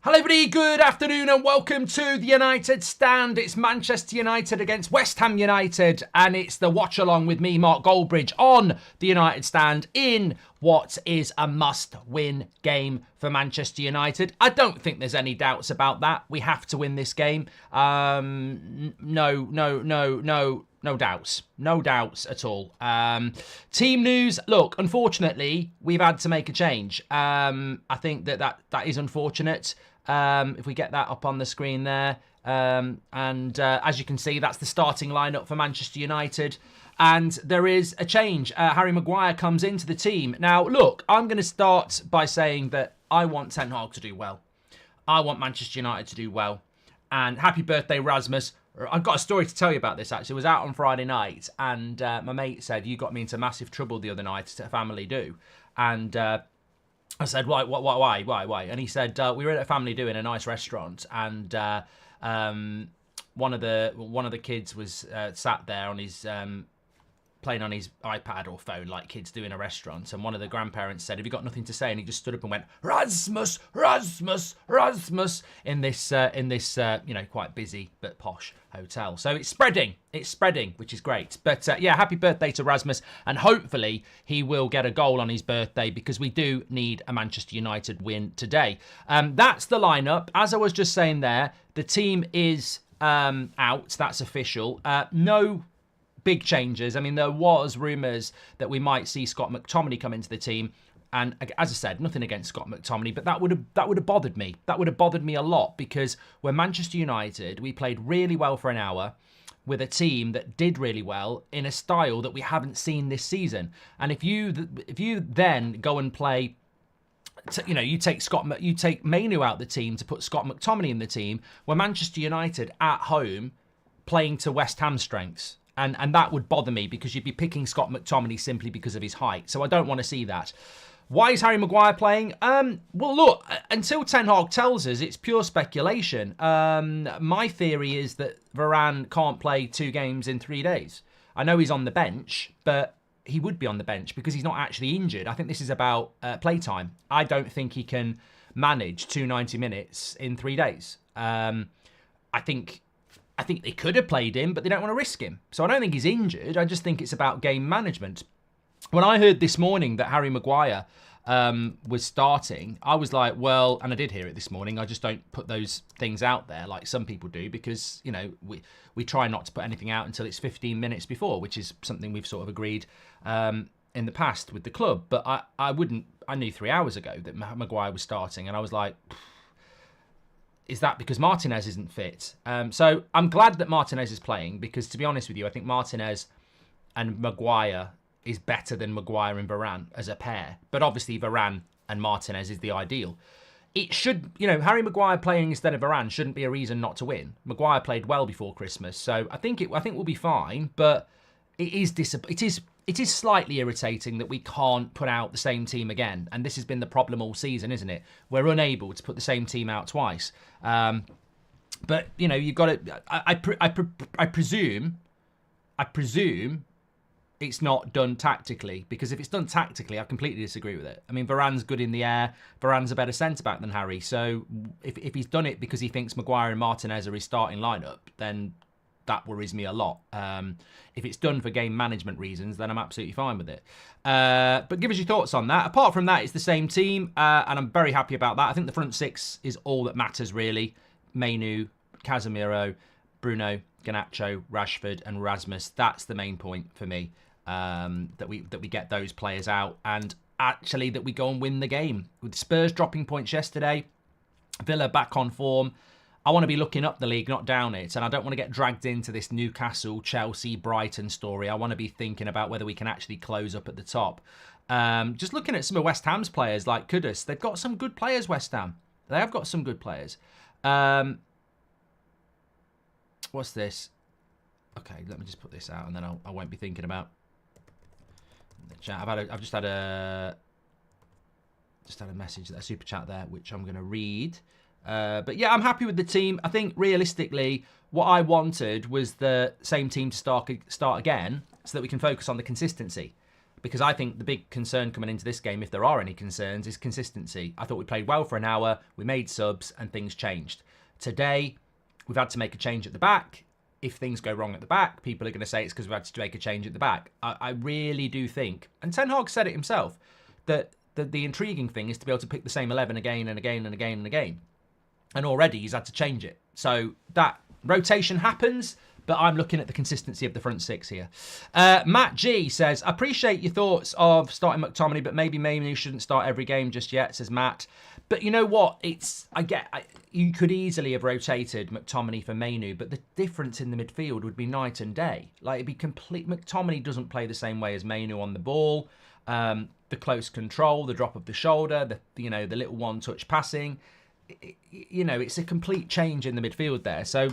Hello everybody, good afternoon and welcome to the United Stand. It's Manchester United against West Ham United and it's the watch along with me, Mark Goldbridge, on the United Stand in what is a must-win game for Manchester United. I don't think there's any doubts about that. We have to win this game. No doubts. No doubts at all. Team news. Look, unfortunately, we've had to make a change. I think that is unfortunate. If we get that up on the screen there. As you can see, that's the starting lineup for Manchester United. And there is a change. Harry Maguire comes into the team. Now, look, I'm going to start by saying that I want Ten Hag to do well. I want Manchester United to do well. And happy birthday, Rasmus. I've got a story to tell you about this, actually. It was out on Friday night, and my mate said, you got me into massive trouble the other night, a family do. And I said, why? And he said, we were at a family do in a nice restaurant, and one of the kids was sat there on his playing on his iPad or phone like kids do in a restaurant, and one of the grandparents said, have you got nothing to say? And he just stood up and went, Rasmus, Rasmus, Rasmus, in this quite busy but posh hotel. So it's spreading, which is great. But yeah, happy birthday to Rasmus, and hopefully he will get a goal on his birthday because we do need a Manchester United win today. That's the lineup. As I was just saying there, the team is out, that's official. No big changes. I mean, there was rumours that we might see Scott McTominay come into the team, and as I said, nothing against Scott McTominay, but that would have bothered me. That would have bothered me a lot because we're Manchester United. We played really well for an hour with a team that did really well in a style that we haven't seen this season. And if you then go and play, you take Mainu out the team to put Scott McTominay in the team, we're Manchester United at home playing to West Ham strengths. And that would bother me because you'd be picking Scott McTominay simply because of his height. So I don't want to see that. Why is Harry Maguire playing? Well, look, until Ten Hag tells us, it's pure speculation. My theory is that Varane can't play 2 games in 3 days. I know he's on the bench, but he would be on the bench because he's not actually injured. I think this is about playtime. I don't think he can manage 290 minutes in 3 days. I think they could have played him, but they don't want to risk him. So I don't think he's injured. I just think it's about game management. When I heard this morning that Harry Maguire was starting, I was like, well, and I did hear it this morning. I just don't put those things out there like some people do because, we try not to put anything out until it's 15 minutes before, which is something we've sort of agreed in the past with the club. But I knew 3 hours ago that Maguire was starting, and I was like, is that because Martinez isn't fit? So I'm glad that Martinez is playing because, to be honest with you, I think Martinez and Maguire is better than Maguire and Varane as a pair. But obviously Varane and Martinez is the ideal. It should, Harry Maguire playing instead of Varane shouldn't be a reason not to win. Maguire played well before Christmas, so I think we'll be fine. But it is slightly irritating that we can't put out the same team again. And this has been the problem all season, isn't it? We're unable to put the same team out twice. But, you've got to... I presume it's not done tactically. Because if it's done tactically, I completely disagree with it. I mean, Varane's good in the air. Varane's a better centre-back than Harry. So if he's done it because he thinks Maguire and Martinez are his starting lineup, then that worries me a lot. If it's done for game management reasons, then I'm absolutely fine with it. But give us your thoughts on that. Apart from that, it's the same team, and I'm very happy about that. I think the front 6 is all that matters, really. Mainu, Casemiro, Bruno, Garnacho, Rashford, and Rasmus. That's the main point for me, that we get those players out, and actually that we go and win the game. With Spurs dropping points yesterday, Villa back on form, I want to be looking up the league, not down it. And I don't want to get dragged into this Newcastle, Chelsea, Brighton story. I want to be thinking about whether we can actually close up at the top. Just looking at some of West Ham's players like Kudus. They've got some good players, West Ham. They have got some good players. What's this? Okay, let me just put this out and then I won't be thinking about the chat. I've just had a message, a super chat there, which I'm going to read. But yeah, I'm happy with the team. I think realistically, what I wanted was the same team to start again so that we can focus on the consistency. because I think the big concern coming into this game, if there are any concerns, is consistency. I thought we played well for an hour, we made subs, and things changed. Today, we've had to make a change at the back. If things go wrong at the back, people are going to say it's because we've had to make a change at the back. I really do think, and Ten Hag said it himself, that the intriguing thing is to be able to pick the same 11 again and again and again and again. And already he's had to change it. So that rotation happens, but I'm looking at the consistency of the front six here. Matt G says, appreciate your thoughts of starting McTominay, but maybe Mainu shouldn't start every game just yet, says Matt. But you know what? You could easily have rotated McTominay for Mainu, but the difference in the midfield would be night and day. Like, it'd be complete. McTominay doesn't play the same way as Mainu on the ball. The close control, the drop of the shoulder, the little one-touch passing. It's a complete change in the midfield there. So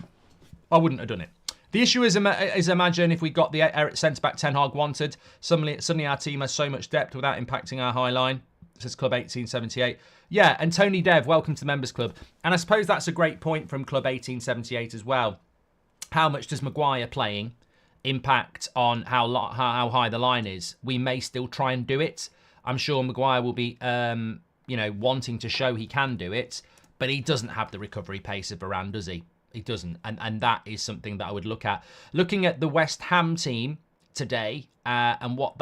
I wouldn't have done it. The issue is imagine if we got the centre-back Ten Hag wanted. Suddenly our team has so much depth without impacting our high line. Says Club 1878. Yeah, and Tony Dev, welcome to the Members Club. And I suppose that's a great point from Club 1878 as well. How much does Maguire playing impact on how high the line is? We may still try and do it. I'm sure Maguire will be, wanting to show he can do it, but he doesn't have the recovery pace of Varane, does he? He doesn't, and that is something that I would look at. Looking at the West Ham team today and what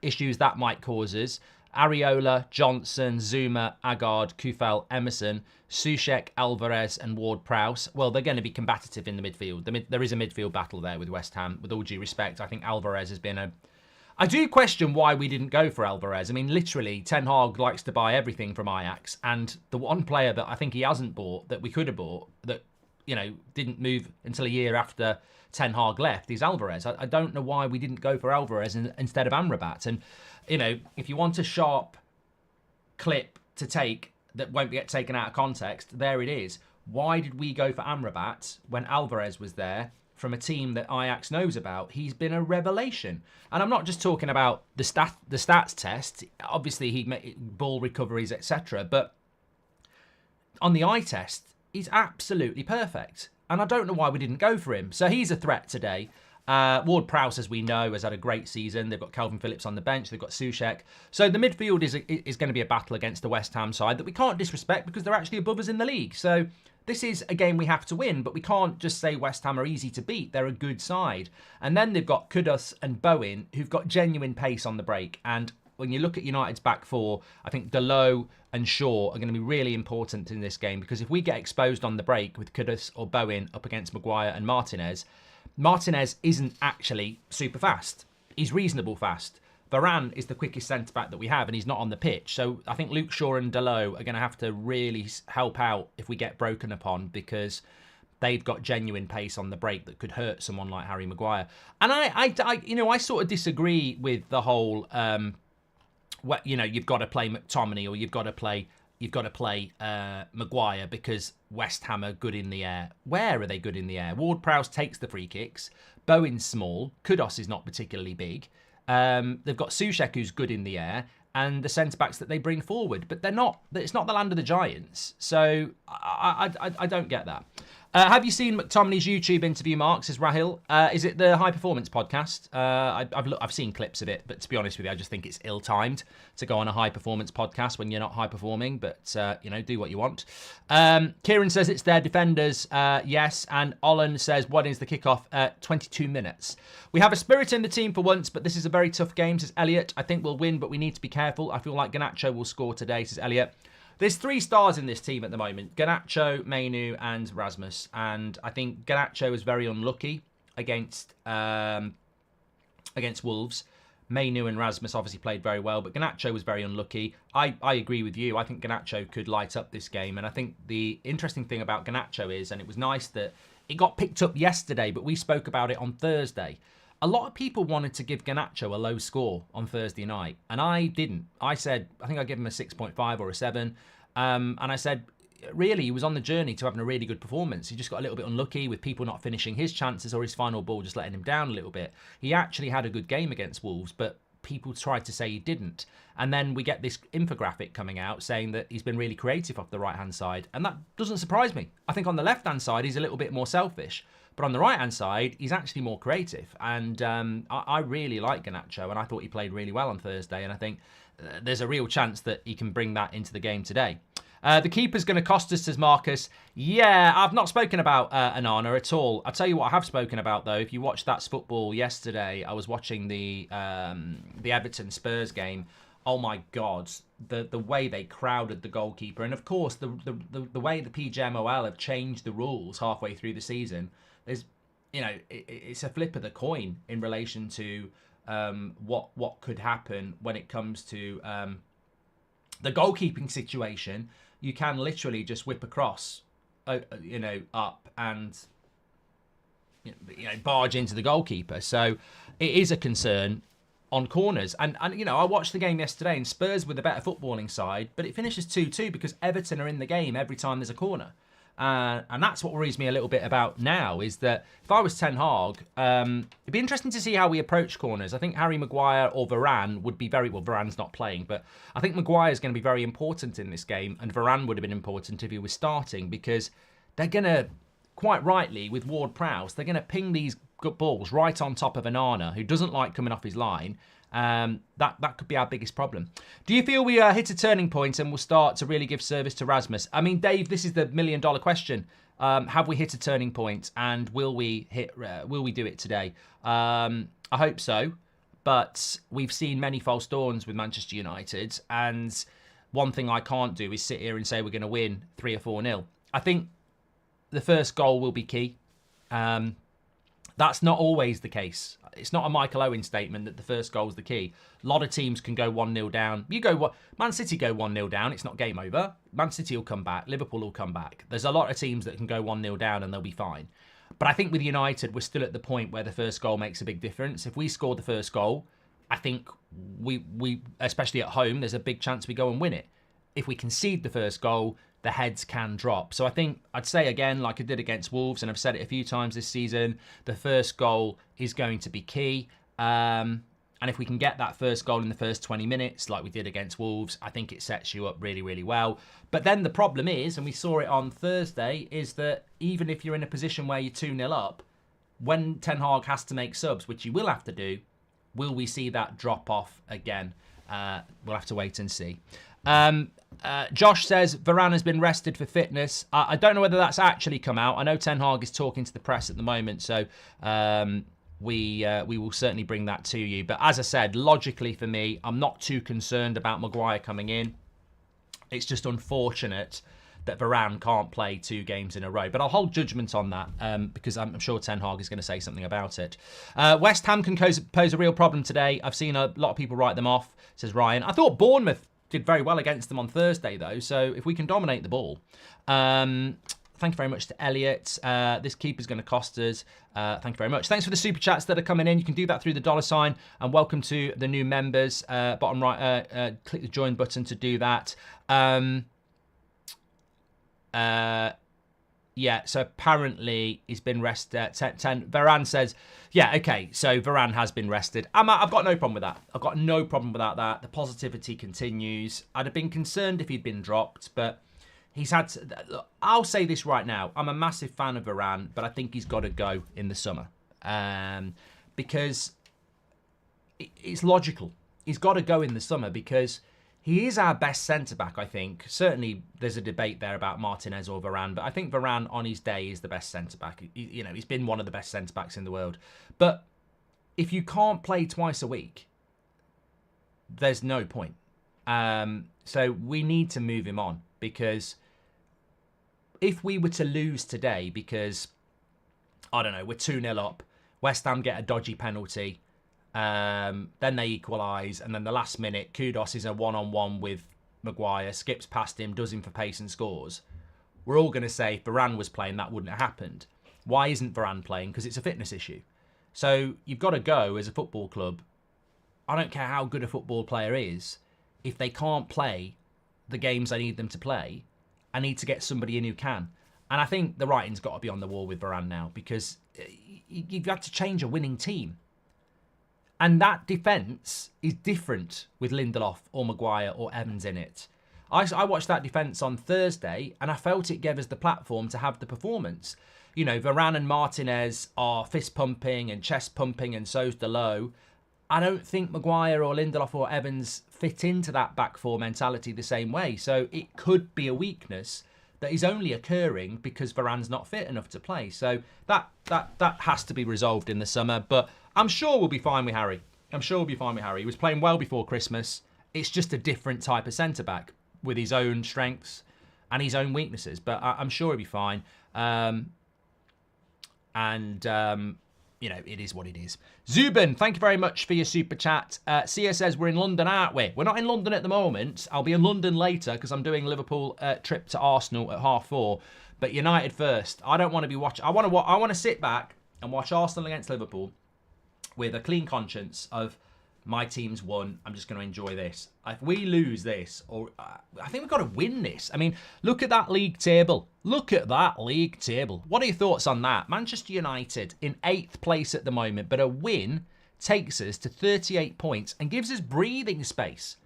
issues that might cause us. Areola, Johnson, Zuma, Agard, Kufel, Emerson, Soucek, Alvarez and Ward-Prowse. Well, they're going to be combative in the midfield. There is a midfield battle there with West Ham. With all due respect, I think Alvarez has been I do question why we didn't go for Alvarez. I mean, literally, Ten Hag likes to buy everything from Ajax, and the one player that I think he hasn't bought, that we could have bought, that, didn't move until a year after Ten Hag left, is Alvarez. I don't know why we didn't go for Alvarez instead of Amrabat. And, if you want a sharp clip to take that won't get taken out of context, there it is. Why did we go for Amrabat when Alvarez was there? From a team that Ajax knows about, he's been a revelation. And I'm not just talking about the stats test. Obviously, he made ball recoveries, etc. But on the eye test, he's absolutely perfect. And I don't know why we didn't go for him. So he's a threat today. Ward-Prowse, as we know, has had a great season. They've got Calvin Phillips on the bench. They've got Soucek. So the midfield is going to be a battle against the West Ham side that we can't disrespect because they're actually above us in the league. So this is a game we have to win, but we can't just say West Ham are easy to beat. They're a good side. And then they've got Kudus and Bowen, who've got genuine pace on the break. And when you look at United's back four, I think Dalot and Shaw are going to be really important in this game, because if we get exposed on the break with Kudus or Bowen up against Maguire and Martinez isn't actually super fast. He's reasonable fast. Varane is the quickest centre-back that we have, and he's not on the pitch. So I think Luke Shaw and Dalot are going to have to really help out if we get broken upon, because they've got genuine pace on the break that could hurt someone like Harry Maguire. And I sort of disagree with the whole, you've got to play McTominay or you've got to play Maguire because West Ham are good in the air. Where are they good in the air? Ward-Prowse takes the free kicks. Bowen's small. Kudus is not particularly big. They've got Soucek, who's good in the air, and the centre-backs that they bring forward. But they're not. It's not the land of the giants. So I don't get that. Have you seen McTominay's YouTube interview, Mark? Says Rahil. Is it the High Performance podcast? I've seen clips of it, but to be honest with you, I just think it's ill-timed to go on a High Performance podcast when you're not high performing. But do what you want. Kieran says it's their defenders. Yes, and Olin says what is the kickoff? 22 minutes. We have a spirit in the team for once, but this is a very tough game. Says Elliot. I think we'll win, but we need to be careful. I feel like Garnacho will score today. Says Elliot. There's 3 stars in this team at the moment. Garnacho, Mainu and Rasmus. And I think Garnacho was very unlucky against Wolves. Mainu and Rasmus obviously played very well, but Garnacho was very unlucky. I agree with you. I think Garnacho could light up this game. And I think the interesting thing about Garnacho is, and it was nice that it got picked up yesterday, but we spoke about it on Thursday. A lot of people wanted to give Garnacho a low score on Thursday night, and I didn't. I said, I think I gave him a 6.5 or a 7. And I said, really, he was on the journey to having a really good performance. He just got a little bit unlucky with people not finishing his chances or his final ball just letting him down a little bit. He actually had a good game against Wolves, but people tried to say he didn't. And then we get this infographic coming out saying that he's been really creative off the right-hand side. And that doesn't surprise me. I think on the left-hand side, he's a little bit more selfish. But on the right-hand side, he's actually more creative. And I really like Garnacho, and I thought he played really well on Thursday. And I think there's a real chance that he can bring that into the game today. The keeper's going to cost us, says Marcus. Yeah, I've not spoken about Onana at all. I'll tell you what I have spoken about, though. If you watched That's Football yesterday, I was watching the Everton-Spurs game. Oh, my God. The way they crowded the goalkeeper. And, of course, the way the PGMOL have changed the rules halfway through the season, there's, it's a flip of the coin in relation to what could happen when it comes to the goalkeeping situation. You can literally just whip across, up and barge into the goalkeeper. So it is a concern on corners. And I watched the game yesterday, and Spurs were the better footballing side, but it finishes 2-2 because Everton are in the game every time there's a corner. And that's what worries me a little bit about now, is that if I was Ten Hag, it'd be interesting to see how we approach corners. I think Harry Maguire or Varane would be Varane's not playing, but I think Maguire is going to be very important in this game, and Varane would have been important if he was starting, because they're going to, quite rightly, with Ward-Prowse, they're going to ping these good balls right on top of Onana, who doesn't like coming off his line. That could be our biggest problem. Do you feel we hit a turning point and will start to really give service to Rasmus? I mean, Dave, this is the $1 million question. Have we hit a turning point, and will we do it today? I hope so, but we've seen many false dawns with Manchester United, and one thing I can't do is sit here and say we're going to win 3 or 4-0. I think the first goal will be key. That's not always the case. It's not a Michael Owen statement that the first goal is the key. A lot of teams can go 1-0 down. Man City go 1-0 down, it's not game over. Man City will come back. Liverpool will come back. There's a lot of teams that can go 1-0 down and they'll be fine. But I think with United, we're still at the point where the first goal makes a big difference. If we score the first goal, I think we especially at home, there's a big chance we go and win it. If we concede the first goal, the heads can drop. So I think I'd say again, like I did against Wolves, and I've said it a few times this season, the first goal is going to be key. And if we can get that first goal in the first 20 minutes, like we did against Wolves, I think it sets you up really, really well. But then the problem is, and we saw it on Thursday, is that even if you're in a position where you're 2-0 up, when Ten Hag has to make subs, which he will have to do, will we see that drop off again? We'll have to wait and see. Josh says Varane has been rested for fitness. I don't know whether that's actually come out. I know Ten Hag is talking to the press at the moment, so we will certainly bring that to you. But as I said, logically for me, I'm not too concerned about Maguire coming in. It's just unfortunate that Varane can't play 2 games in a row. But I'll hold judgment on that because I'm sure Ten Hag is going to say something about it. West Ham can pose a real problem today. I've seen a lot of people write them off, says Ryan. I thought Bournemouth did very well against them on Thursday, though. So if we can dominate the ball. Thank you very much to Elliot. This keeper's going to cost us. Thank you very much. Thanks for the super chats that are coming in. You can do that through the $sign. And welcome to the new members. Bottom right, click the join button to do that. Yeah, so apparently he's been rested at 10. Varane says, yeah, okay, so Varane has been rested. I've got no problem with that. I've got no problem without that. The positivity continues. I'd have been concerned if he'd been dropped, but he's had to, look, I'll say this right now. I'm a massive fan of Varane, but I think he's got to go in the summer because it's logical. He's got to go in the summer because he is our best centre-back, I think. Certainly, there's a debate there about Martinez or Varane, but I think Varane, on his day, is the best centre-back. He's been one of the best centre-backs in the world. But if you can't play twice a week, there's no point. So we need to move him on, because if we were to lose today because, I don't know, we're 2-0 up, West Ham get a dodgy penalty, then they equalise, and then the last minute, Kudos is a one-on-one with Maguire, skips past him, does him for pace and scores. We're all going to say if Varane was playing, that wouldn't have happened. Why isn't Varane playing? Because it's a fitness issue. So you've got to go as a football club. I don't care how good a football player is. If they can't play the games I need them to play, I need to get somebody in who can. And I think the writing's got to be on the wall with Varane now, because you've had to change a winning team. And that defence is different with Lindelof or Maguire or Evans in it. I watched that defence on Thursday and I felt it gave us the platform to have the performance. You know, Varane and Martinez are fist pumping and chest pumping, and so's Dalot. I don't think Maguire or Lindelof or Evans fit into that back four mentality the same way. So it could be a weakness that is only occurring because Varane's not fit enough to play. So that has to be resolved in the summer. But I'm sure we'll be fine with Harry. I'm sure we'll be fine with Harry. He was playing well before Christmas. It's just a different type of centre-back with his own strengths and his own weaknesses. But I'm sure he'll be fine. You know, it is what it is. Zubin, thank you very much for your super chat. Sia says, we're in London, aren't we? We're not in London at the moment. I'll be in London later because I'm doing Liverpool trip to Arsenal at 4:30. But United first. I don't want to be watching. I want to sit back and watch Arsenal against Liverpool with a clean conscience of my team's won. I'm just going to enjoy this. If we lose this, or I think we've got to win this. I mean, look at that league table. Look at that league table. What are your thoughts on that? Manchester United in 8th place at the moment, but a win takes us to 38 points and gives us breathing space.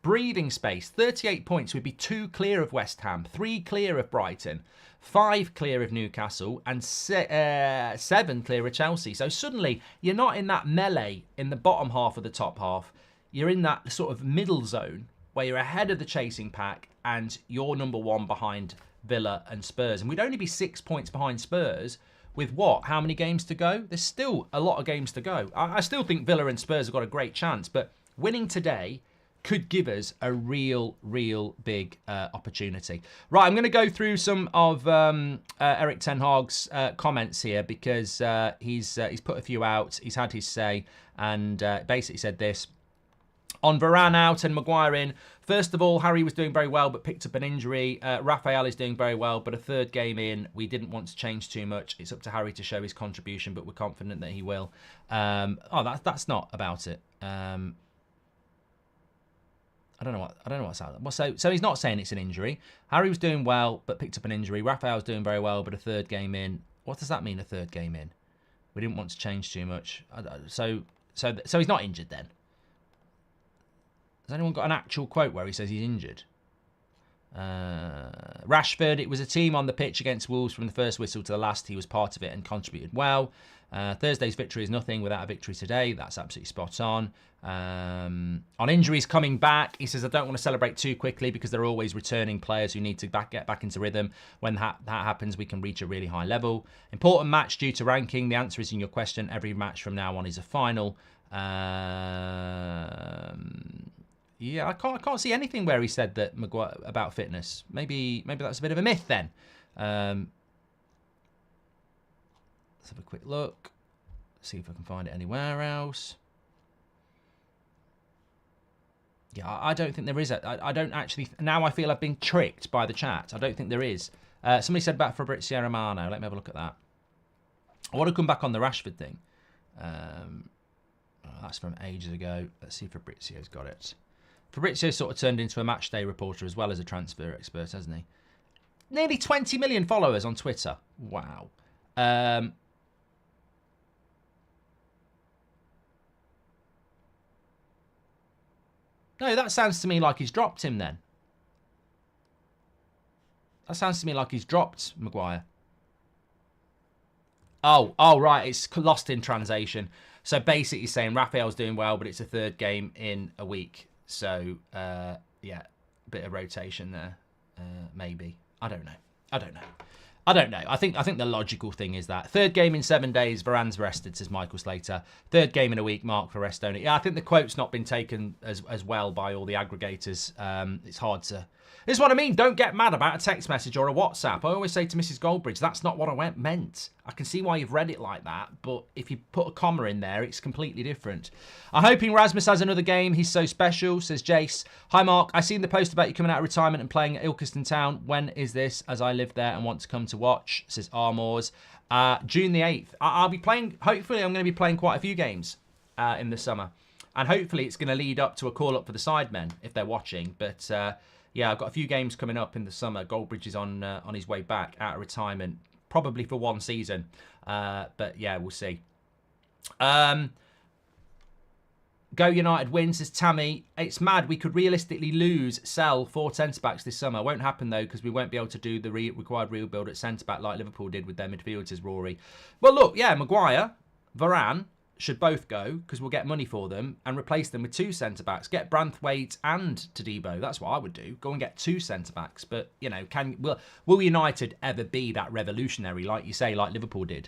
Breathing space. 38 points would be 2 clear of West Ham, 3 clear of Brighton, 5 clear of Newcastle, and 7 clear of Chelsea. So suddenly, you're not in that melee in the bottom half of the top half. You're in that sort of middle zone where you're ahead of the chasing pack and you're number 1 behind Villa and Spurs. And we'd only be 6 points behind Spurs with what? How many games to go? There's still a lot of games to go. I still think Villa and Spurs have got a great chance, but winning today could give us a real big opportunity. Right, I'm going to go through some of Erik ten Hag's comments here because he's put a few out. He's had his say and basically said this. On Varane out and Maguire in, first of all, Harry was doing very well but picked up an injury. Raphael is doing very well, but a 3rd game in, we didn't want to change too much. It's up to Harry to show his contribution, but we're confident that he will. That's not about it. I don't know what's out there. Well, so he's not saying it's an injury. Harry was doing well, but picked up an injury. Raphael's doing very well, but a 3rd game in. What does that mean, a 3rd game in? We didn't want to change too much. So he's not injured then. Has anyone got an actual quote where he says he's injured? Rashford, it was a team on the pitch against Wolves from the first whistle to the last. He was part of it and contributed well. Thursday's victory is nothing without a victory today. That's absolutely spot on. On injuries coming back, he says, I don't want to celebrate too quickly because there are always returning players who need to get back into rhythm. When that happens, we can reach a really high level. Important match due to ranking. The answer is in your question. Every match from now on is a final. Yeah, I can't see anything where he said that Maguire about fitness. Maybe that's a bit of a myth then. Let's have a quick look. See if I can find it anywhere else. Yeah, I don't think there is. I don't actually. Now I feel I've been tricked by the chat. I don't think there is. Somebody said about Fabrizio Romano. Let me have a look at that. I want to come back on the Rashford thing. That's from ages ago. Let's see if Fabrizio's got it. Fabrizio sort of turned into a matchday reporter as well as a transfer expert, hasn't he? Nearly 20 million followers on Twitter. Wow. No, that sounds to me like he's dropped him then. That sounds to me like he's dropped Maguire. Oh, right. It's lost in translation. So basically he's saying Raphael's doing well, but it's a 3rd game in a week. So, yeah, a bit of rotation there, maybe. I don't know. I think the logical thing is that 3rd game in 7 days, Varane's rested, says Michael Slater. 3rd game in a week, Mark for rest only. Yeah, I think the quote's not been taken as well by all the aggregators. It's hard to... This is what I mean. Don't get mad about a text message or a WhatsApp. I always say to Mrs. Goldbridge, that's not what I meant. I can see why you've read it like that, but if you put a comma in there, it's completely different. I'm hoping Rasmus has another game. He's so special, says Jace. Hi, Mark. I seen the post about you coming out of retirement and playing at Ilkeston Town. When is this? As I live there and want to come to watch, says Armours. June the 8th. I'll be playing, hopefully I'm going to be playing quite a few games in the summer. And hopefully it's going to lead up to a call-up for the Sidemen, if they're watching. But... yeah, I've got a few games coming up in the summer. Goldbridge is on his way back out of retirement, probably for 1 season. But yeah, we'll see. Go United win, says Tammy. It's mad. We could realistically sell 4 centre-backs this summer. Won't happen, though, because we won't be able to do the required rebuild at centre-back like Liverpool did with their midfielders, Rory. Well, look, yeah, Maguire, Varane should both go because we'll get money for them and replace them with 2 centre-backs. Get Branthwaite and Todibo. That's what I would do. Go and get 2 centre-backs. But, you know, will United ever be that revolutionary, like you say, like Liverpool did?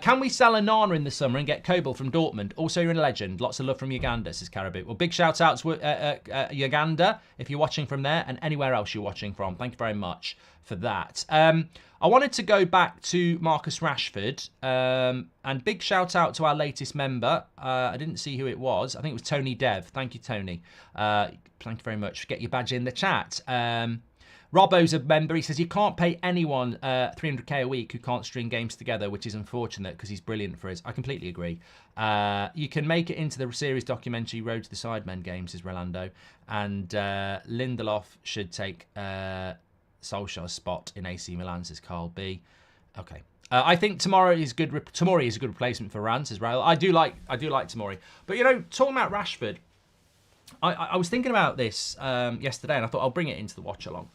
Can we sell Onana in the summer and get Kobel from Dortmund? Also, you're a legend. Lots of love from Uganda, says Caribou. Well, big shout out to Uganda if you're watching from there and anywhere else you're watching from. Thank you very much for that. I wanted to go back to Marcus Rashford, and big shout out to our latest member. I didn't see who it was. I think it was Tony Dev. Thank you, Tony. Thank you very much. Get your badge in the chat. Robbo's a member. He says you can't pay anyone 300k a week who can't string games together, which is unfortunate because he's brilliant for us. I completely agree. You can make it into the series documentary Road to the Sidemen games, says Rolando. And Lindelof should take Solskjaer's spot in AC Milan, says Carl B. Okay. I think Tomori is good. Tomori is a good replacement for Rance as well. I do like Tomori. But, you know, talking about Rashford, I was thinking about this yesterday, and I thought I'll bring it into the watch along.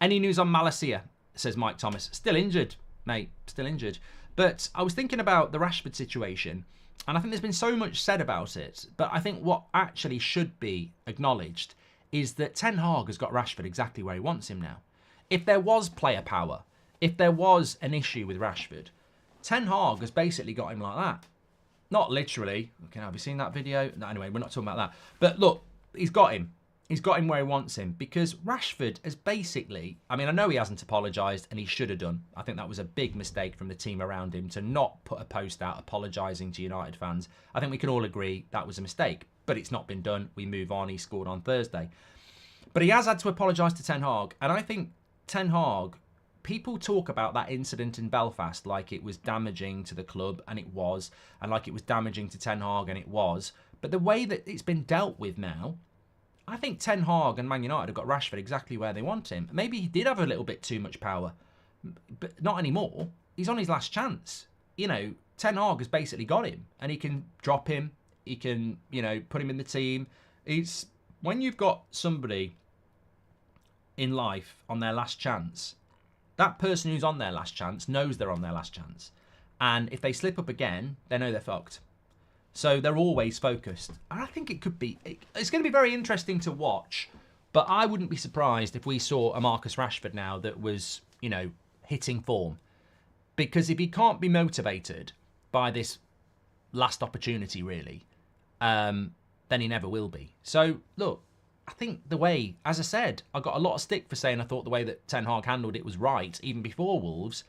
Any news on Malacia, says Mike Thomas. Still injured, mate. Still injured. But I was thinking about the Rashford situation, and I think there's been so much said about it. But I think what actually should be acknowledged is that Ten Hag has got Rashford exactly where he wants him now. If there was player power, if there was an issue with Rashford, Ten Hag has basically got him like that. Not literally. Okay, have you seen that video? No, anyway, we're not talking about that. But look, he's got him. He's got him where he wants him because Rashford has basically, I mean, I know he hasn't apologised and he should have done. I think that was a big mistake from the team around him to not put a post out apologising to United fans. I think we can all agree that was a mistake, but it's not been done. We move on. He scored on Thursday. But he has had to apologise to Ten Hag. And I think Ten Hag, people talk about that incident in Belfast like it was damaging to the club, and it was, and like it was damaging to Ten Hag, and it was. But the way that it's been dealt with now, I think Ten Hag and Man United have got Rashford exactly where they want him. Maybe he did have a little bit too much power, but not anymore. He's on his last chance. You know, Ten Hag has basically got him, and he can drop him. He can, you know, put him in the team. It's when you've got somebody in life on their last chance, that person who's on their last chance knows they're on their last chance. And if they slip up again, they know they're fucked. So they're always focused. And I think it could be, it's going to be very interesting to watch, but I wouldn't be surprised if we saw a Marcus Rashford now that was, you know, hitting form. Because if he can't be motivated by this last opportunity, really, then he never will be. So, look, I think the way, as I said, I got a lot of stick for saying I thought the way that Ten Hag handled it was right, even before Wolves.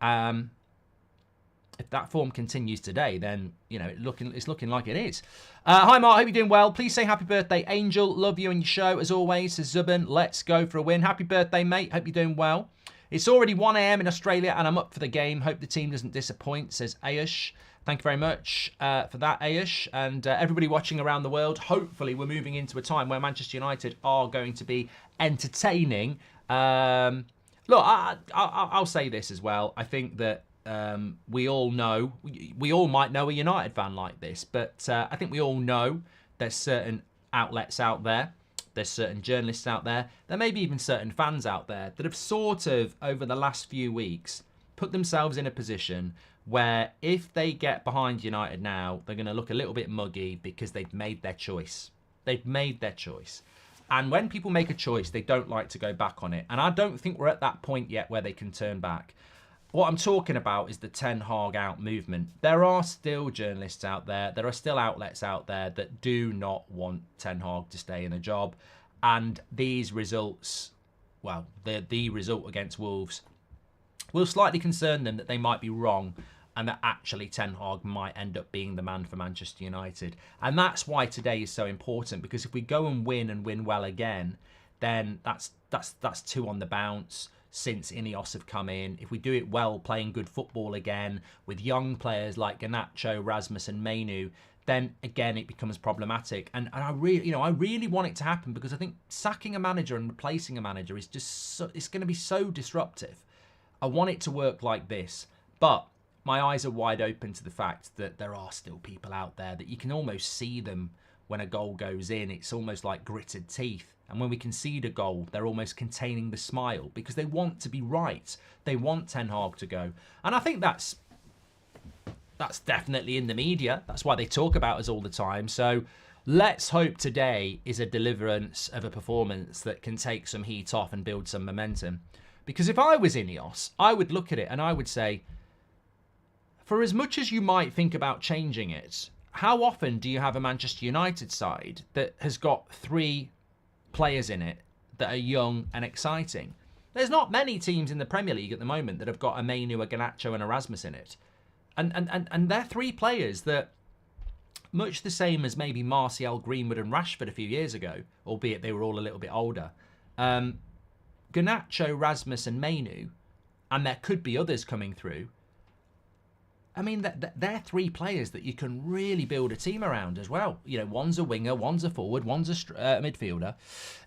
If that form continues today, then, you know, it's looking like it is. Hi, Mark. Hope you're doing well. Please say happy birthday, Angel. Love you and your show, as always, says Zubin. Let's go for a win. Happy birthday, mate. Hope you're doing well. It's already 1 a.m. in Australia, and I'm up for the game. Hope the team doesn't disappoint, says Ayush. Thank you very much for that, Ayush. And everybody watching around the world, hopefully we're moving into a time where Manchester United are going to be entertaining. Look, I'll say this as well. I think that we all might know a United fan like this, but I think we all know there's certain outlets out there, there's certain journalists out there, there may be even certain fans out there that have sort of, over the last few weeks, put themselves in a position where if they get behind United now, they're going to look a little bit muggy because they've made their choice. They've made their choice. And when people make a choice, they don't like to go back on it. And I don't think we're at that point yet where they can turn back. What I'm talking about is the Ten Hag out movement. There are still journalists out there, there are still outlets out there that do not want Ten Hag to stay in a job. And these results, well, the result against Wolves will slightly concern them that they might be wrong and that actually Ten Hag might end up being the man for Manchester United. And that's why today is so important, because if we go and win well again, then that's 2 on the bounce since Ineos have come in. If we do it well, playing good football again with young players like Garnacho, Rasmus and Mainu, then again it becomes problematic. And I really want it to happen, because I think sacking a manager and replacing a manager is just it's going to be so disruptive. I want it to work like this, but my eyes are wide open to the fact that there are still people out there that you can almost see them when a goal goes in, it's almost like gritted teeth. And when we concede a goal, they're almost containing the smile because they want to be right. They want Ten Hag to go. And I think that's definitely in the media. That's why they talk about us all the time. So let's hope today is a deliverance of a performance that can take some heat off and build some momentum. Because if I was Ineos, I would look at it and I would say, for as much as you might think about changing it, how often do you have a Manchester United side that has got 3 players in it that are young and exciting? There's not many teams in the Premier League at the moment that have got a Mainu, a Garnacho and a Rasmus in it. And they're 3 players that, much the same as maybe Martial, Greenwood and Rashford a few years ago, albeit they were all a little bit older. Garnacho, Rasmus and Mainu, and there could be others coming through. I mean, they're 3 players that you can really build a team around as well. You know, one's a winger, one's a forward, one's a midfielder.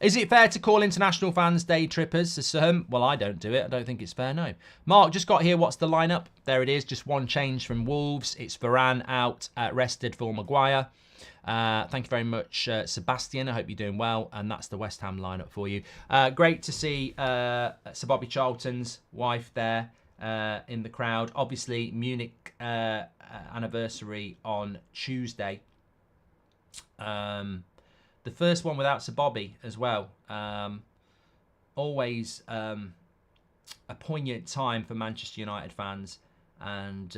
Is it fair to call international fans day trippers? Well, I don't do it. I don't think it's fair, no. Mark, just got here. What's the lineup? There it is. Just one change from Wolves. It's Varane out, rested for Maguire. Thank you very much, Sebastian. I hope you're doing well. And that's the West Ham lineup for you. Great to see Sir Bobby Charlton's wife there. In the crowd. Obviously, Munich anniversary on Tuesday. The first one without Sir Bobby as well. Always a poignant time for Manchester United fans. And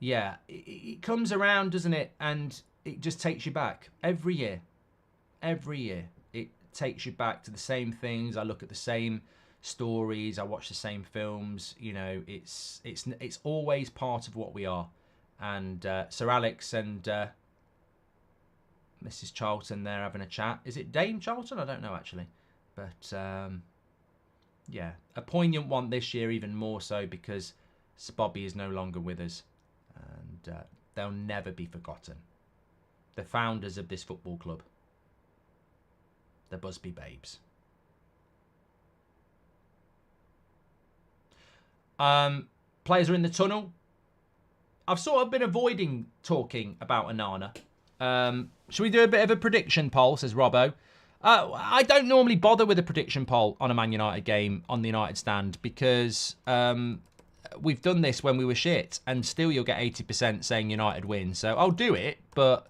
yeah, it comes around, doesn't it? And it just takes you back every year. Every year. It takes you back to the same things. I look at the same stories, I watch the same films. You know, it's always part of what we are. And Sir Alex and Mrs. Charlton there having a chat. Is it Dame Charlton? I don't know actually, but yeah, a poignant one this year, even more so because Sir Bobby is no longer with us, and they'll never be forgotten. The founders of this football club, the Busby Babes. Players are in the tunnel. I've sort of been avoiding talking about Onana. Should we do a bit of a prediction poll, says Robbo. I don't normally bother with a prediction poll on a Man United game on the United stand because we've done this when we were shit and still you'll get 80% saying United win. So I'll do it, but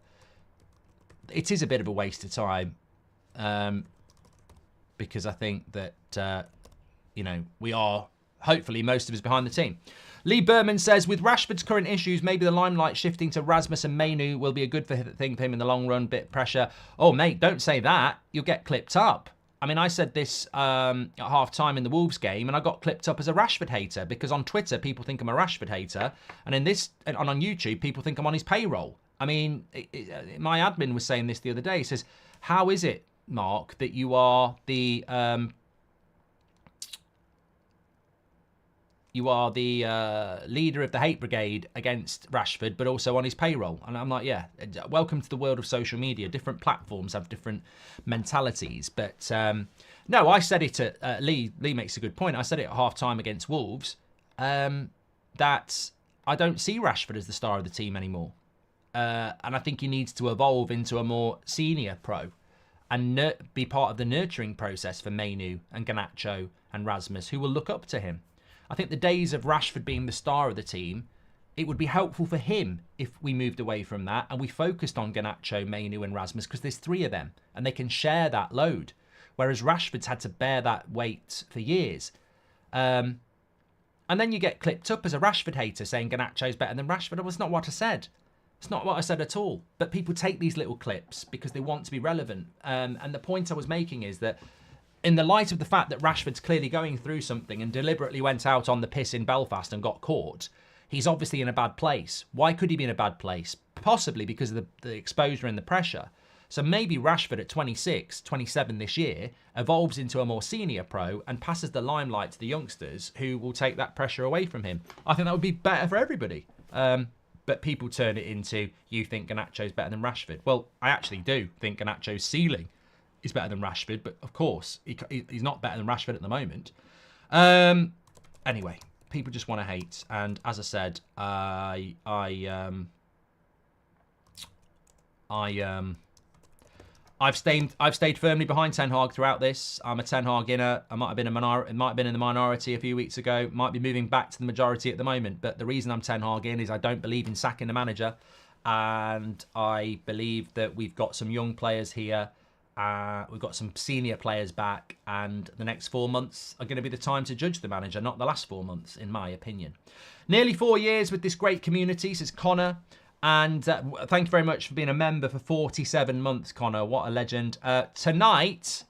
it is a bit of a waste of time because I think that, you know, we are... hopefully most of us behind the team. Lee Berman says, with Rashford's current issues, maybe the limelight shifting to Rasmus and Mainu will be a good thing for him in the long run. Bit of pressure. Oh, mate, don't say that. You'll get clipped up. I mean, I said this at half-time in the Wolves game, and I got clipped up as a Rashford hater because on Twitter, people think I'm a Rashford hater, and on YouTube, people think I'm on his payroll. I mean, my admin was saying this the other day. He says, how is it, Mark, that you are the... you are the leader of the hate brigade against Rashford, but also on his payroll. And I'm like, yeah, welcome to the world of social media. Different platforms have different mentalities. But no, I said it at Lee. Lee makes a good point. I said it at half-time against Wolves that I don't see Rashford as the star of the team anymore. And I think he needs to evolve into a more senior pro and be part of the nurturing process for Mainu and Garnacho and Rasmus, who will look up to him. I think the days of Rashford being the star of the team, it would be helpful for him if we moved away from that and we focused on Garnacho, Mainu and Rasmus because there's 3 of them and they can share that load. Whereas Rashford's had to bear that weight for years. And then you get clipped up as a Rashford hater saying Garnacho's better than Rashford. Well, it's not what I said. It's not what I said at all. But people take these little clips because they want to be relevant. And the point I was making is that in the light of the fact that Rashford's clearly going through something and deliberately went out on the piss in Belfast and got caught, he's obviously in a bad place. Why could he be in a bad place? Possibly because of the exposure and the pressure. So maybe Rashford at 26, 27 this year evolves into a more senior pro and passes the limelight to the youngsters who will take that pressure away from him. I think that would be better for everybody. But people turn it into, you think Garnacho's better than Rashford. Well, I actually do think Garnacho's ceiling is better than Rashford, but of course, he's not better than Rashford at the moment. Anyway, people just want to hate. And as I said, I I've stayed firmly behind Ten Hag throughout this. I'm a Ten Hag inner. I might have been in the minority a few weeks ago. Might be moving back to the majority at the moment. But the reason I'm Ten Hag in is I don't believe in sacking the manager, and I believe that we've got some young players here. We've got some senior players back, and the next 4 months are going to be the time to judge the manager, not the last 4 months, in my opinion. Nearly 4 years with this great community, says Connor. And thank you very much for being a member for 47 months, Connor. What a legend. Tonight,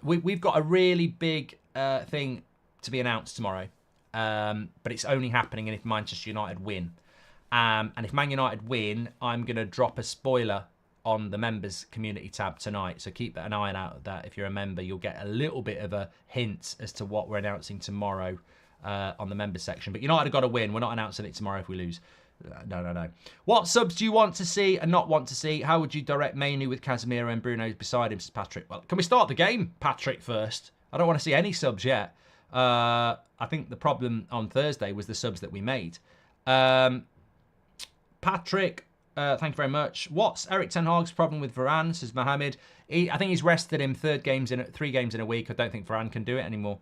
we've got a really big thing to be announced tomorrow. But it's only happening if Manchester United win. And if Man United win, I'm going to drop a spoiler on the members community tab tonight. So keep an eye out of that. If you're a member, you'll get a little bit of a hint as to what we're announcing tomorrow on the members section. But United have got to win. We're not announcing it tomorrow if we lose. No. What subs do you want to see and not want to see? How would you direct Mainu with Casemiro and Bruno beside him, says Patrick? Well, can we start the game, Patrick, first? I don't want to see any subs yet. I think the problem on Thursday was the subs that we made. Patrick, thank you very much. What's Eric Ten Hag's problem with Varane, says Mohammed? I think he's rested him 3 games in a week. I don't think Varane can do it anymore.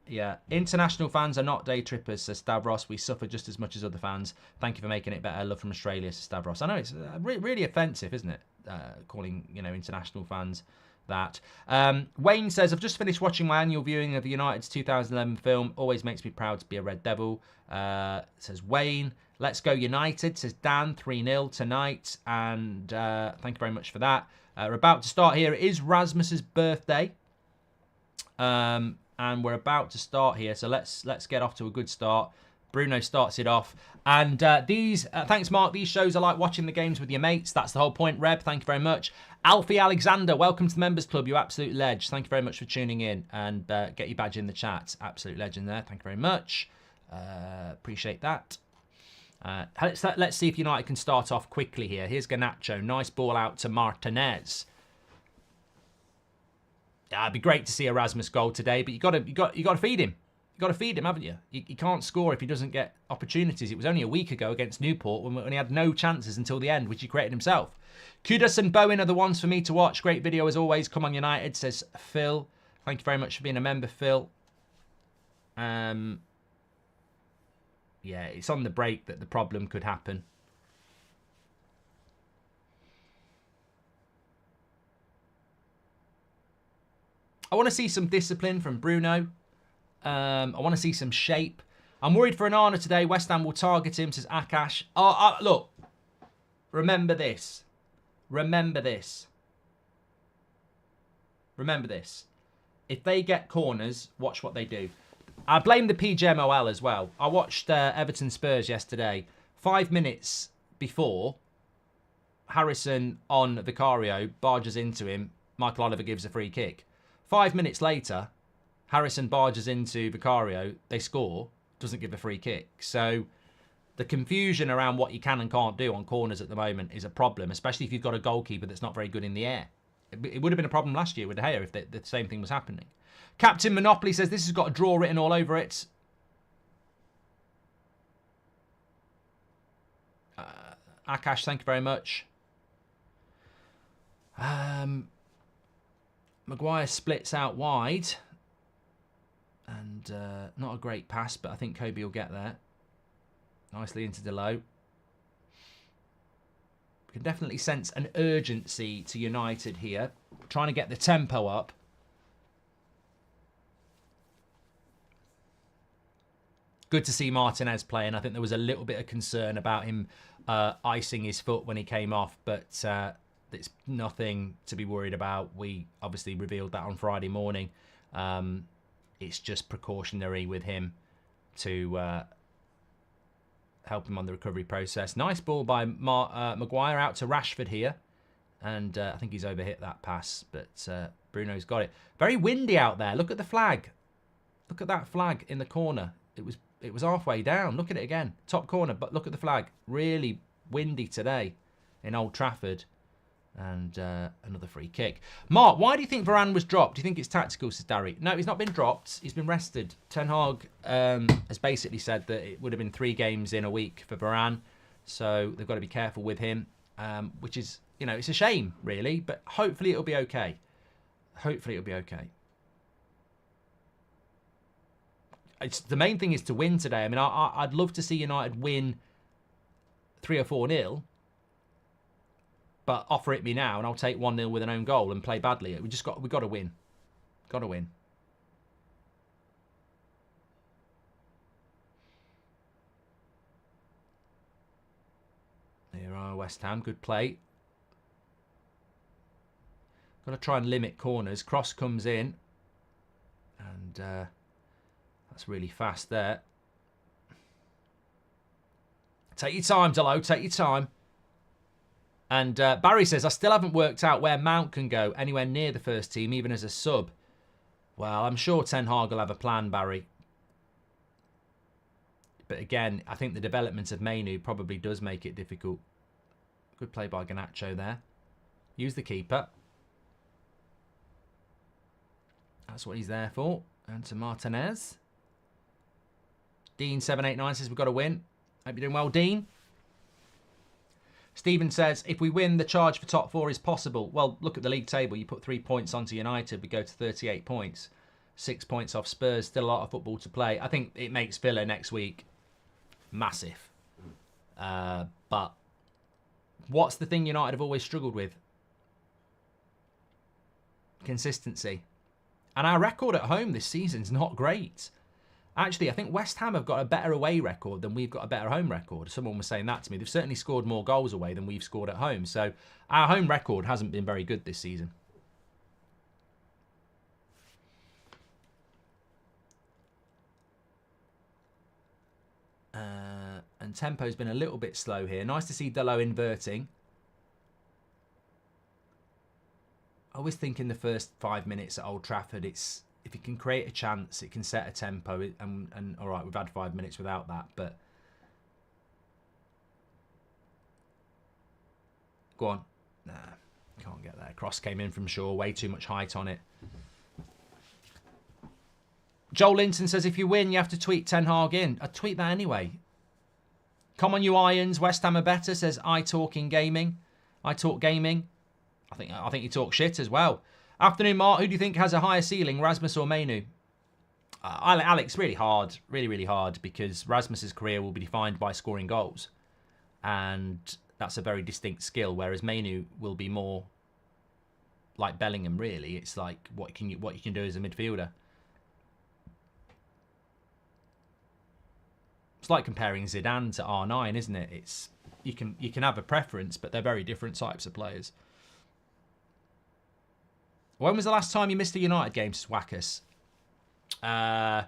Yeah, international fans are not day trippers, says Stavros. We suffer just as much as other fans. Thank you for making it better. Love from Australia, says Stavros. I know it's really offensive, isn't it? Calling international fans that. Wayne says, I've just finished watching my annual viewing of the United's 2011 film. Always makes me proud to be a Red Devil. Says Wayne. Let's go United, says Dan. 3-0 tonight. And thank you very much for that. We're about to start here. It is Rasmus's birthday. And we're about to start here, so let's get off to a good start. Bruno starts it off, and thanks Mark, these shows are like watching the games with your mates. That's the whole point. Reb, thank you very much. Alfie Alexander, welcome to the members club, you absolute ledge. Thank you very much for tuning in, and get your badge in the chat. Absolute legend there. Thank you very much. Appreciate that. Let's see if United can start off quickly here. Here's Garnacho, nice ball out to Martinez. It'd be great to see Erasmus goal today, but you got to feed him. You got to feed him, haven't you? You can't score if he doesn't get opportunities. It was only a week ago against Newport when he had no chances until the end, which he created himself. Kudus and Bowen are the ones for me to watch. Great video as always. Come on United, says Phil. Thank you very much for being a member, Phil. Yeah, it's on the break that the problem could happen. I want to see some discipline from Bruno. I want to see some shape. I'm worried for Onana today. West Ham will target him, says Akash. Look, remember this. Remember this. Remember this. If they get corners, watch what they do. I blame the PGMOL as well. I watched Everton Spurs yesterday. 5 minutes before, Harrison on Vicario barges into him. Michael Oliver gives a free kick. 5 minutes later, Harrison barges into Vicario. They score. Doesn't give a free kick. So the confusion around what you can and can't do on corners at the moment is a problem, especially if you've got a goalkeeper that's not very good in the air. It would have been a problem last year with De Gea if the same thing was happening. Captain Monopoly says this has got a draw written all over it. Akash, thank you very much. Maguire splits out wide. And not a great pass, but I think Kobe will get there. Nicely into Delo. We can definitely sense an urgency to United here. Trying to get the tempo up. Good to see Martinez playing. I think there was a little bit of concern about him icing his foot when he came off, but it's nothing to be worried about. We obviously revealed that on Friday morning. It's just precautionary with him to help him on the recovery process. Nice ball by Maguire out to Rashford here. And I think he's overhit that pass, but Bruno's got it. Very windy out there. Look at the flag. Look at that flag in the corner. It was halfway down. Look at it again. Top corner, but look at the flag. Really windy today in Old Trafford. And another free kick. Mark, why do you think Varane was dropped? Do you think it's tactical, says Darry? No, he's not been dropped. He's been rested. Ten Hag has basically said that it would have been 3 games in a week for Varane. So they've got to be careful with him, which is, you know, it's a shame, really. But hopefully it'll be okay. Hopefully it'll be okay. The main thing is to win today. I mean, I'd love to see United win 3 or 4-0. But offer it me now, and I'll take 1-0 with an own goal and play badly. We've got to win. Got to win. Here are West Ham. Good play. Got to try and limit corners. Cross comes in. And that's really fast there. Take your time, Delo. Take your time. And Barry says, I still haven't worked out where Mount can go anywhere near the first team, even as a sub. Well, I'm sure Ten Hag will have a plan, Barry. But again, I think the development of Mainu probably does make it difficult. Good play by Garnacho there. Use the keeper. That's what he's there for. And to Martinez. Dean789 says we've got to win. Hope you're doing well, Dean. Stephen says, if we win, the charge for top 4 is possible. Well, look at the league table. You put 3 points onto United, we go to 38 points. 6 points off Spurs. Still a lot of football to play. I think it makes Villa next week massive. But what's the thing United have always struggled with? Consistency. And our record at home this season's not great. Actually, I think West Ham have got a better away record than we've got a better home record. Someone was saying that to me. They've certainly scored more goals away than we've scored at home. So our home record hasn't been very good this season. And tempo's been a little bit slow here. Nice to see Delo inverting. I always think in the first 5 minutes at Old Trafford, it's if it can create a chance, it can set a tempo. And all right, we've had 5 minutes without that, but go on. Nah, can't get there. Cross came in from Shaw, way too much height on it. Joel Linton says, if you win, you have to tweet Ten Hag in. I'd tweet that anyway. Come on, you Irons. West Ham are better, says I Talk in Gaming. I Talk Gaming. I think you talk shit as well. Afternoon, Mark. Who do you think has a higher ceiling, Rasmus or Mainu? Alex, really hard. Really, really hard, because Rasmus's career will be defined by scoring goals. And that's a very distinct skill, whereas Mainu will be more like Bellingham, really. It's like what you can do as a midfielder. It's like comparing Zidane to R9, isn't it? It's you can have a preference, but they're very different types of players. When was the last time you missed a United game, Swackus? I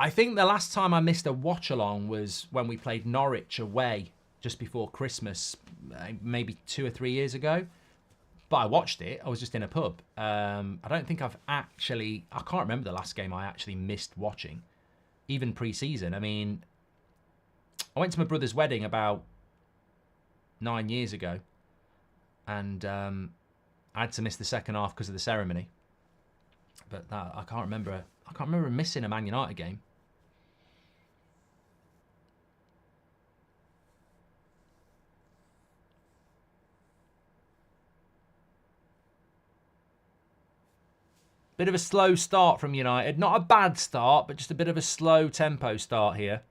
think the last time I missed a watch-along was when we played Norwich away just before Christmas, maybe 2 or 3 years ago. But I watched it. I was just in a pub. I don't think I've actually... I can't remember the last game I actually missed watching, even pre-season. I mean, I went to my brother's wedding about 9 years ago, and I had to miss the second half because of the ceremony. But I can't remember. I can't remember missing a Man United game. Bit of a slow start from United. Not a bad start, but just a bit of a slow tempo start here.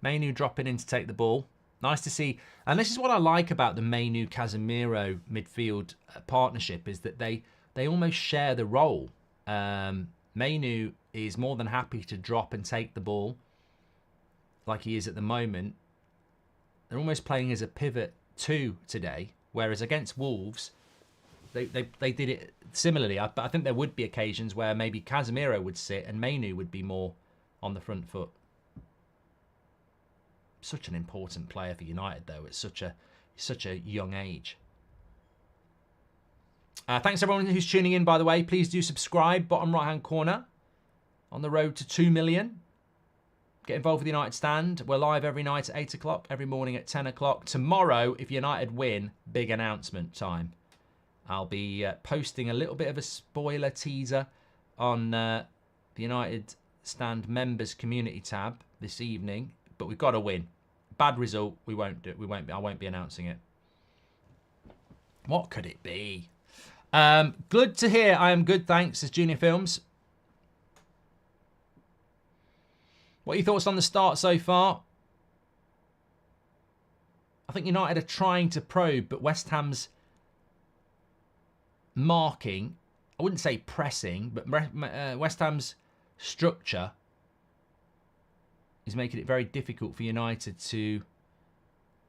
Mainu dropping in to take the ball. Nice to see. And this is what I like about the Mainu-Casemiro midfield partnership, is that they almost share the role. Mainu is more than happy to drop and take the ball like he is at the moment. They're almost playing as a pivot 2 today, whereas against Wolves, they did it similarly. But I think there would be occasions where maybe Casemiro would sit and Mainu would be more on the front foot. Such an important player for United, though. It's such a young age. Thanks everyone who's tuning in, by the way. Please do subscribe, bottom right-hand corner. On the road to 2 million. Get involved with the United Stand. We're live every night at 8 o'clock, every morning at 10 o'clock. Tomorrow, if United win, big announcement time. I'll be posting a little bit of a spoiler teaser on the United Stand members community tab this evening. But we've got to win. Bad result. We won't do it. We won't. I won't be announcing it. What could it be? Good to hear. I am good, thanks. Says Junior Films. What are your thoughts on the start so far? I think United are trying to probe, but West Ham's marking, I wouldn't say pressing, but West Ham's structure is making it very difficult for United to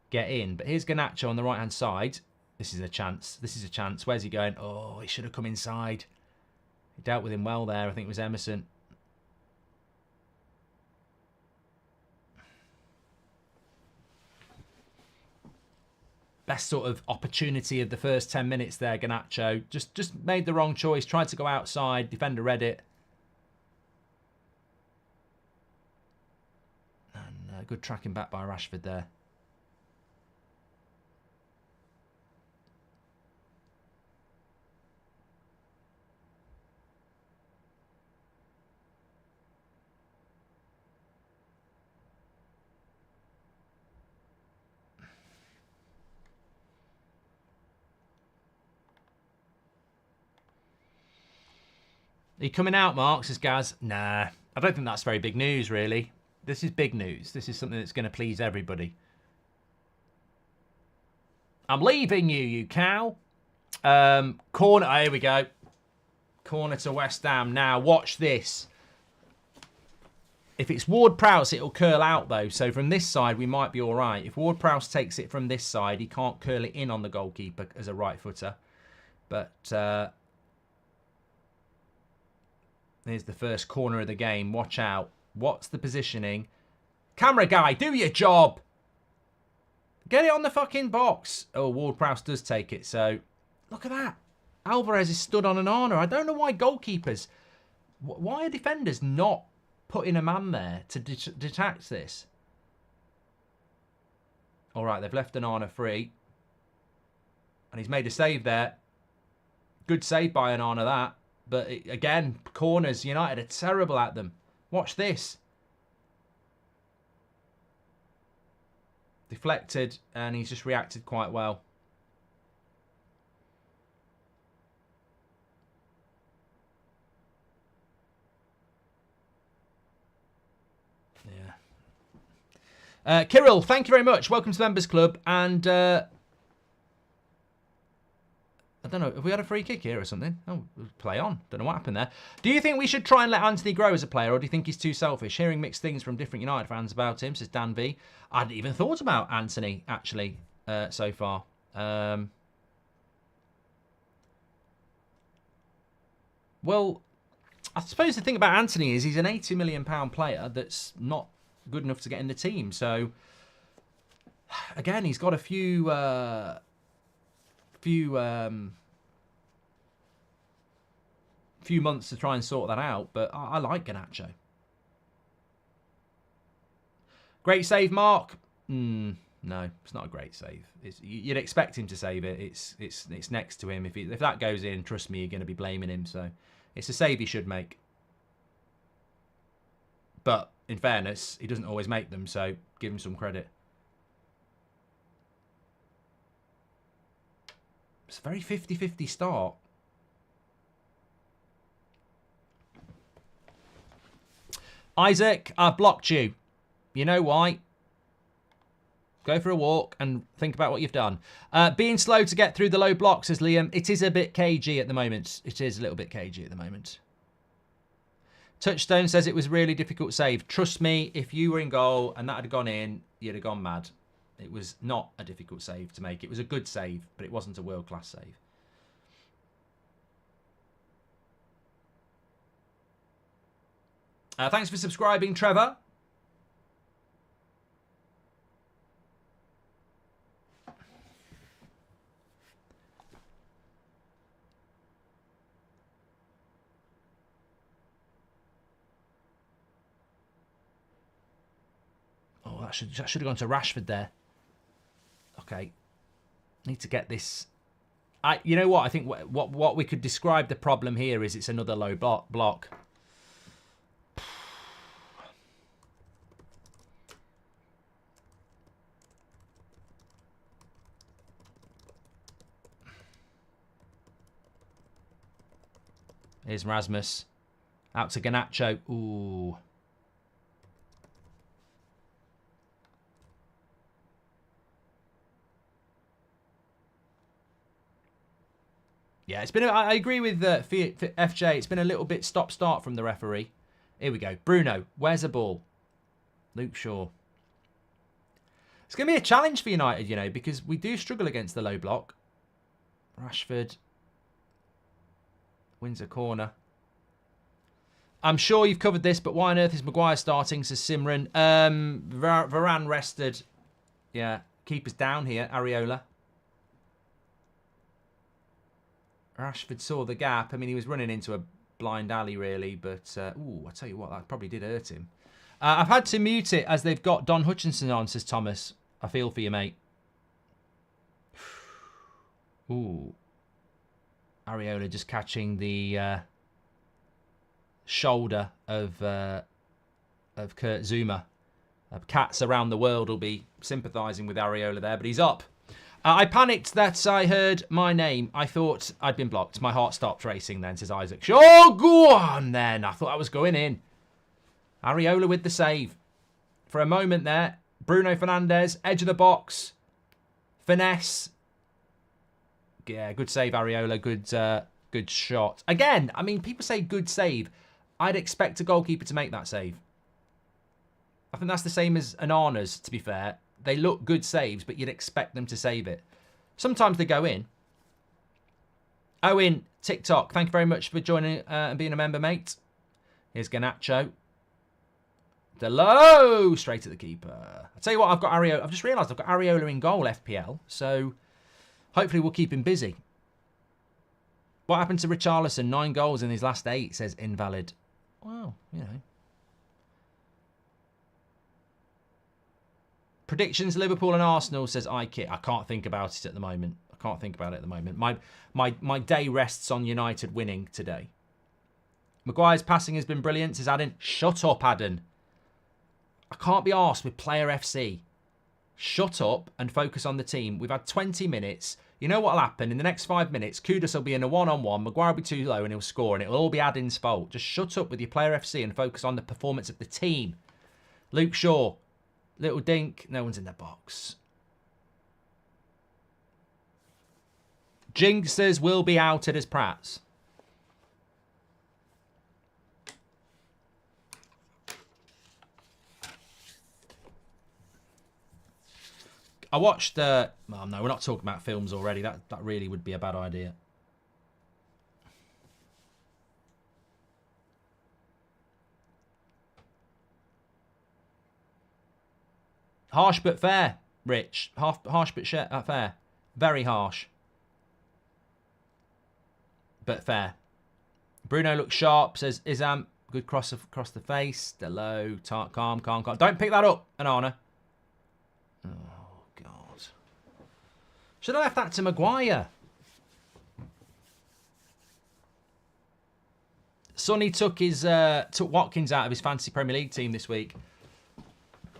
get in. But here's Garnacho on the right-hand side. This is a chance. This is a chance. Where's he going? Oh, he should have come inside. He dealt with him well there. I think it was Emerson. Best sort of opportunity of the first 10 minutes there, Garnacho. Just made the wrong choice. Tried to go outside. Defender read it. And good tracking back by Rashford there. Are you coming out, Mark? Says Gaz. Nah, I don't think that's very big news, really. This is big news. This is something that's going to please everybody. I'm leaving you, you cow. Corner. Oh, here we go. Corner to West Ham. Now, watch this. If it's Ward-Prowse, it'll curl out, though. So from this side, we might be all right. If Ward-Prowse takes it from this side, he can't curl it in on the goalkeeper as a right footer. But here's the first corner of the game. Watch out. What's the positioning? Camera guy, do your job. Get it on the fucking box. Oh, Ward-Prowse does take it. So, look at that. Alvarez is stood on an Arna. I don't know why goalkeepers... Why are defenders not putting a man there to detach this? All right, they've left an Arna free. And he's made a save there. Good save by an Arna, that. But again, corners, United are terrible at them. Watch this. Deflected, and he's just reacted quite well. Yeah. Kirill, thank you very much. Welcome to the Members Club. And I don't know, have we had a free kick here or something? Oh, play on. Don't know what happened there. Do you think we should try and let Anthony grow as a player, or do you think he's too selfish? Hearing mixed things from different United fans about him, says Dan V. I hadn't even thought about Anthony, actually, so far. Well, I suppose the thing about Anthony is he's an £80 million player that's not good enough to get in the team. So, again, he's got a few months to try and sort that out, but I like Garnacho. Great save, Mark. No, it's not a great save. You'd expect him to save it. It's next to him. If that goes in, trust me, you're going to be blaming him. So it's a save he should make. But in fairness, he doesn't always make them, so give him some credit. It's a very 50-50 start. Isaac, I've blocked you. You know why? Go for a walk and think about what you've done. Being slow to get through the low blocks, says Liam. It is a bit cagey at the moment. It is a little bit cagey at the moment. Touchstone says it was a really difficult save. Trust me, if you were in goal and that had gone in, you'd have gone mad. It was not a difficult save to make. It was a good save, but it wasn't a world-class save. Thanks for subscribing, Trevor. Oh, that should have gone to Rashford there. Okay, need to get this. You know what? I think what we could describe the problem here is it's another low block. Here's Rasmus. Out to Garnacho. Ooh. Yeah, it's been. I agree with FJ. It's been a little bit stop-start from the referee. Here we go. Bruno, where's the ball? Luke Shaw. It's going to be a challenge for United, you know, because we do struggle against the low block. Rashford wins a corner. I'm sure you've covered this, but why on earth is Maguire starting? Says Simran. Varane rested. Yeah, keeper's down here. Areola. Rashford saw the gap. I mean, he was running into a blind alley, really. But, ooh, I tell you what, that probably did hurt him. I've had to mute it as they've got Don Hutchinson on, says Thomas. I feel for you, mate. Ooh. Areola just catching the shoulder of Kurt Zuma. Cats around the world will be sympathising with Areola there, but he's up. I panicked that I heard my name. I thought I'd been blocked. My heart stopped racing then, says Isaac. Oh, go on then. I thought I was going in. Areola with the save. For a moment there, Bruno Fernandes, edge of the box. Finesse. Yeah, good save, Areola. Good shot. Again, I mean, people say good save. I'd expect a goalkeeper to make that save. I think that's the same as Anana's, to be fair. They look good saves, but you'd expect them to save it. Sometimes they go in. Owen, TikTok, thank you very much for joining and being a member, mate. Here's Garnacho. Delo, straight at the keeper. I'll tell you what, I've just realised I've got Areola in goal, FPL. So hopefully we'll keep him busy. What happened to Richarlison? 9 goals in his last 8, says Invalid. Well, you know. Predictions, Liverpool and Arsenal, says Ikit. I can't think about it at the moment. My day rests on United winning today. Maguire's passing has been brilliant, says Adden. Shut up, Adden. I can't be arsed with Player FC. Shut up and focus on the team. We've had 20 minutes. You know what'll happen? In the next 5 minutes, Kudus will be in a one-on-one. Maguire will be too low and he'll score, and it'll all be Adden's fault. Just shut up with your Player FC and focus on the performance of the team. Luke Shaw. Little dink. No one's in the box. Jinxers will be outed as Prats. I watched... oh, no, we're not talking about films already. That really would be a bad idea. Harsh but fair, Rich. Harsh but fair. Very harsh. But fair. Bruno looks sharp, says Izam. Good cross across the face. Delo. Calm. Don't pick that up, Anana. Oh, God. Should have left that to Maguire. Sonny took Watkins out of his fantasy Premier League team this week.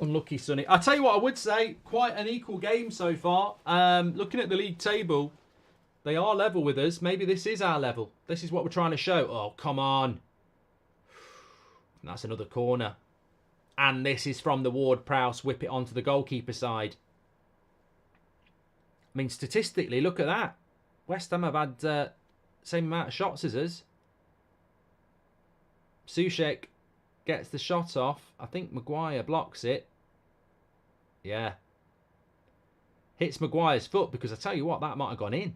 Unlucky, Sonny. I'll tell you what I would say. Quite an equal game so far. Looking at the league table, they are level with us. Maybe this is our level. This is what we're trying to show. Oh, come on. That's another corner. And this is from the Ward-Prowse. Whip it onto the goalkeeper side. I mean, statistically, look at that. West Ham have had same amount of shots as us. Soucek gets the shot off. I think Maguire blocks it. Yeah. Hits Maguire's foot, because I tell you what, that might have gone in.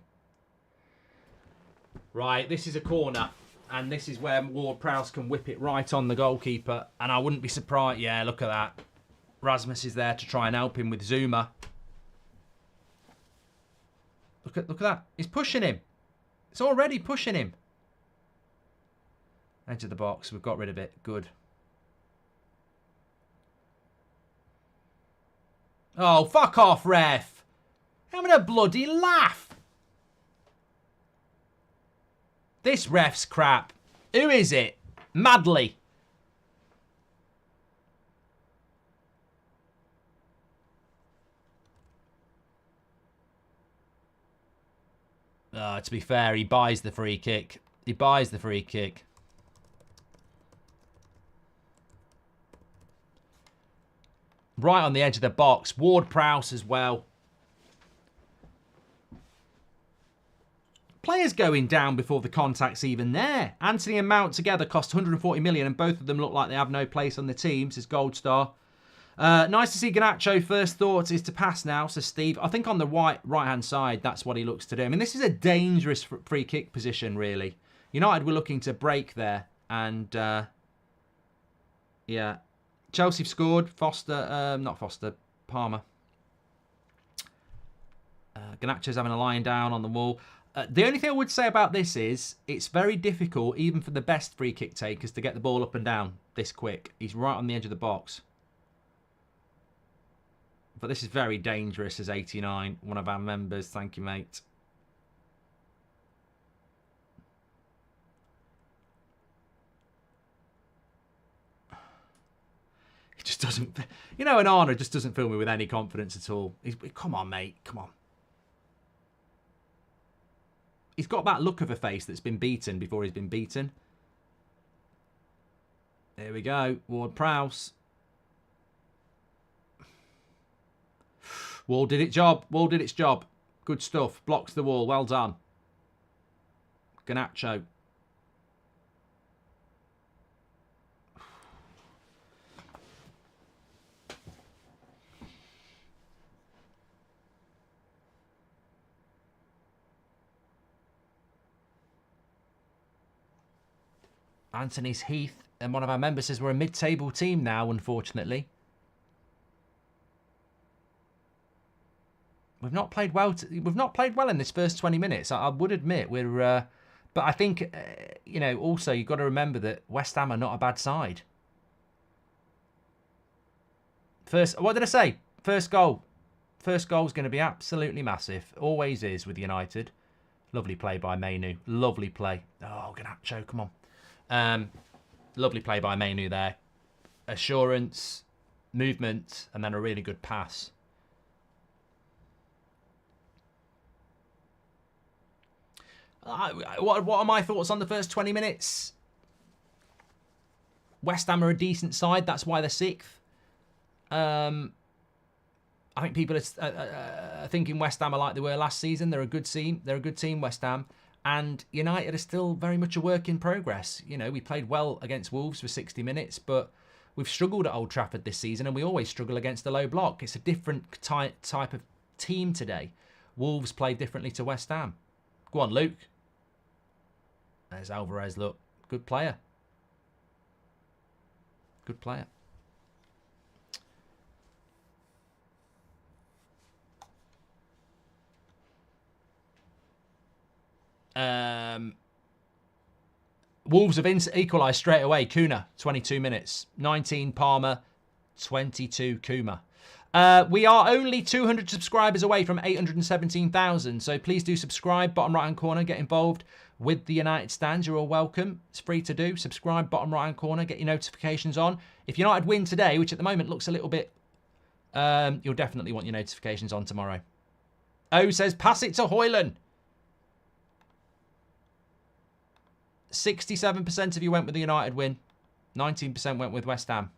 Right, this is a corner. And this is where Ward-Prowse can whip it right on the goalkeeper. And I wouldn't be surprised. Yeah, look at that. Rasmus is there to try and help him with Zuma. Look at that. He's pushing him. It's already pushing him. Edge of the box. We've got rid of it. Good. Oh, fuck off, ref. Having a bloody laugh. This ref's crap. Who is it? Madley. To be fair, he buys the free kick. He buys the free kick. Right on the edge of the box. Ward-Prowse as well. Players going down before the contact's even there. Anthony and Mount together cost 140 million and both of them look like they have no place on the team, says Goldstar. Nice to see Garnacho. First thought is to pass now, says Steve. I think on the right-hand side, that's what he looks to do. I mean, this is a dangerous free kick position, really. United were looking to break there. And, yeah. Chelsea have scored. Palmer. Garnacho's having a lying down on the wall. The only thing I would say about this is it's very difficult, even for the best free kick takers, to get the ball up and down this quick. He's right on the edge of the box. But this is very dangerous as 89, one of our members. Thank you, mate. It just doesn't... You know, an Arnold just doesn't fill me with any confidence at all. Come on, mate. Come on. He's got that look of a face that's been beaten before he's been beaten. There we go. Ward-Prowse. Wall did its job. Wall did its job. Good stuff. Blocks the wall. Well done. Garnacho. Anthony's Heath, and one of our members says we're a mid-table team now, unfortunately. We've not played well. We've not played well in this first 20 minutes. I would admit we're, but I think you know. Also, you've got to remember that West Ham are not a bad side. What did I say? First goal. First goal is going to be absolutely massive. Always is with United. Lovely play by Mainu. Lovely play. Oh, Garnacho, come on. Lovely play by Mainu there. Assurance, movement, and then a really good pass. What are my thoughts on the first 20 minutes? West Ham are a decent side. That's why they're 6th. I think people are thinking West Ham are like they were last season. They're a good team. They're a good team, West Ham. And United are still very much a work in progress. You know, we played well against Wolves for 60 minutes, but we've struggled at Old Trafford this season, and we always struggle against the low block. It's a different type of team today. Wolves play differently to West Ham. Go on, Luke. There's Alvarez, look. Good player. Good player. Wolves have equalised straight away. Kuna, 22 minutes. 19, Palmer. 22, Kuma. We are only 200 subscribers away from 817,000. So please do subscribe. Bottom right-hand corner. Get involved with the United stands. You're all welcome. It's free to do. Subscribe, bottom right-hand corner. Get your notifications on. If United win today, which at the moment looks a little bit... you'll definitely want your notifications on tomorrow. O says, pass it to Hoyland. 67% of you went with the United win. 19% went with West Ham.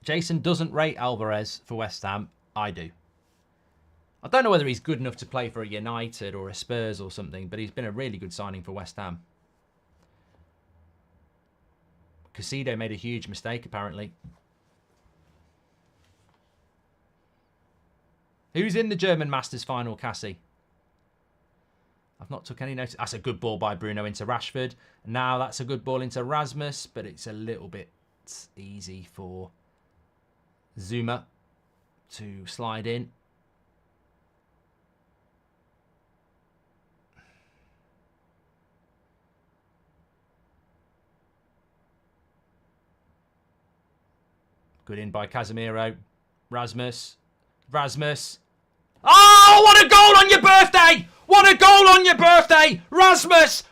Jason doesn't rate Alvarez for West Ham. I do. I don't know whether he's good enough to play for a United or a Spurs or something, but he's been a really good signing for West Ham. Casido made a huge mistake, apparently. Who's in the German Masters final, Cassie? I've not took any notice. That's a good ball by Bruno into Rashford. Now that's a good ball into Rasmus, but it's a little bit easy for Zuma to slide in. Good in by Casemiro. Rasmus. Oh, what a goal on your birthday! What a goal on your birthday! Rasmus!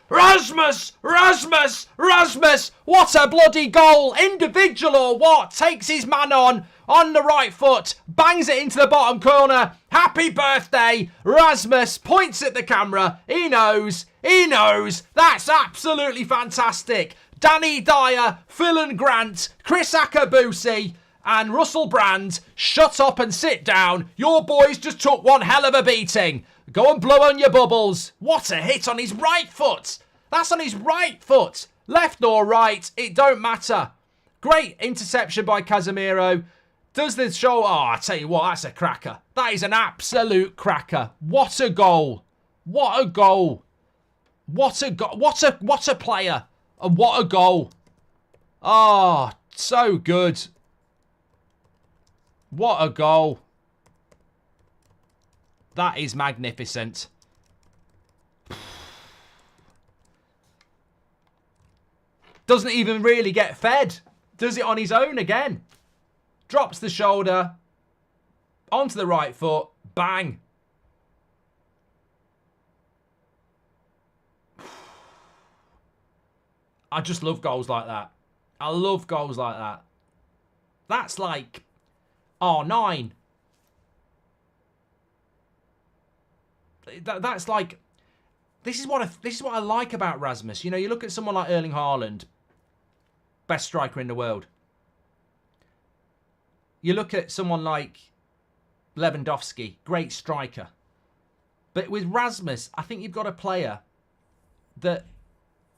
What a bloody goal! Individual or what? Takes his man on. on the right foot, bangs it into the bottom corner. Happy birthday, Rasmus. Points at the camera. He knows. He knows. That's absolutely fantastic. Danny Dyer, Phil and Grant, Chris Akabusi, and Russell Brand, shut up and sit down. Your boys just took one hell of a beating. Go and blow on your bubbles. What a hit on his right foot. That's on his right foot. Left or right, it don't matter. Great interception by Casemiro. Does this show? Oh, I tell you what, that's a cracker. That is an absolute cracker. What a goal. What a goal. What a goal. What a player. And what a goal. Oh, so good. What a goal. That is magnificent. Doesn't even really get fed. Does it on his own again. Drops the shoulder. Onto the right foot. Bang. I just love goals like that. I love goals like that. That's like R9. That's like, this is what I like about Rasmus. You know, you look at someone like Erling Haaland, best striker in the world. You look at someone like Lewandowski, great striker. But with Rasmus, I think you've got a player that,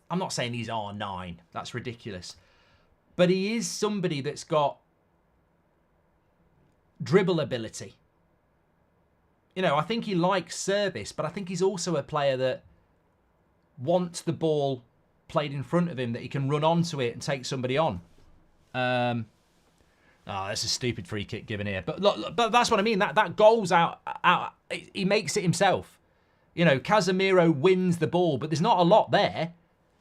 I'm not saying he's R9. That's ridiculous. But he is somebody that's got dribble ability. You know, I think he likes service, but I think he's also a player that wants the ball played in front of him, that he can run onto it and take somebody on. Oh, that's a stupid free kick given here. But look, but that's what I mean. That goal's out. He makes it himself. You know, Casemiro wins the ball, but there's not a lot there.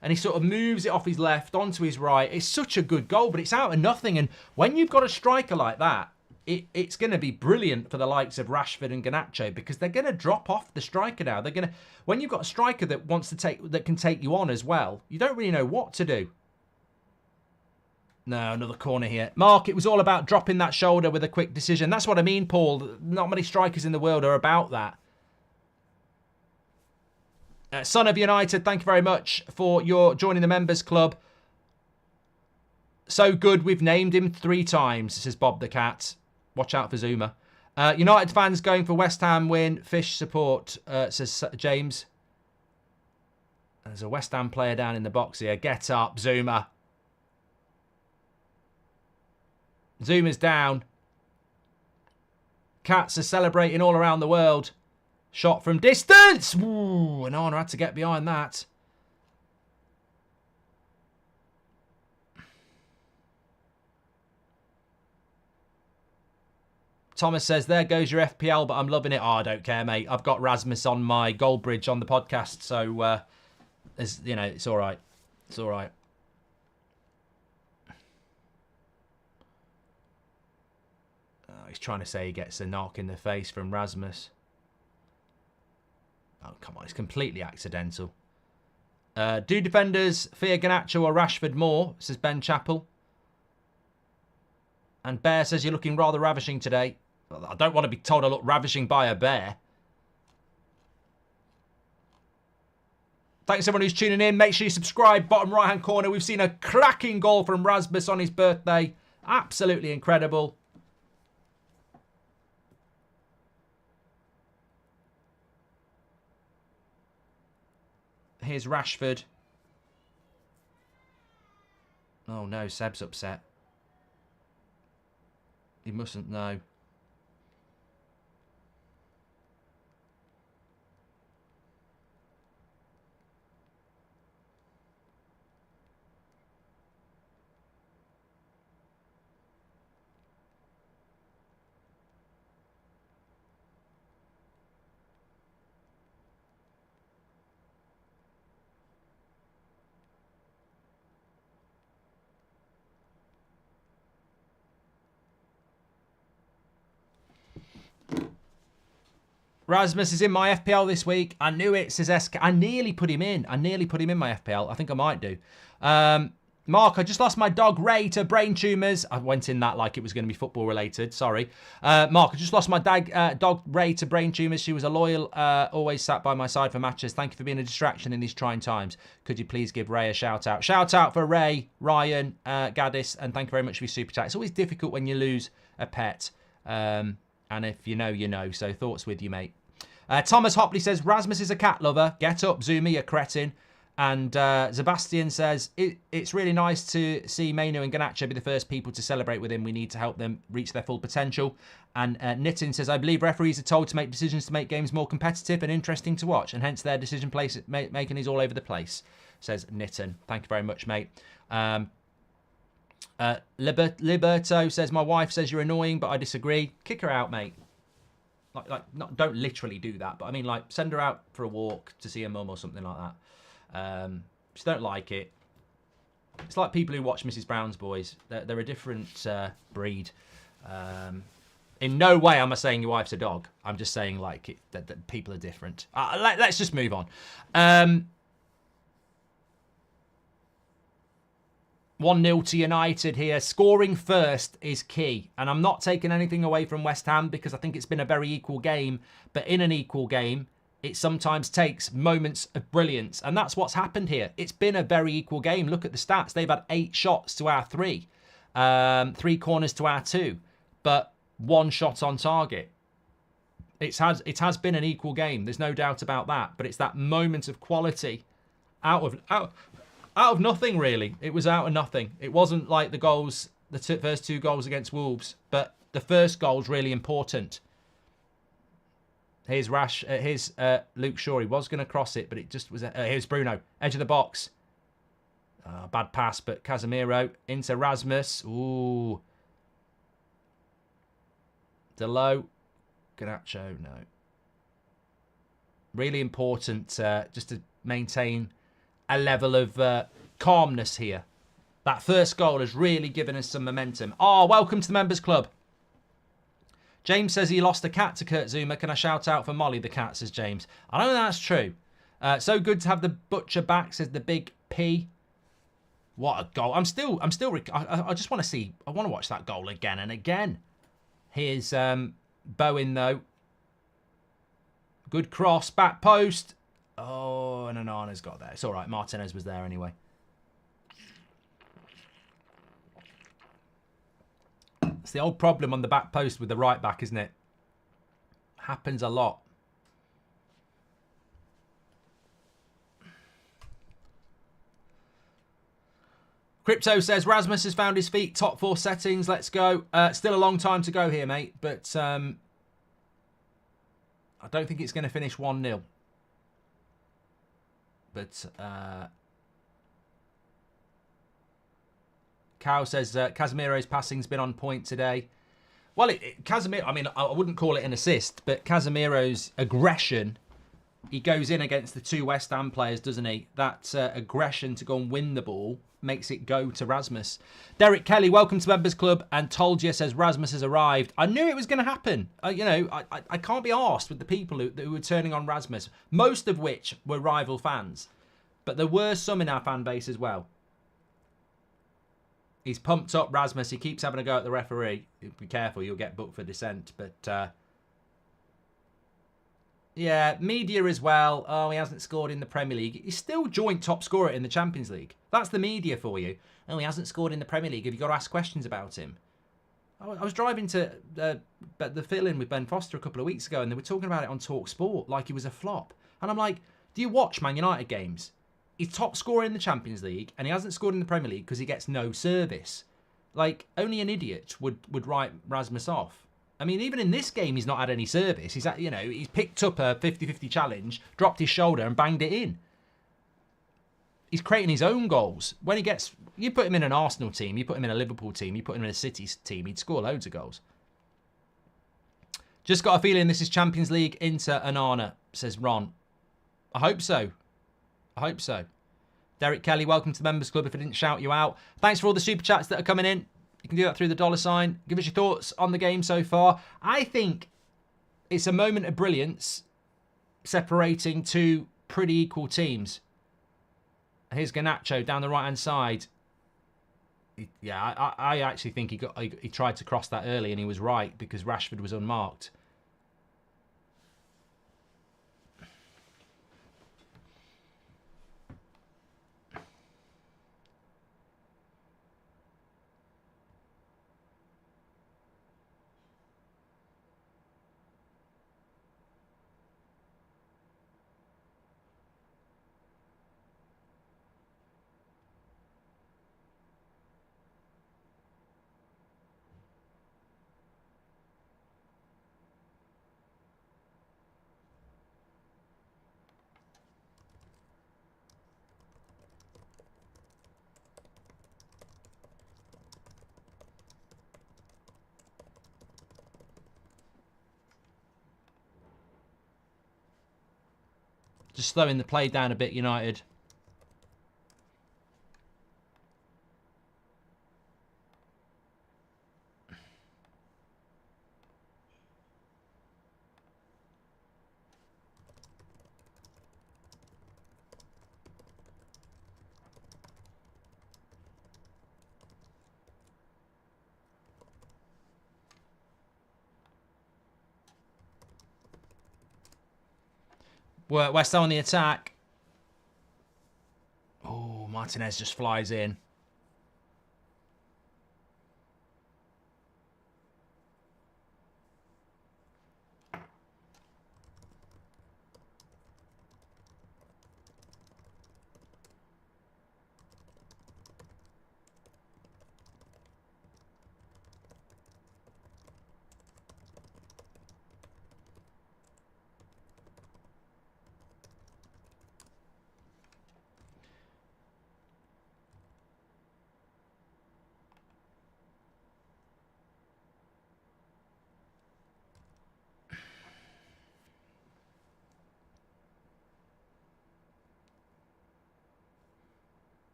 And he sort of moves it off his left onto his right. It's such a good goal, but it's out of nothing. And when you've got a striker like that, it's going to be brilliant for the likes of Rashford and Garnacho, because they're going to drop off the striker now. They're going to, when you've got a striker that can take you on as well, you don't really know what to do. No, another corner here. Mark, it was all about dropping that shoulder with a quick decision. That's what I mean, Paul. Not many strikers in the world are about that. Son of United, thank you very much for your joining the members club. So good, we've named him 3 times, says Bob the Cat. Watch out for Zuma. United fans going for West Ham win. Fish support, says James. There's a West Ham player down in the box here. Get up, Zuma. Zuma's down. Cats are celebrating all around the world. Shot from distance. Ooh, an honour had to get behind that. Thomas says, there goes your FPL, but I'm loving it. Oh, I don't care, mate. I've got Rasmus on my Goldbridge on the podcast, so, you know, it's all right. It's all right. Oh, he's trying to say he gets a knock in the face from Rasmus. Oh, come on. It's completely accidental. Do defenders fear Garnacho or Rashford more, says Ben Chappell. And Bear says, you're looking rather ravishing today. I don't want to be told I look ravishing by a bear. Thanks everyone who's tuning in. Make sure you subscribe. Bottom right-hand corner. We've seen a cracking goal from Rasmus on his birthday. Absolutely incredible. Here's Rashford. Oh no, Seb's upset. He mustn't know. Rasmus is in my FPL this week. I knew it, says SK. I nearly put him in. I nearly put him in my FPL. I think I might do. Mark, I just lost my dog Ray to brain tumours. I went in that like it was going to be football related. Sorry. Mark, I just lost my dog Ray to brain tumours. She was a loyal, always sat by my side for matches. Thank you for being a distraction in these trying times. Could you please give Ray a shout out? Shout out for Ray, Ryan, Gaddis, and thank you very much for your super chat. It's always difficult when you lose a pet. And if you know, you know. So thoughts with you, mate. Thomas Hopley says, Rasmus is a cat lover. Get up, Zuma, you cretin. And Sebastian says, it's really nice to see Mainu and Garnacho be the first people to celebrate with him. We need to help them reach their full potential. And Nitin says, I believe referees are told to make decisions to make games more competitive and interesting to watch, and hence their decision making is all over the place, says Nitin. Thank you very much, mate. Liberto says, my wife says you're annoying, but I disagree. Kick her out, mate. Not, don't literally do that, but I mean, like, send her out for a walk to see her mum or something like that. Just don't like it. It's like people who watch Mrs. Brown's Boys. They're a different breed. In no way am I saying your wife's a dog. I'm just saying like that people are different. Let's just move on. 1-0 to United here. Scoring first is key. And I'm not taking anything away from West Ham because I think it's been a very equal game. But in an equal game, it sometimes takes moments of brilliance. And that's what's happened here. It's been a very equal game. Look at the stats. They've had 8 shots to our 3. 3 corners to our 2. But 1 shot on target. It has been an equal game. There's no doubt about that. But it's that moment of quality out of nothing, really. It was out of nothing. It wasn't like the goals, the first 2 goals against Wolves. But the first goal's really important. Here's Luke Shaw. He was going to cross it, but it just was... here's Bruno. Edge of the box. Bad pass, but Casemiro into Rasmus. Ooh. Delo. Garnacho, no. Really important just to maintain a level of calmness here. That first goal has really given us some momentum. Oh, welcome to the Members Club. James says he lost a cat to Kurt Zuma. Can I shout out for Molly the cat, says James. I don't know that's true. So good to have the butcher back, says the big P. What a goal. I just want to see, I want to watch that goal again and again. Here's Bowen, though. Good cross, back post. Oh, and Onana's got there. It's all right. Martinez was there anyway. It's the old problem on the back post with the right back, isn't it? Happens a lot. Crypto says, Rasmus has found his feet. Top 4 settings. Let's go. Still a long time to go here, mate. But I don't think it's going to finish 1-0. But Cow says Casemiro's passing's been on point today. Well, Casemiro, I mean, I wouldn't call it an assist, but Casemiro's aggression, he goes in against the 2 West Ham players, doesn't he? That aggression to go and win the ball makes it go to Rasmus. Derek Kelly, welcome to Members Club, and told you, says Rasmus has arrived. I knew it was going to happen. I can't be arsed with the people who were turning on Rasmus, most of which were rival fans. But there were some in our fan base as well. He's pumped up Rasmus. He keeps having a go at the referee. Be careful, you'll get booked for dissent. But, yeah, media as well. Oh, he hasn't scored in the Premier League. He's still joint top scorer in the Champions League. That's the media for you. Oh, he hasn't scored in the Premier League. Have you got to ask questions about him? I was driving to the fill-in with Ben Foster a couple of weeks ago, and they were talking about it on Talk Sport like he was a flop. And I'm like, do you watch Man United games? He's top scorer in the Champions League, and he hasn't scored in the Premier League because he gets no service. Like, only an idiot would write Rasmus off. I mean, even in this game, he's not had any service. He's picked up a 50-50 challenge, dropped his shoulder, and banged it in. He's creating his own goals. When you put him in an Arsenal team, you put him in a Liverpool team, you put him in a City team, he'd score loads of goals. Just got a feeling this is Champions League Inter Onana, says Ron. I hope so. I hope so. Derek Kelly, welcome to the Members Club if I didn't shout you out. Thanks for all the super chats that are coming in. You can do that through the $sign. Give us your thoughts on the game so far. I think it's a moment of brilliance separating 2 pretty equal teams. Here's Garnacho down the right-hand side. I actually think he tried to cross that early and he was right because Rashford was unmarked. Just slowing the play down a bit, United. West Ham on the attack. Oh, Martinez just flies in.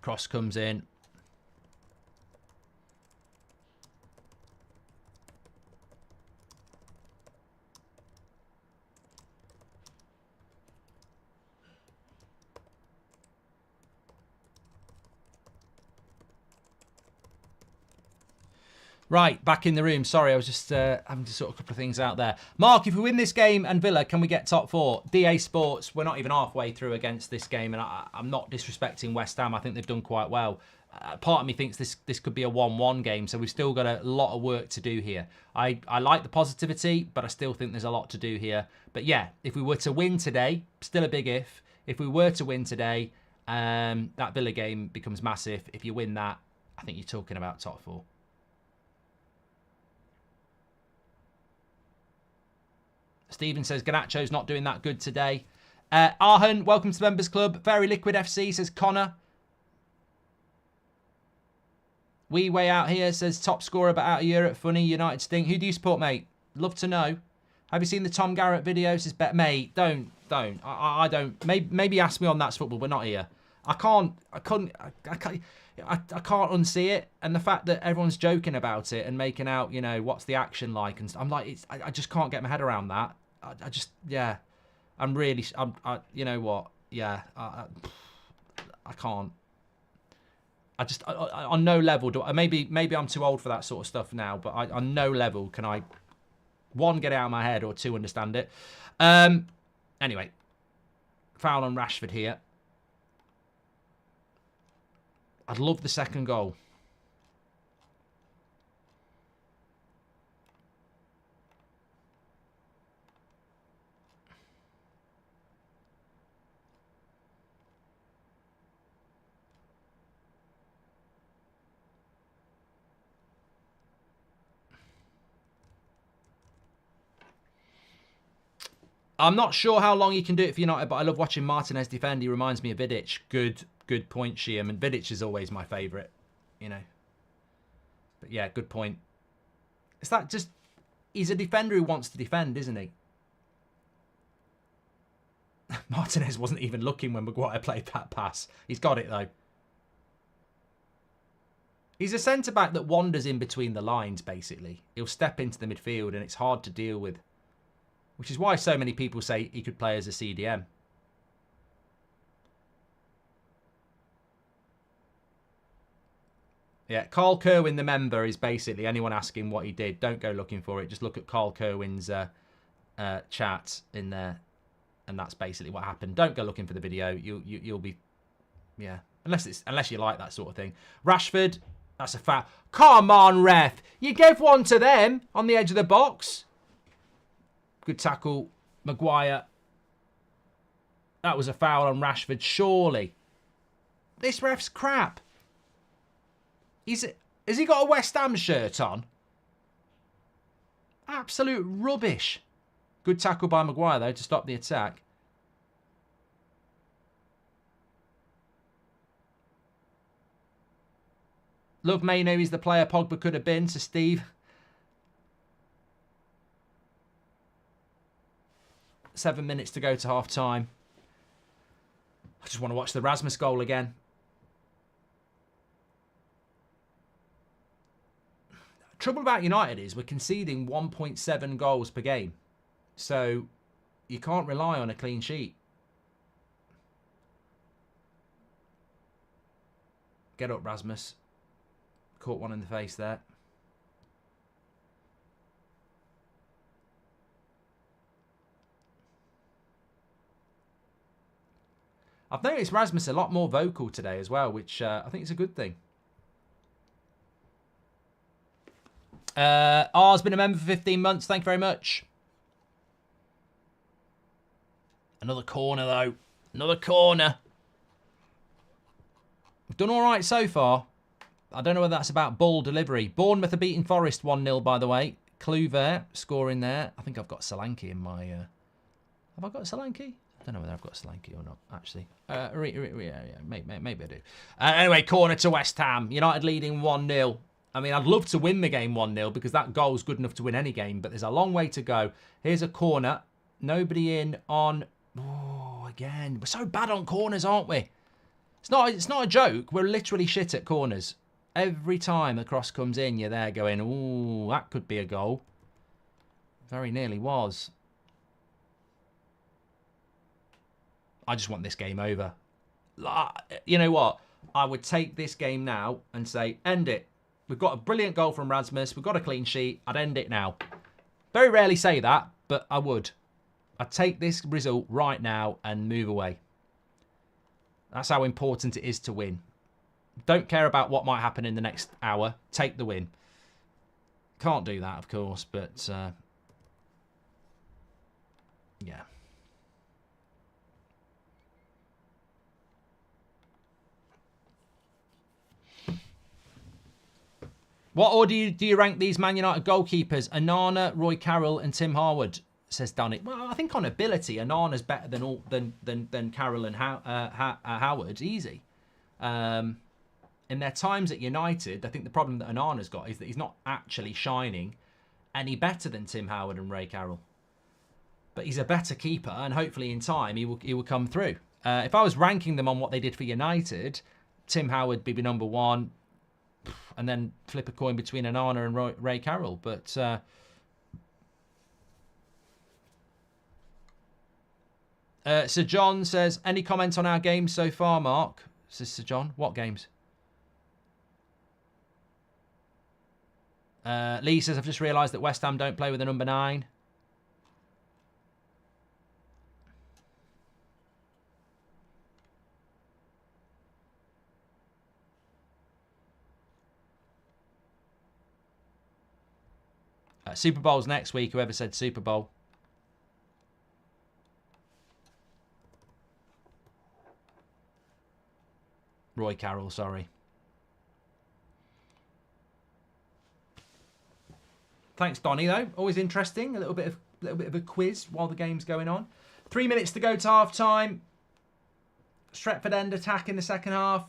Cross comes in. Right, back in the room. Sorry, I was just having to sort a couple of things out there. Mark, if we win this game and Villa, can we get top 4? DA Sports, we're not even halfway through against this game, and I'm not disrespecting West Ham. I think they've done quite well. Part of me thinks this could be a 1-1 game, so we've still got a lot of work to do here. I like the positivity, but I still think there's a lot to do here. But yeah, if we were to win today, still a big if. If we were to win today, that Villa game becomes massive. If you win that, I think you're talking about top 4. Stephen says Garnacho's not doing that good today. Arhan, welcome to the Members Club. Very Liquid FC, says Connor. We Way Out Here says top scorer but out of Europe. Funny, United stink. Who do you support, mate? Love to know. Have you seen the Tom Garrett video? Says mate, don't. I don't. Maybe ask me on That's Football, but not here. I can't unsee it. And the fact that everyone's joking about it and making out, you know, what's the action like, and I'm like, I just can't get my head around that. I just, yeah, you know what? Yeah, I can't. I just, on no level do I, maybe I'm too old for that sort of stuff now, but on no level can I, 1, get it out of my head, or 2, understand it. Anyway, foul on Rashford here. I'd love the second goal. I'm not sure how long he can do it for United, but I love watching Martinez defend. He reminds me of Vidic. Good point, Shiam. And Vidic is always my favourite, you know. But yeah, good point. It's that just, he's a defender who wants to defend, isn't he? Martinez wasn't even looking when Maguire played that pass. He's got it, though. He's a centre-back that wanders in between the lines, basically. He'll step into the midfield, and it's hard to deal with. Which is why so many people say he could play as a CDM. Yeah, Carl Kerwin, the member, is basically anyone asking what he did. Don't go looking for it. Just look at Carl Kerwin's chat in there, and that's basically what happened. Don't go looking for the video. You'll be, yeah, unless you like that sort of thing. Rashford, that's a foul. Come on, ref. You gave one to them on the edge of the box. Good tackle, Maguire. That was a foul on Rashford, surely. This ref's crap. Has he got a West Ham shirt on? Absolute rubbish. Good tackle by Maguire, though, to stop the attack. Love Maino, he's the player Pogba could have been, to Steve. 7 minutes to go to half-time. I just want to watch the Rasmus goal again. Trouble about United is we're conceding 1.7 goals per game. So you can't rely on a clean sheet. Get up, Rasmus. Caught one in the face there. I've noticed Rasmus a lot more vocal today as well, which I think is a good thing. R's been a member for 15 months. Thank you very much. Another corner, though. Another corner. We've done all right so far. I don't know whether that's about ball delivery. Bournemouth are beating Forest 1-0, by the way. Kluivert scoring there. I think I've got Solanke in my... Have I got Solanke? I don't know whether I've got Solanke or not, actually. Yeah, maybe I do. Anyway, corner to West Ham. United leading 1-0. I mean, I'd love to win the game 1-0 because that goal's good enough to win any game, but there's a long way to go. Here's a corner. Nobody in on... Oh, again. We're so bad on corners, aren't we? It's not a joke. We're literally shit at corners. Every time the cross comes in, you're there going, ooh, that could be a goal. Very nearly was. I just want this game over. You know what? I would take this game now and say, end it. We've got a brilliant goal from Rasmus. We've got a clean sheet. I'd end it now. Very rarely say that, but I would. I'd take this result right now and move away. That's how important it is to win. Don't care about what might happen in the next hour. Take the win. Can't do that, of course, but yeah. What order do you rank these Man United goalkeepers? Onana, Roy Carroll, and Tim Harwood, says Danny. Well, I think on ability, Onana's better than Carroll and Howard. Easy. In their times at United, I think the problem that Onana's got is that he's not actually shining any better than Tim Howard and Ray Carroll. But he's a better keeper, and hopefully in time he will come through. If I was ranking them on what they did for United, Tim Howard would be number one, and then flip a coin between Onana and Ray Carroll. But Sir John says, any comments on our games so far, Mark? Says Sir John. What games? Lee says, I've just realised that West Ham don't play with a number 9. Super Bowl's next week, whoever said Super Bowl. Roy Carroll, sorry. Thanks, Donny, though. Always interesting. A little bit of a quiz while the game's going on. 3 minutes to go to half time. Stretford End attack in the second half.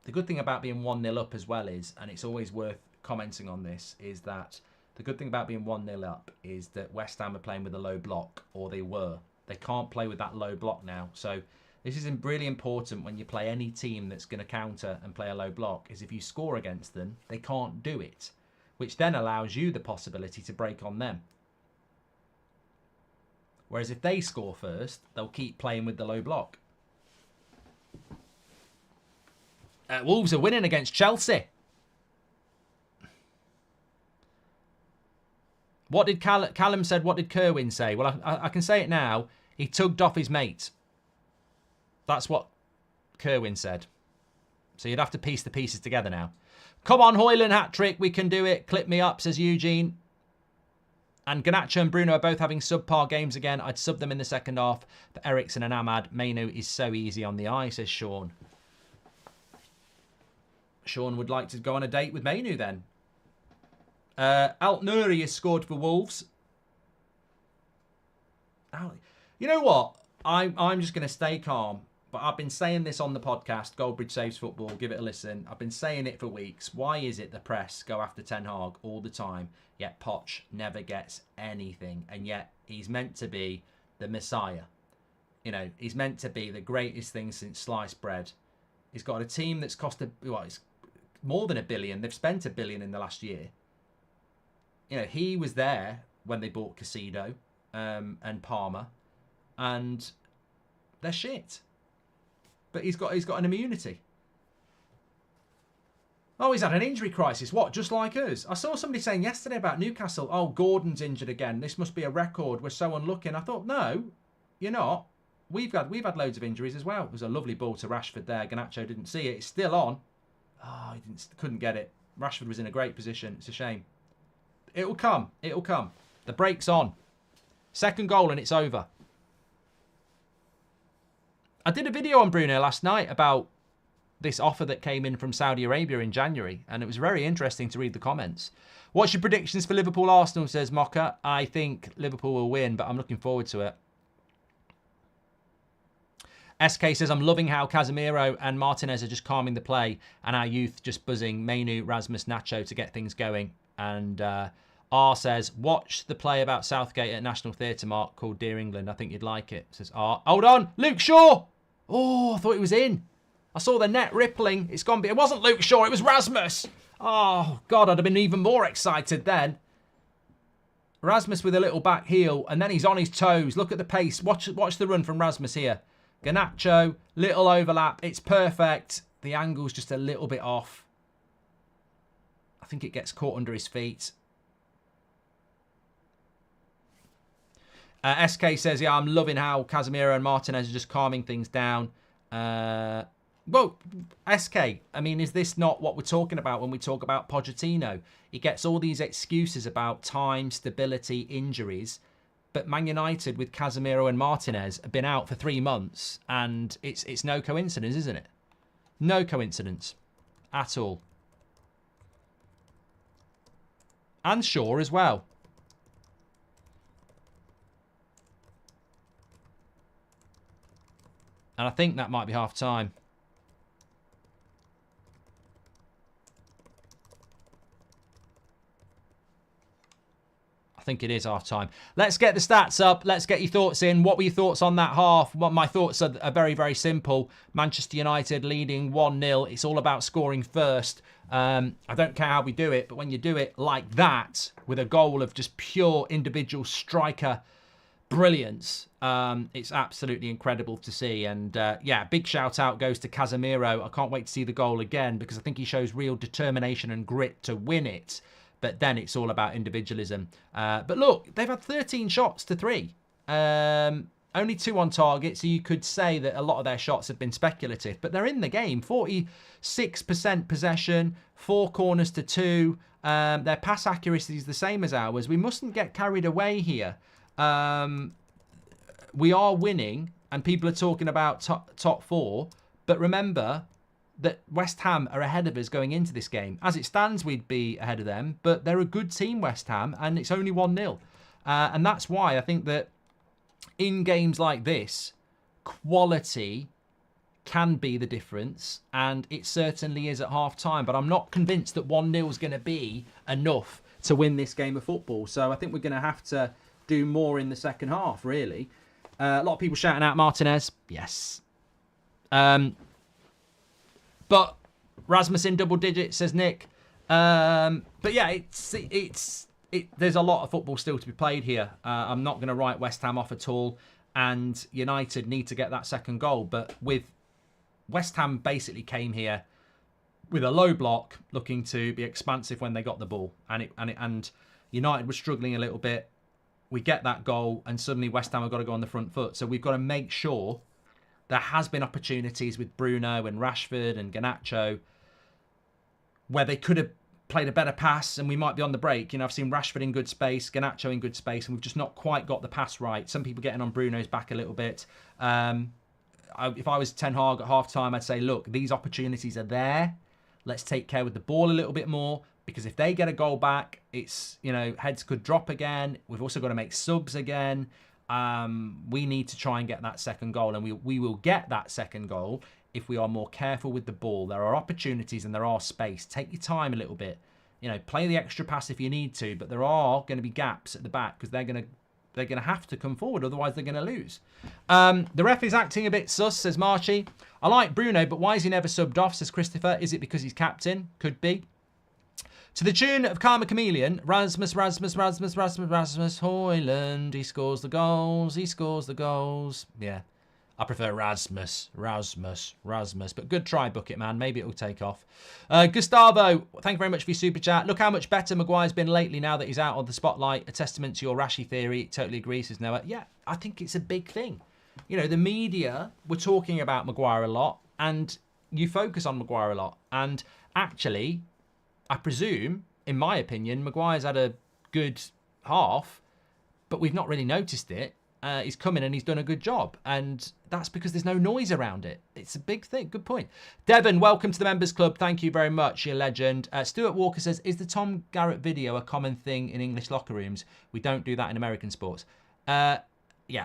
The good thing about being 1-0 up as well is, and it's always worth commenting on this, is that the good thing about being 1-0 up is that West Ham are playing with a low block, or they were. They can't play with that low block now. So this is really important when you play any team that's going to counter and play a low block, is if you score against them, they can't do it, which then allows you the possibility to break on them. Whereas if they score first, they'll keep playing with the low block. Wolves are winning against Chelsea. What did Callum said? What did Kerwin say? Well, I can say it now. He tugged off his mate. That's what Kerwin said. So you'd have to piece the pieces together now. Come on, Hoyland hat-trick. We can do it. Clip me up, says Eugene. And Garnacho and Bruno are both having subpar games again. I'd sub them in the second half. But Eriksen and Ahmad. Mainu is so easy on the eye, says Sean. Sean would like to go on a date with Mainu then. Alt Nuri has scored for Wolves. You know what? I'm just going to stay calm. But I've been saying this on the podcast, Goldbridge Saves Football, give it a listen. I've been saying it for weeks. Why is it the press go after Ten Hag all the time, yet Poch never gets anything? And yet he's meant to be the Messiah. You know, he's meant to be the greatest thing since sliced bread. He's got a team that's cost it's more than $1 billion. They've spent $1 billion in the last year. You know, he was there when they bought Casido and Palmer, and they're shit. But he's got an immunity. Oh, he's had an injury crisis. What, just like us? I saw somebody saying yesterday about Newcastle, oh, Gordon's injured again. This must be a record. We're so unlucky. And I thought, no, you're not. We've had loads of injuries as well. It was a lovely ball to Rashford there. Garnacho didn't see it. It's still on. Oh, he couldn't get it. Rashford was in a great position. It's a shame. It'll come. It'll come. The break's on. Second goal and it's over. I did a video on Bruno last night about this offer that came in from Saudi Arabia in January, and it was very interesting to read the comments. What's your predictions for Liverpool-Arsenal, says Mocha. I think Liverpool will win, but I'm looking forward to it. SK says, I'm loving how Casemiro and Martinez are just calming the play, and our youth just buzzing Mainu, Rasmus, Nacho to get things going. And R says, watch the play about Southgate at National Theatre, Mark, called Dear England. I think you'd like it, says R. Hold on, Luke Shaw. Oh, I thought it was in. I saw the net rippling. It's gone. It wasn't Luke Shaw, it was Rasmus. Oh, God, I'd have been even more excited then. Rasmus with a little back heel, and then he's on his toes. Look at the pace. Watch the run from Rasmus here. Garnacho, little overlap. It's perfect. The angle's just a little bit off. I think it gets caught under his feet. SK says, yeah, I'm loving how Casemiro and Martinez are just calming things down. Well, SK, I mean, is this not what we're talking about when we talk about Pochettino? He gets all these excuses about time, stability, injuries. But Man United with Casemiro and Martinez have been out for 3 months. And it's no coincidence, isn't it? No coincidence at all. And Shaw as well. And I think that might be half time. I think it is half time. Let's get the stats up. Let's get your thoughts in. What were your thoughts on that half? Well, my thoughts are very, very simple. Manchester United leading 1-0. It's all about scoring first. I don't care how we do it, but when you do it like that, with a goal of just pure individual striker brilliance, it's absolutely incredible to see. And yeah, big shout out goes to Casemiro. I can't wait to see the goal again because I think he shows real determination and grit to win it. But then it's all about individualism. But look, they've had 13 shots to 3. Only 2 on target, so you could say that a lot of their shots have been speculative. But they're in the game. 46% possession, 4 corners to 2. Their pass accuracy is the same as ours. We mustn't get carried away here. We are winning, and people are talking about top 4. But remember that West Ham are ahead of us going into this game. As it stands, we'd be ahead of them, but they're a good team, West Ham, and it's only 1-0. And that's why I think that in games like this, quality can be the difference, and it certainly is at half-time, but I'm not convinced that 1-0 is going to be enough to win this game of football. So I think we're going to have to do more in the second half, really. A lot of people shouting out Martinez. Yes. But Rasmus in double digits, says Nick. But yeah, there's a lot of football still to be played here. I'm not going to write West Ham off at all. And United need to get that second goal. But with West Ham basically came here with a low block, looking to be expansive when they got the ball. And United was struggling a little bit. We get that goal, and suddenly West Ham have got to go on the front foot. So we've got to make sure there has been opportunities with Bruno and Rashford and Garnacho where they could have played a better pass and we might be on the break. You know, I've seen Rashford in good space, Garnacho in good space, and we've just not quite got the pass right. Some people getting on Bruno's back a little bit. If I was Ten Hag at half-time, I'd say, look, these opportunities are there. Let's take care with the ball a little bit more, because if they get a goal back, it's, you know, heads could drop again. We've also got to make subs again. We need to try and get that second goal, and we will get that second goal if we are more careful with the ball. There are opportunities and there are space. Take your time a little bit. You know, play the extra pass if you need to, but there are going to be gaps at the back because they're going to have to come forward, otherwise they're going to lose. The ref is acting a bit sus, says Marchie. I like Bruno, but why is he never subbed off, says Christopher. Is it because he's captain? Could be. To the tune of Karma Chameleon, Rasmus Højlund. He scores the goals. Yeah. I prefer Rasmus. But good try, Bucket Man. Maybe it'll take off. Gustavo, thank you very much for your super chat. Look how much better Maguire's been lately now that he's out of the spotlight. A testament to your Rashi theory. Totally agree, says Noah. Yeah, I think it's a big thing. You know, the media were talking about Maguire a lot, and you focus on Maguire a lot. And actually, I presume, in my opinion, Maguire's had a good half, but we've not really noticed it. He's come in and he's done a good job. And that's because there's no noise around it. It's a big thing. Good point. Devon, welcome to the Members Club. Thank you very much. You're a legend. Stuart Walker says, is the Tom Garrett video a common thing in English locker rooms? We don't do that in American sports. Yeah,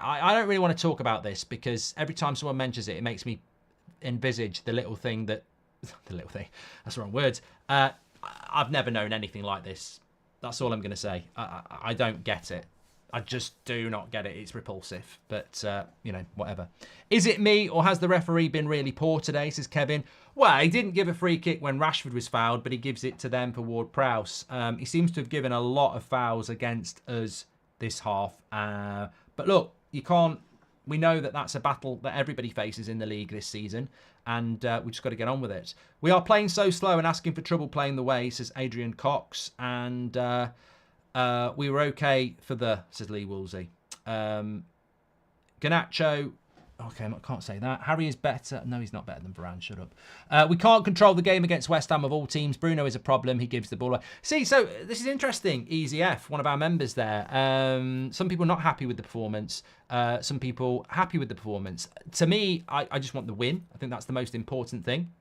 I don't really want to talk about this because every time someone mentions it, it makes me envisage the little thing that... the little thing. That's the wrong words. I've never known anything like this. That's all I'm going to say. I don't get it. I just do not get it. It's repulsive. But, you know, whatever. Is it me or has the referee been really poor today, says Kevin? Well, he didn't give a free kick when Rashford was fouled, but he gives it to them for Ward-Prowse. He seems to have given a lot of fouls against us this half. But look, you can't... We know that that's a battle that everybody faces in the league this season, and we just got to get on with it. We are playing so slow and asking for trouble playing the way, says Adrian Cox, and we were okay for says Lee Woolsey. Garnacho, okay, I can't say that. Harry is better. No, he's not better than Varane. Shut up. We can't control the game against West Ham of all teams. Bruno is a problem. He gives the ball away. See, so this is interesting. Easy F, one of our members there. Some people not happy with the performance. Some people happy with the performance. To me, I just want the win. I think that's the most important thing.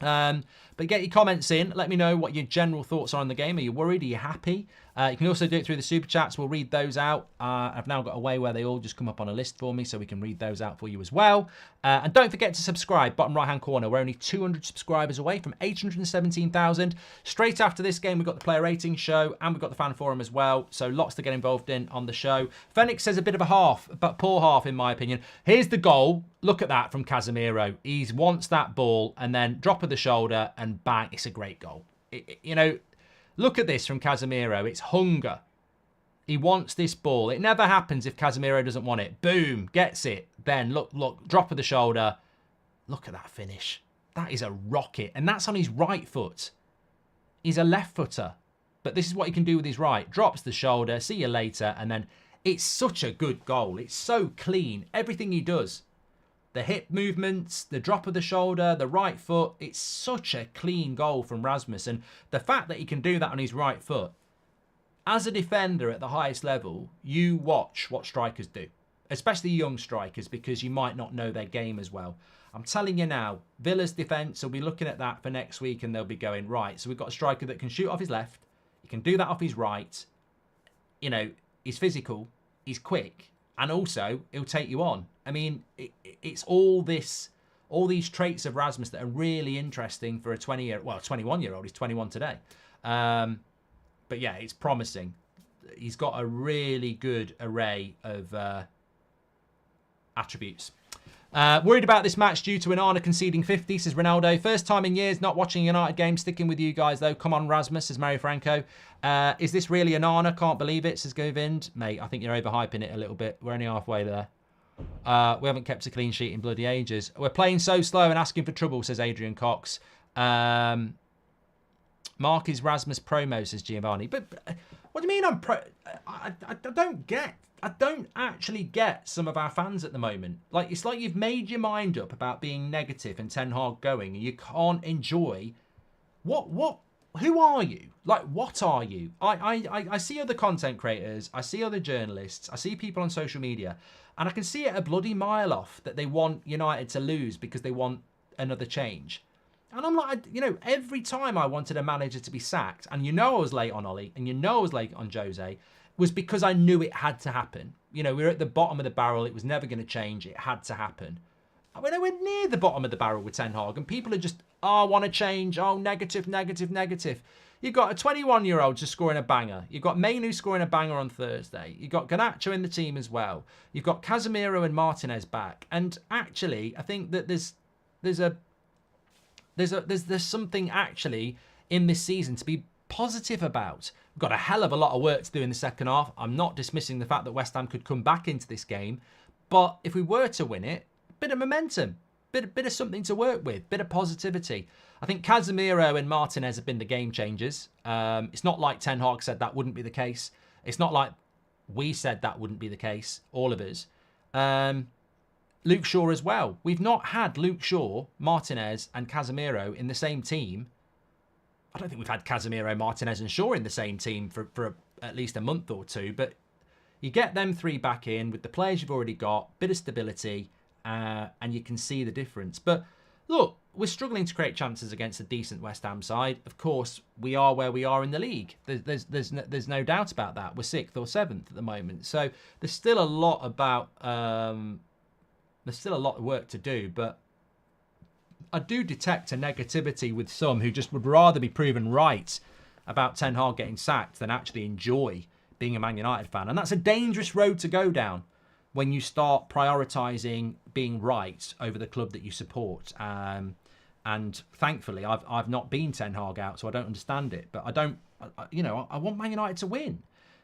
But get your comments in. Let me know what your general thoughts are on the game. Are you worried? Are you happy? You can also do it through the super chats. We'll read those out. I've now got a way where they all just come up on a list for me, so we can read those out for you as well. And don't forget to subscribe. Bottom right hand corner. We're only 200 subscribers away from 817,000. Straight after this game, we've got the player rating show and we've got the fan forum as well. So lots to get involved in on the show. Phoenix says a bit of a half, but poor half in my opinion. Here's the goal. Look at that from Casemiro. He wants that ball and then drop of the shoulder and bang. It's a great goal. You know, look at this from Casemiro. It's hunger. He wants this ball. It never happens if Casemiro doesn't want it. Boom, gets it. Then look, drop of the shoulder. Look at that finish. That is a rocket. And that's on his right foot. He's a left footer. But this is what he can do with his right. Drops the shoulder. See you later. And then it's such a good goal. It's so clean. Everything he does. The hip movements, the drop of the shoulder, the right foot. It's such a clean goal from Rasmus. And the fact that he can do that on his right foot, as a defender at the highest level, you watch what strikers do. Especially young strikers, because you might not know their game as well. I'm telling you now, Villa's defence will be looking at that for next week and they'll be going, right, so we've got a striker that can shoot off his left. He can do that off his right. You know, he's physical, he's quick, and also he'll take you on. I mean, it's all these traits of Rasmus that are really interesting for a 21-year-old. He's 21 today. But yeah, it's promising. He's got a really good array of attributes. Worried about this match due to Onana conceding 50, says Ronaldo. First time in years not watching a United game. Sticking with you guys, though. Come on, Rasmus, says Mario Franco. Is this really Onana? Can't believe it, says Govind. Mate, I think you're overhyping it a little bit. We're only halfway there. We haven't kept a clean sheet in bloody ages. We're playing so slow and asking for trouble, says Adrian Cox. Mark is Rasmus promo, says Giovanni. But what do you mean I don't actually get some of our fans at the moment. Like, it's like you've made your mind up about being negative and Ten Hag going, and you can't enjoy who are you? Like, what are you? I see other content creators, I see other journalists, I see people on social media, and I can see it a bloody mile off that they want United to lose because they want another change. And I'm like, every time I wanted a manager to be sacked, and I was late on Ollie, and I was late on Jose, was because I knew it had to happen. We were at the bottom of the barrel. It was never going to change. It had to happen. We're nowhere near the bottom of the barrel with Ten Hag, and people are just, want to change. Oh, negative, negative, negative. You've got a 21-year-old just scoring a banger. You've got Mainu scoring a banger on Thursday. You've got Garnacho in the team as well. You've got Casemiro and Martinez back. And actually, I think that there's something actually in this season to be positive about. We've got a hell of a lot of work to do in the second half. I'm not dismissing the fact that West Ham could come back into this game, but if we were to win it, bit of momentum, bit of something to work with, bit of positivity. I think Casemiro and Martinez have been the game changers. It's not like Ten Hag said that wouldn't be the case. It's not like we said that wouldn't be the case, all of us. Luke Shaw as well. We've not had Luke Shaw, Martinez and Casemiro in the same team. I don't think we've had Casemiro, Martinez and Shaw in the same team for at least a month or two. But you get them three back in with the players you've already got, bit of stability, and you can see the difference. But look, we're struggling to create chances against a decent West Ham side. Of course, we are where we are in the league. There's no doubt about that. We're 6th or 7th at the moment. So there's still a lot about... there's still a lot of work to do, but I do detect a negativity with some who just would rather be proven right about Ten Hag getting sacked than actually enjoy being a Man United fan. And that's a dangerous road to go down when you start prioritising being right over the club that you support. And thankfully, I've not been Ten Hag out, so I don't understand it. But I want Man United to win.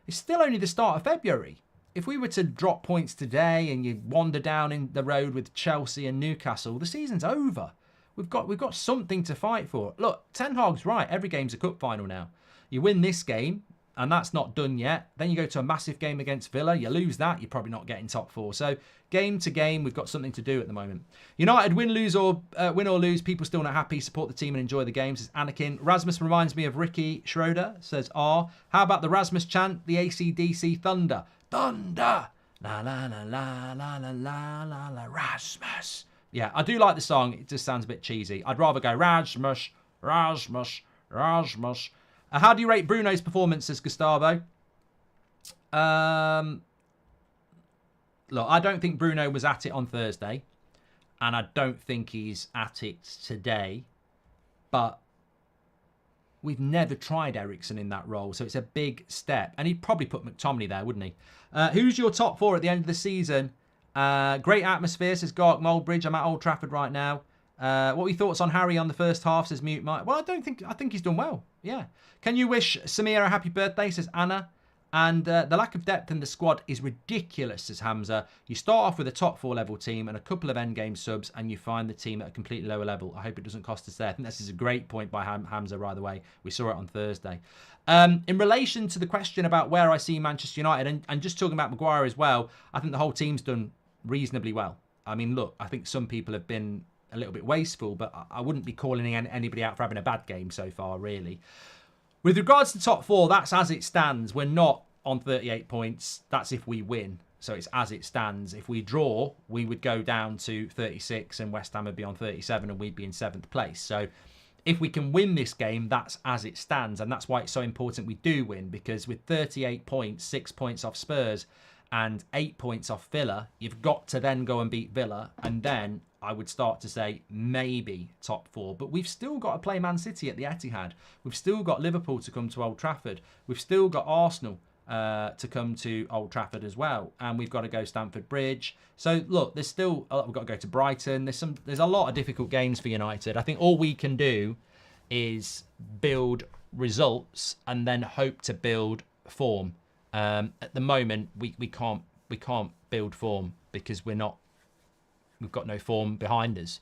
It's still only the start of February. If we were to drop points today and you wander down in the road with Chelsea and Newcastle, the season's over. We've got something to fight for. Look, Ten Hag's right. Every game's a cup final now. You win this game, and that's not done yet. Then you go to a massive game against Villa. You lose that, you're probably not getting top 4. So game to game, we've got something to do at the moment. United win or lose, people still not happy. Support the team and enjoy the games. Says Anakin. Rasmus reminds me of Ricky Schroeder. Says R. How about the Rasmus chant? The AC/DC Thunder. Thunder. La la la la la la la la la. Rasmus. Yeah, I do like the song. It just sounds a bit cheesy. I'd rather go Rasmus, Rasmus, Rasmus. How do you rate Bruno's performance, says Gustavo? Look, I don't think Bruno was at it on Thursday. And I don't think he's at it today. But we've never tried Eriksen in that role. So it's a big step. And he'd probably put McTominay there, wouldn't he? Who's your top 4 at the end of the season? Great atmosphere, says Gark Goldbridge. I'm at Old Trafford right now. What were your thoughts on Harry on the first half, says Mute Mike? Well, I think he's done well. Yeah. Can you wish Samir a happy birthday, says Anna? And the lack of depth in the squad is ridiculous, says Hamza. You start off with a top 4 level team and a couple of endgame subs, and you find the team at a completely lower level. I hope it doesn't cost us there. I think this is a great point by Hamza, by the way. We saw it on Thursday. In relation to the question about where I see Manchester United, and just talking about Maguire as well, I think the whole team's done reasonably well. I mean, look, I think some people have been a little bit wasteful, but I wouldn't be calling anybody out for having a bad game so far, really. With regards to top 4, that's as it stands. We're not on 38 points. That's if we win. So it's as it stands. If we draw, we would go down to 36 and West Ham would be on 37 and we'd be in 7th place. So if we can win this game, that's as it stands. And that's why it's so important we do win, because with 38 points, 6 points off Spurs and 8 points off Villa, you've got to then go and beat Villa. And then I would start to say maybe top 4. But we've still got to play Man City at the Etihad. We've still got Liverpool to come to Old Trafford. We've still got Arsenal to come to Old Trafford as well. And we've got to go Stamford Bridge. So, look, there's still... we've got to go to Brighton. There's a lot of difficult games for United. I think all we can do is build results and then hope to build form. At the moment, we can't build form because we've got no form behind us.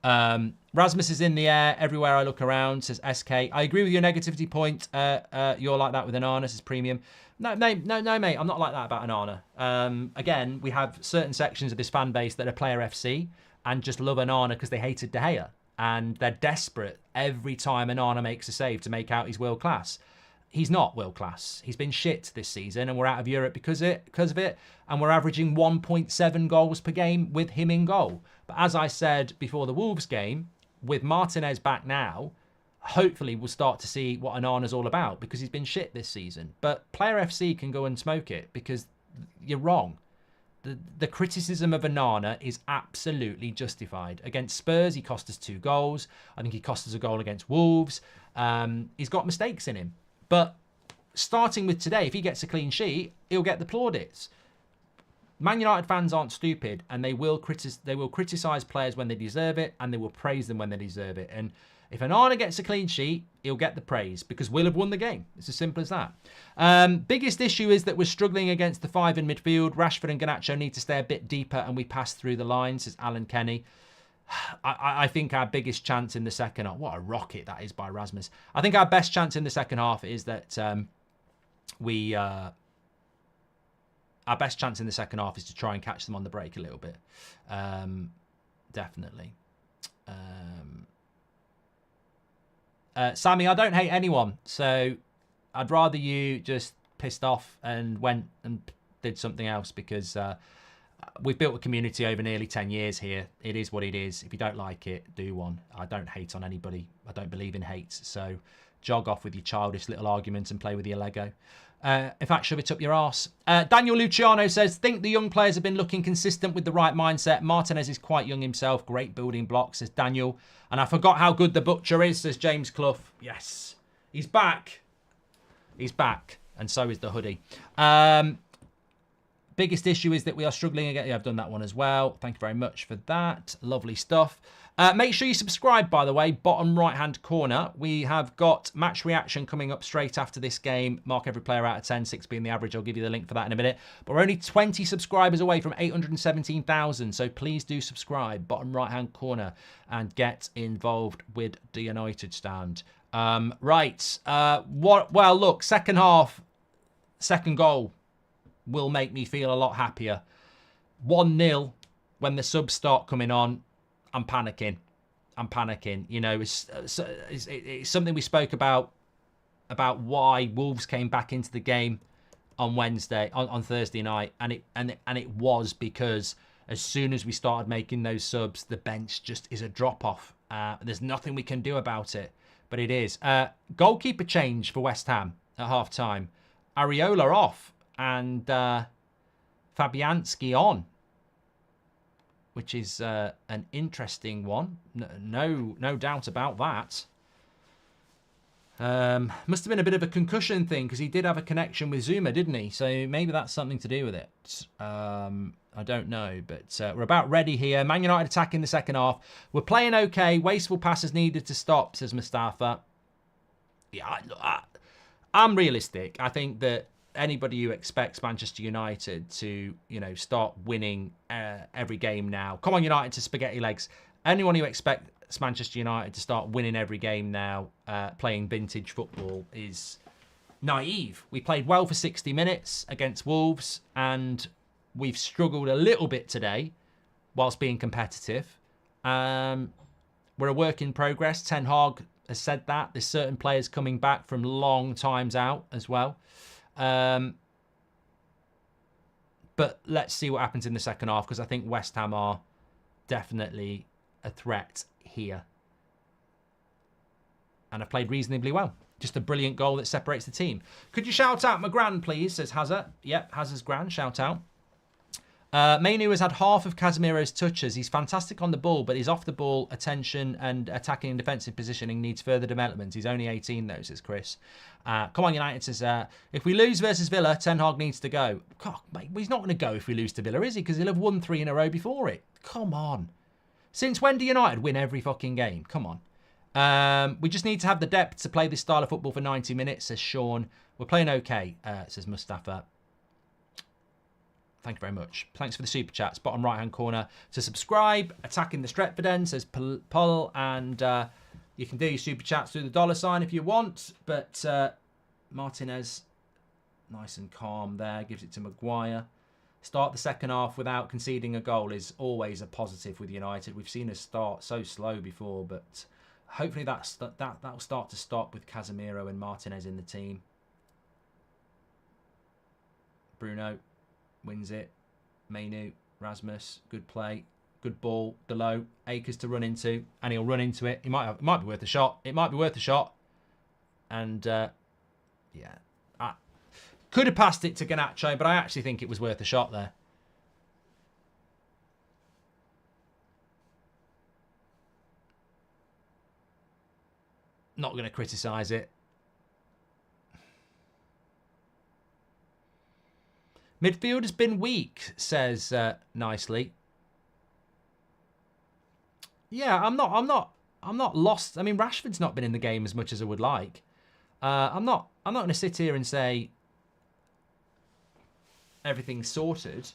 Rasmus is in the air everywhere I look around, says SK. I agree with your negativity point. You're like that with Onana, says Premium. No, mate, I'm not like that about Onana. Again, we have certain sections of this fan base that are player FC and just love Onana because they hated De Gea. And they're desperate every time Onana makes a save to make out he's world class. He's not world class. He's been shit this season, and we're out of Europe because of it. And we're averaging 1.7 goals per game with him in goal. But as I said before the Wolves game, with Martinez back now, hopefully we'll start to see what Onana's all about because he's been shit this season. But Player FC can go and smoke it because you're wrong. The criticism of Onana is absolutely justified. Against Spurs, he cost us 2 goals. I think he cost us a goal against Wolves. He's got mistakes in him. But starting with today, if he gets a clean sheet, he'll get the plaudits. Man United fans aren't stupid, and they will criticise players when they deserve it, and they will praise them when they deserve it. And if Onana gets a clean sheet, he'll get the praise because we'll have won the game. It's as simple as that. Biggest issue is that we're struggling against the 5 in midfield. Rashford and Garnacho need to stay a bit deeper, and we pass through the lines, says Alan Kenny. I think our biggest chance in the second half, what a rocket that is by Rasmus. I think our best chance in the second half is that our best chance in the second half is to try and catch them on the break a little bit. Definitely. Sammy, I don't hate anyone, so I'd rather you just pissed off and went and did something else because we've built a community over nearly 10 years here. It is what it is. If you don't like it, do one. I don't hate on anybody. I don't believe in hate. So jog off with your childish little arguments and play with your Lego. In fact, shove it up your arse. Daniel Luciano says, think the young players have been looking consistent with the right mindset. Martinez is quite young himself. Great building blocks, says Daniel. And I forgot how good the butcher is, says James Clough. Yes. He's back. He's back. And so is the hoodie. Biggest issue is that we are struggling again. Yeah, I've done that one as well. Thank you very much for that. Lovely stuff. Make sure you subscribe, by the way. Bottom right-hand corner. We have got match reaction coming up straight after this game. Mark every player out of 10, 6 being the average. I'll give you the link for that in a minute. But we're only 20 subscribers away from 817,000. So please do subscribe. Bottom right-hand corner. And get involved with the United stand. Right. Well, look. Second half. Second goal will make me feel a lot happier. 1-0 when the subs start coming on. I'm panicking. You know, it's something we spoke about why Wolves came back into the game on Thursday night, and it was because as soon as we started making those subs, the bench just is a drop off. There's nothing we can do about it, but it is. Goalkeeper change for West Ham at half time. Areola off and Fabianski on, which is an interesting one. No doubt about that. Must have been a bit of a concussion thing because he did have a connection with Zuma, didn't he? So maybe that's something to do with it. I don't know, but we're about ready here. Man United attack in the second half. We're playing okay. Wasteful passes needed to stop, says Mustafa. Yeah, I'm realistic. I think that anybody who expects Manchester United to, start winning every game now. Come on, United, to spaghetti legs. Anyone who expects Manchester United to start winning every game now, playing vintage football, is naive. We played well for 60 minutes against Wolves, and we've struggled a little bit today whilst being competitive. We're a work in progress. Ten Hag has said that. There's certain players coming back from long times out as well. But let's see what happens in the second half, because I think West Ham are definitely a threat here. And have played reasonably well. Just a brilliant goal that separates the team. Could you shout out my gran, please, says Hazard. Yep, Hazard's gran, shout out. Mainu has had half of Casemiro's touches. He's fantastic on the ball, but his off-the-ball attention and attacking and defensive positioning needs further development. He's only 18, though, says Chris. Come on, United says, if we lose versus Villa, Ten Hag needs to go. God, mate, he's not going to go if we lose to Villa, is he? Because he'll have won 3 in a row before it. Come on. Since when do United win every fucking game? Come on. We just need to have the depth to play this style of football for 90 minutes, says Sean. We're playing okay, says Mustafa. Thank you very much. Thanks for the super chats. Bottom right-hand corner to subscribe. Attacking the Stretford end, says Paul. And you can do your super chats through the $ if you want. But Martinez, nice and calm there. Gives it to Maguire. Start the second half without conceding a goal is always a positive with United. We've seen us start so slow before, but hopefully that'll start to stop with Casemiro and Martinez in the team. Bruno wins it. Mainu, Rasmus, good play, good ball. Delo, Akers to run into, and he'll run into it. It might be worth a shot. It might be worth a shot. And yeah, I could have passed it to Garnacho, but I actually think it was worth a shot there. Not going to criticise it. Midfield has been weak, says Nicely. Yeah, I'm not lost. I mean, Rashford's not been in the game as much as I would like. I'm not going to sit here and say everything's sorted.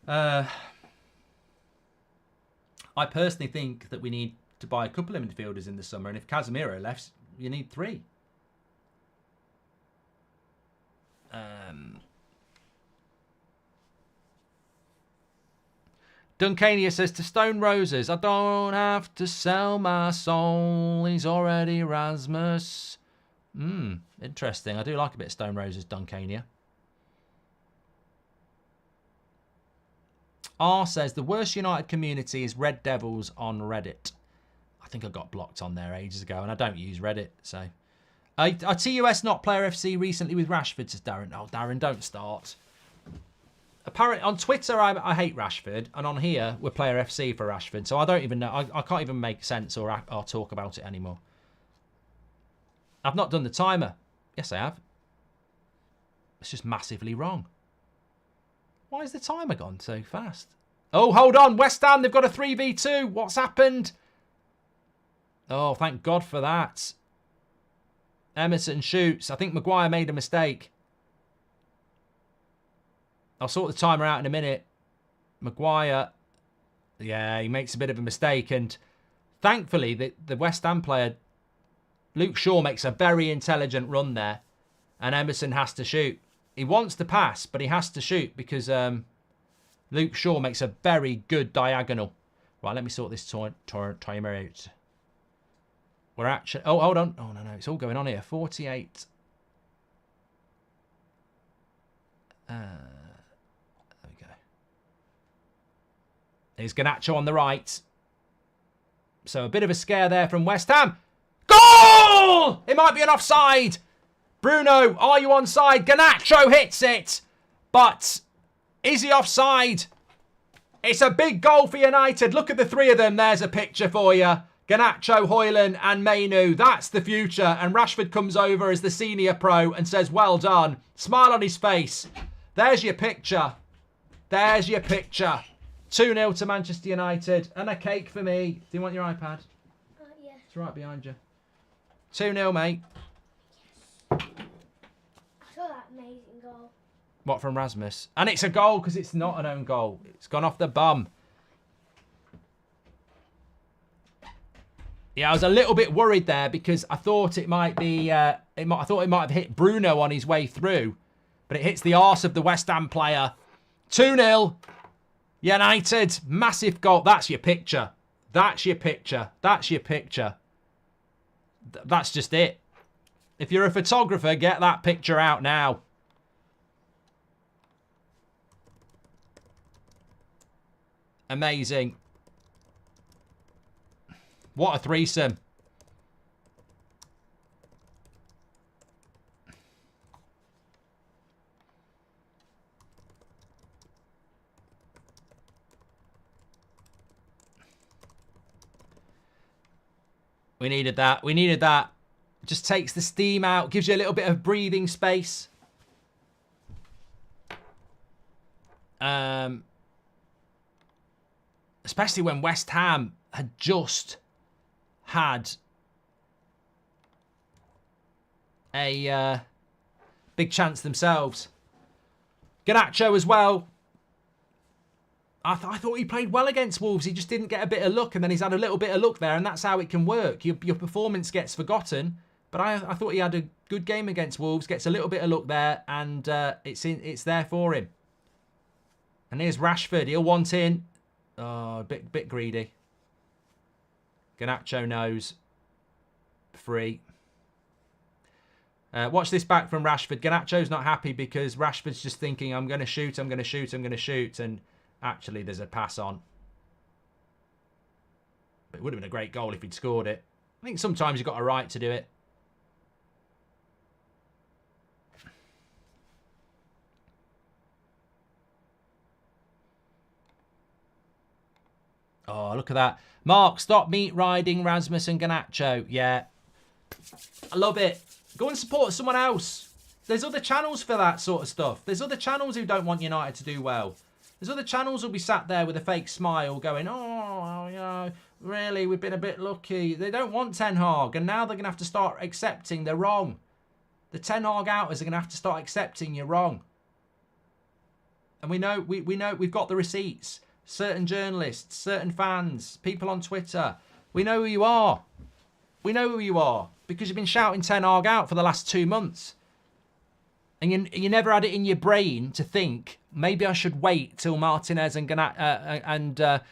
I personally think that we need to buy a couple of midfielders in the summer, and if Casemiro left, you need 3. Duncania says to Stone Roses, I don't have to sell my soul. He's already Rasmus. Interesting. I do like a bit of Stone Roses, Duncania. R says the worst United community is Red Devils on Reddit. I think I got blocked on there ages ago, and I don't use Reddit, so. Are TUS not Player FC recently with Rashford, says Darren. Oh, Darren, don't start. Apparently, on Twitter, I hate Rashford, and on here, we're Player FC for Rashford, so I don't even know. I can't even make sense or talk about it anymore. I've not done the timer. Yes, I have. It's just massively wrong. Why has the timer gone so fast? Oh, hold on. West Ham, they've got a 3v2. What's happened? Oh, thank God for that. Emerson shoots. I think Maguire made a mistake. I'll sort the timer out in a minute. Maguire. Yeah, he makes a bit of a mistake. And thankfully, the West Ham player, Luke Shaw, makes a very intelligent run there. And Emerson has to shoot. He wants to pass, but he has to shoot because Luke Shaw makes a very good diagonal. Right, let me sort this timer out. We're actually... Oh, hold on. Oh, no. It's all going on here. 48. There we go. Here's Garnacho on the right. So a bit of a scare there from West Ham. Goal! It might be an offside. Bruno, are you onside? Garnacho hits it. But is he offside? It's a big goal for United. Look at the 3 of them. There's a picture for you. Garnacho, Højlund and Mainu. That's the future. And Rashford comes over as the senior pro and says, well done. Smile on his face. There's your picture. There's your picture. 2-0 to Manchester United. And a cake for me. Do you want your iPad? Yeah. It's right behind you. 2-0, mate. I saw that amazing goal. What, from Rasmus? And it's a goal because it's not an own goal. It's gone off the bum. Yeah, I was a little bit worried there because I thought it might be. I thought it might have hit Bruno on his way through, but it hits the arse of the West Ham player. 2-0, United, massive goal. That's your picture. That's your picture. That's your picture. That's just it. If you're a photographer, get that picture out now. Amazing. What a threesome. We needed that. We needed that. Just takes the steam out. Gives you a little bit of breathing space. Especially when West Ham had just had a big chance themselves. Garnacho as well. I thought he played well against Wolves. He just didn't get a bit of luck, and then he's had a little bit of luck there, and that's how it can work. Your performance gets forgotten, but I thought he had a good game against Wolves, gets a little bit of luck there, and it's there for him. And here's Rashford. He'll want in. Oh, a bit greedy. Garnacho knows. Free. Watch this back from Rashford. Garnacho's not happy because Rashford's just thinking, I'm going to shoot, I'm going to shoot, I'm going to shoot, and actually, there's a pass on. But it would have been a great goal if he'd scored it. I think sometimes you've got a right to do it. Oh, look at that. Mark, stop meat riding Rasmus and Garnacho. Yeah. I love it. Go and support someone else. There's other channels for that sort of stuff. There's other channels who don't want United to do well. There's other channels who'll be sat there with a fake smile going, oh, you know, really, we've been a bit lucky. They don't want Ten Hag, and now they're going to have to start accepting they're wrong. The Ten Hag outers are going to have to start accepting you're wrong. And we know, we've got the receipts. Certain journalists, certain fans, people on Twitter. We know who you are. We know who you are because you've been shouting Ten Hag out for the last 2 months. And you never had it in your brain to think, maybe I should wait till Martinez and Casemiro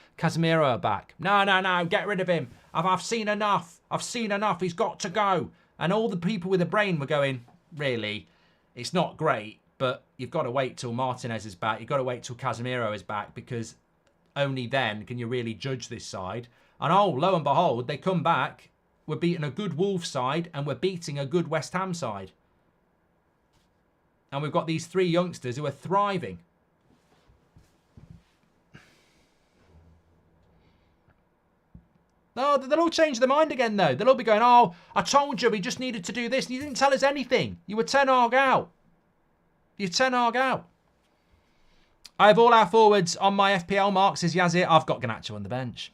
are back. No, get rid of him. I've seen enough. I've seen enough. He's got to go. And all the people with a brain were going, really, it's not great, but you've got to wait till Martinez is back. You've got to wait till Casemiro is back because only then can you really judge this side. And oh, lo and behold, they come back. We're beating a good Wolves side and we're beating a good West Ham side. And we've got these 3 youngsters who are thriving. Oh, they'll all change their mind again, though. They'll all be going, oh, I told you we just needed to do this. And you didn't tell us anything. You were Ten Hag out. You're Ten Hag out. I have all our forwards on my FPL mark, says Yazir. I've got Garnacho on the bench.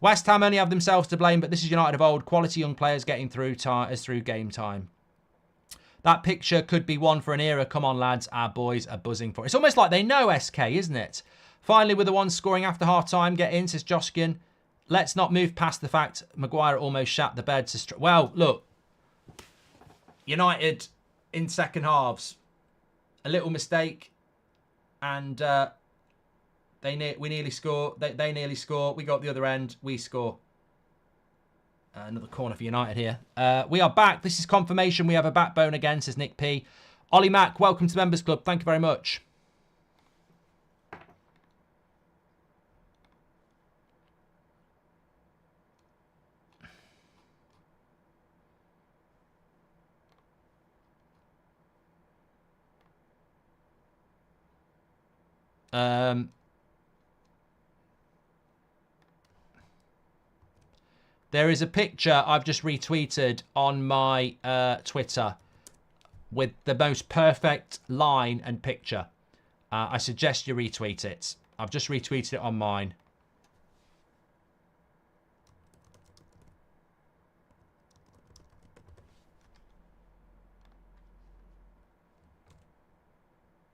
West Ham only have themselves to blame, but this is United of old. Quality young players getting through game time. That picture could be one for an era. Come on, lads. Our boys are buzzing for it. It's almost like they know SK, isn't it? Finally, with the one scoring after half-time. Get in, says Joskin. Let's not move past the fact Maguire almost shat the bed. Well, look. United in second halves. A little mistake. And we nearly score. They nearly score. We go up the other end. We score. Another corner for United here. We are back. This is confirmation we have a backbone again, says Nick P. Ollie Mack, welcome to the Members Club. Thank you very much. There is a picture I've just retweeted on my Twitter with the most perfect line and picture. I suggest you retweet it. I've just retweeted it on mine.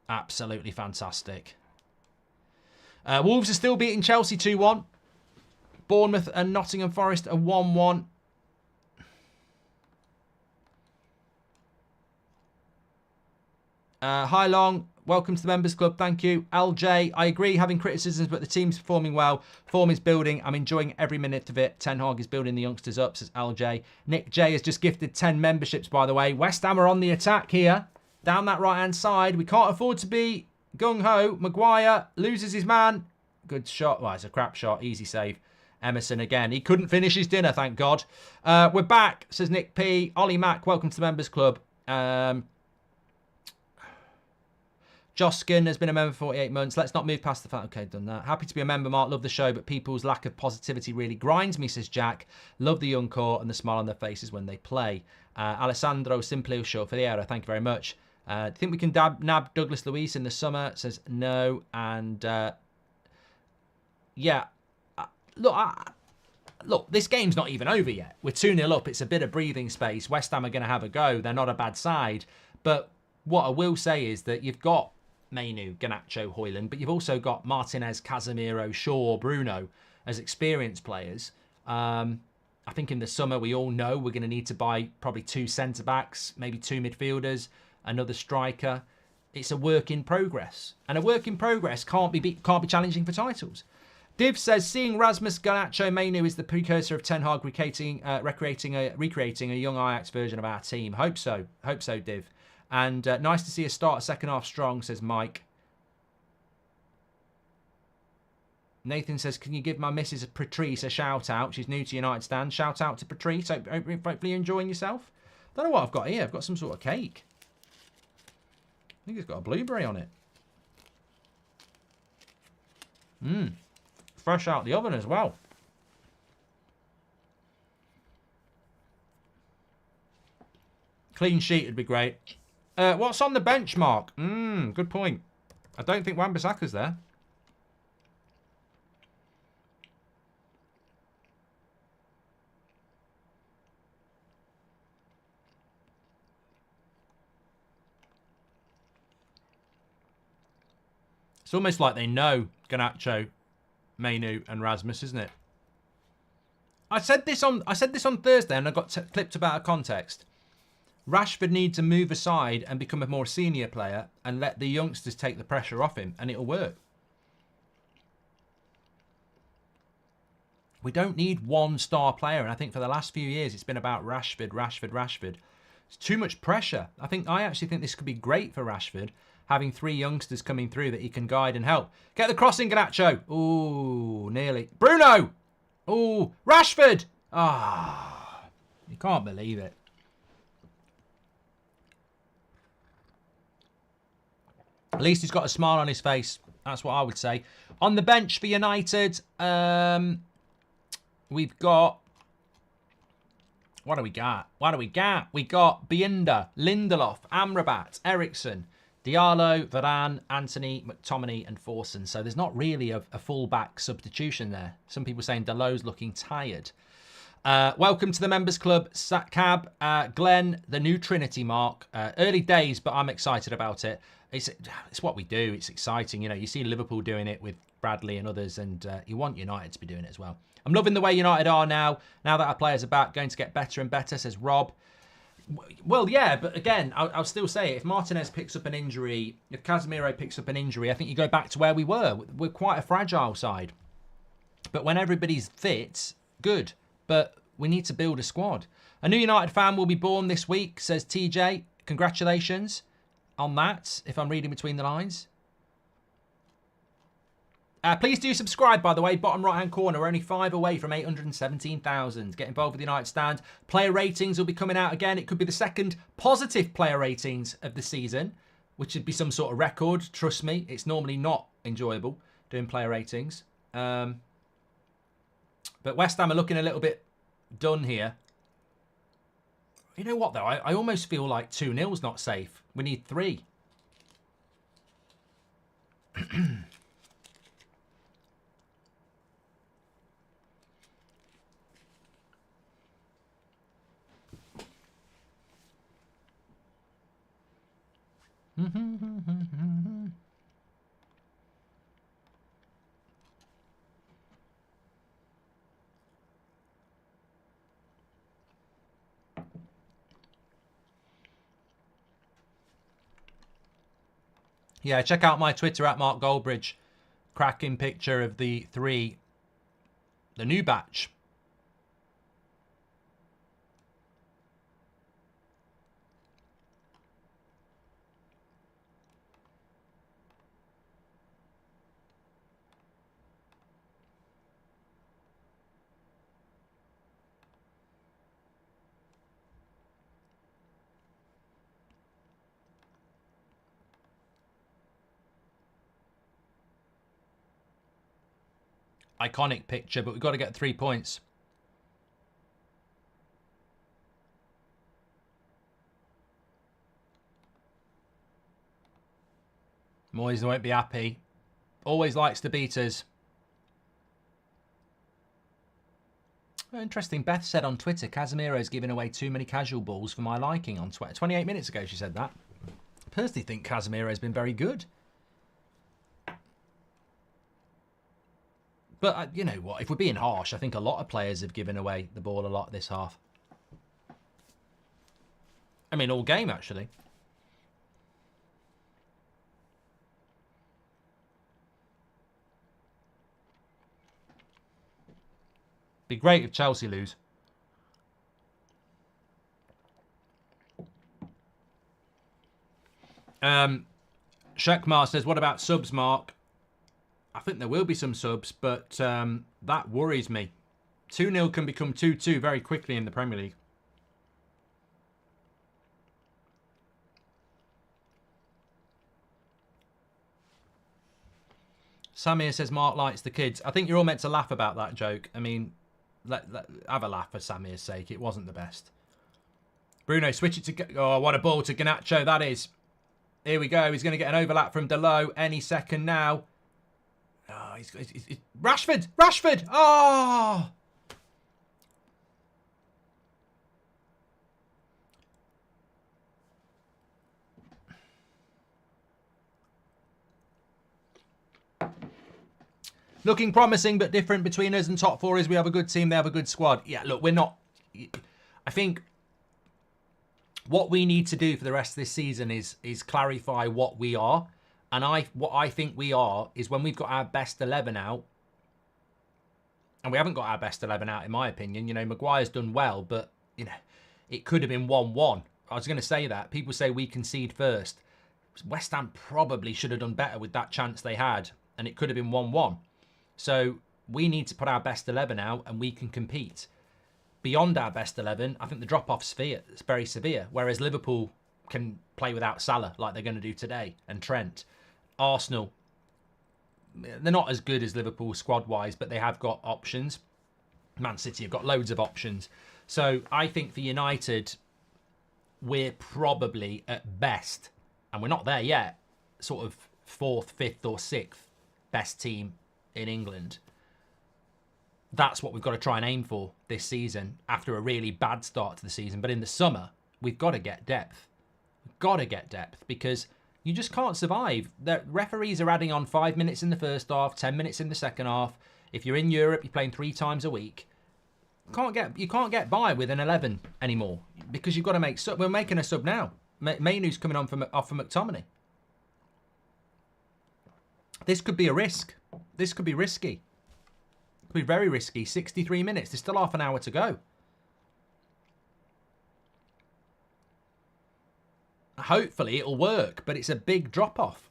Absolutely fantastic. Wolves are still beating Chelsea 2-1. Bournemouth and Nottingham Forest are 1-1. Hi Long, welcome to the Members Club. Thank you. LJ, I agree having criticisms, but the team's performing well. Form is building. I'm enjoying every minute of it. Ten Hag is building the youngsters up, says LJ. Nick J has just gifted 10 memberships, by the way. West Ham are on the attack here. Down that right-hand side. We can't afford to be gung-ho. Maguire loses his man. Good shot. Well, it's a crap shot. Easy save. Emerson again. He couldn't finish his dinner, thank God. We're back, says Nick P. Ollie Mack, welcome to the Members Club. Joskin has been a member for 48 months. Let's not move past the fact. Okay, done that. Happy to be a member, Mark. Love the show, but people's lack of positivity really grinds me, says Jack. Love the young core and the smile on their faces when they play. Alessandro Simplio Ferreira, thank you very much. Do you think we can nab Douglas Luiz in the summer? Says no. And yeah. Look, this game's not even over yet. We're 2-0 up. It's a bit of breathing space. West Ham are going to have a go. They're not a bad side. But what I will say is that you've got Mainu, Garnacho, Højlund, but you've also got Martinez, Casemiro, Shaw, Bruno as experienced players. I think in the summer we all know we're going to need to buy probably 2 centre-backs, maybe 2 midfielders, another striker. It's a work in progress. And a work in progress can't be challenging for titles. Div says, seeing Rasmus Garnacho Mainu is the precursor of Ten Hag recreating a young Ajax version of our team. Hope so, Div. And nice to see us start second half strong, says Mike. Nathan says, can you give my Mrs. Patrice a shout out? She's new to United Stand. Shout out to Patrice. Hopefully you're enjoying yourself. Don't know what I've got here. I've got some sort of cake. I think it's got a blueberry on it. Fresh out the oven as well. Clean sheet would be great. What's on the benchmark? Good point. I don't think Wan-Bissaka's there. It's almost like they know Garnacho, Mainu, and Rasmus, isn't it? I said this on Thursday, and I got clipped about a context. Rashford needs to move aside and become a more senior player, and let the youngsters take the pressure off him, and it'll work. We don't need one star player, and I think for the last few years it's been about Rashford. It's too much pressure. I actually think this could be great for Rashford, having 3 youngsters coming through that he can guide and help. Get the crossing, Garnacho. Ooh, nearly. Bruno. Ooh, Rashford. Ah, you can't believe it. At least he's got a smile on his face. That's what I would say. On the bench for United, we've got... What do we got? We got Bienda, Lindelof, Amrabat, Eriksson, Diallo, Varane, Anthony, McTominay and Forson. So there's not really a full-back substitution there. Some people saying Dalot's looking tired. Welcome to the Members Club, Cab, Glenn, the new Trinity, Mark. Early days, but I'm excited about it. It's what we do. It's exciting. You know, you see Liverpool doing it with Bradley and others, and you want United to be doing it as well. I'm loving the way United are now that our players are back, going to get better and better, says Rob. Well, yeah, but again, I'll still say it. If Martinez picks up an injury, if Casemiro picks up an injury, I think you go back to where we were. We're quite a fragile side. But when everybody's fit, good. But we need to build a squad. A new United fan will be born this week, says TJ. Congratulations on that, if I'm reading between the lines. Please do subscribe, by the way. Bottom right-hand corner. We're only 5 away from 817,000. Get involved with the United Stand. Player ratings will be coming out again. It could be the second positive player ratings of the season, which would be some sort of record. Trust me, it's normally not enjoyable doing player ratings. But West Ham are looking a little bit done here. You know what, though? I almost feel like 2-0's not safe. We need 3. Yeah, check out my Twitter at Mark Goldbridge. Cracking picture of the 3, the new batch. Iconic picture, but we've got to get 3 points. Moyes won't be happy. Always likes to beat us. Interesting. Beth said on Twitter, Casemiro's giving away too many casual balls for my liking on Twitter. 28 minutes ago she said that. I personally think Casemiro's been very good. But you know what? If we're being harsh, I think a lot of players have given away the ball a lot this half. I mean, all game, actually. Be great if Chelsea lose. Shekmar says, what about subs, Mark? I think there will be some subs, but that worries me. 2-0 can become 2-2 very quickly in the Premier League. Samir says, Mark likes the kids. I think you're all meant to laugh about that joke. I mean, have a laugh for Samir's sake. It wasn't the best. Bruno, switch it to... Oh, what a ball to Garnacho that is. Here we go. He's going to get an overlap from Delo any second now. Oh, he's Rashford! Rashford! Oh! Looking promising but different between us and top four is we have a good team, they have a good squad. Yeah, look, we're not... I think what we need to do for the rest of this season is clarify what we are. And what I think we are is when we've got our best 11 out, and we haven't got our best 11 out, in my opinion. You know, Maguire's done well, but, you know, it could have been 1-1. I was going to say that. People say we concede first. West Ham probably should have done better with that chance they had, and it could have been 1-1. So we need to put our best 11 out, and we can compete. Beyond our best 11, I think the drop-off's very severe, whereas Liverpool can play without Salah, like they're going to do today, and Trent. Arsenal, they're not as good as Liverpool squad-wise, but they have got options. Man City have got loads of options. So I think for United, we're probably at best, and we're not there yet, sort of 4th, 5th or 6th best team in England. That's what we've got to try and aim for this season after a really bad start to the season. But in the summer, we've got to get depth. We've got to get depth because you just can't survive. The referees are adding on 5 minutes in the first half, 10 minutes in the second half. If you're in Europe, you're playing 3 times a week. You can't get by with an 11 anymore because you've got to make sub. We're making a sub now. Mainu's coming on off for McTominay. This could be a risk. This could be risky. It could be very risky. 63 minutes. There's still half an hour to go. Hopefully it'll work, but it's a big drop-off.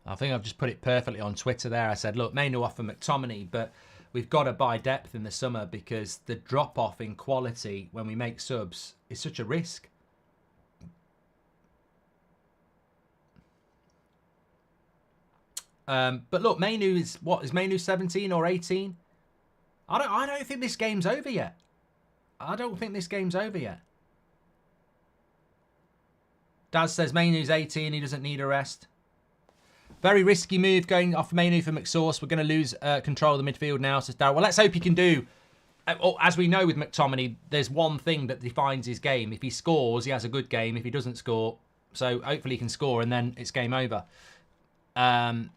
I think I've just put it perfectly on Twitter there. I said, look, Mainu off for McTominay, but we've got to buy depth in the summer because the drop-off in quality when we make subs is such a risk. But look, Mainu is, what, is Mainu 17 or 18? I don't think this game's over yet. I don't think this game's over yet. Daz says Mainu's 18, he doesn't need a rest. Very risky move going off Mainu for McSauce. We're going to lose control of the midfield now, says Darryl. Well, let's hope he can do. As we know with McTominay, there's one thing that defines his game. If he scores, he has a good game. If he doesn't score, so hopefully he can score and then it's game over. What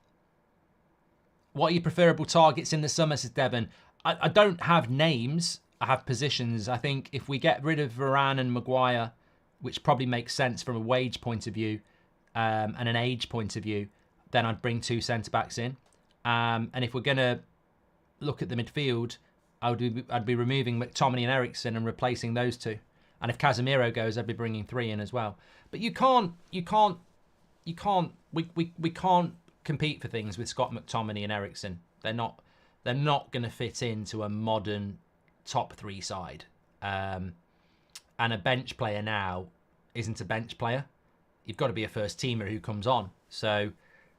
are your preferable targets in the summer, says Devon? I don't have names. I have positions. I think if we get rid of Varane and Maguire, which probably makes sense from a wage point of view and an age point of view, then I'd bring 2 centre-backs in. And if we're going to look at the midfield, I'd be removing McTominay and Eriksen and replacing those 2. And if Casemiro goes, I'd be bringing 3 in as well. But we can't compete for things with Scott McTominay and Eriksen. They're not going to fit into a modern top 3 side. And a bench player now isn't a bench player. You've got to be a first teamer who comes on. So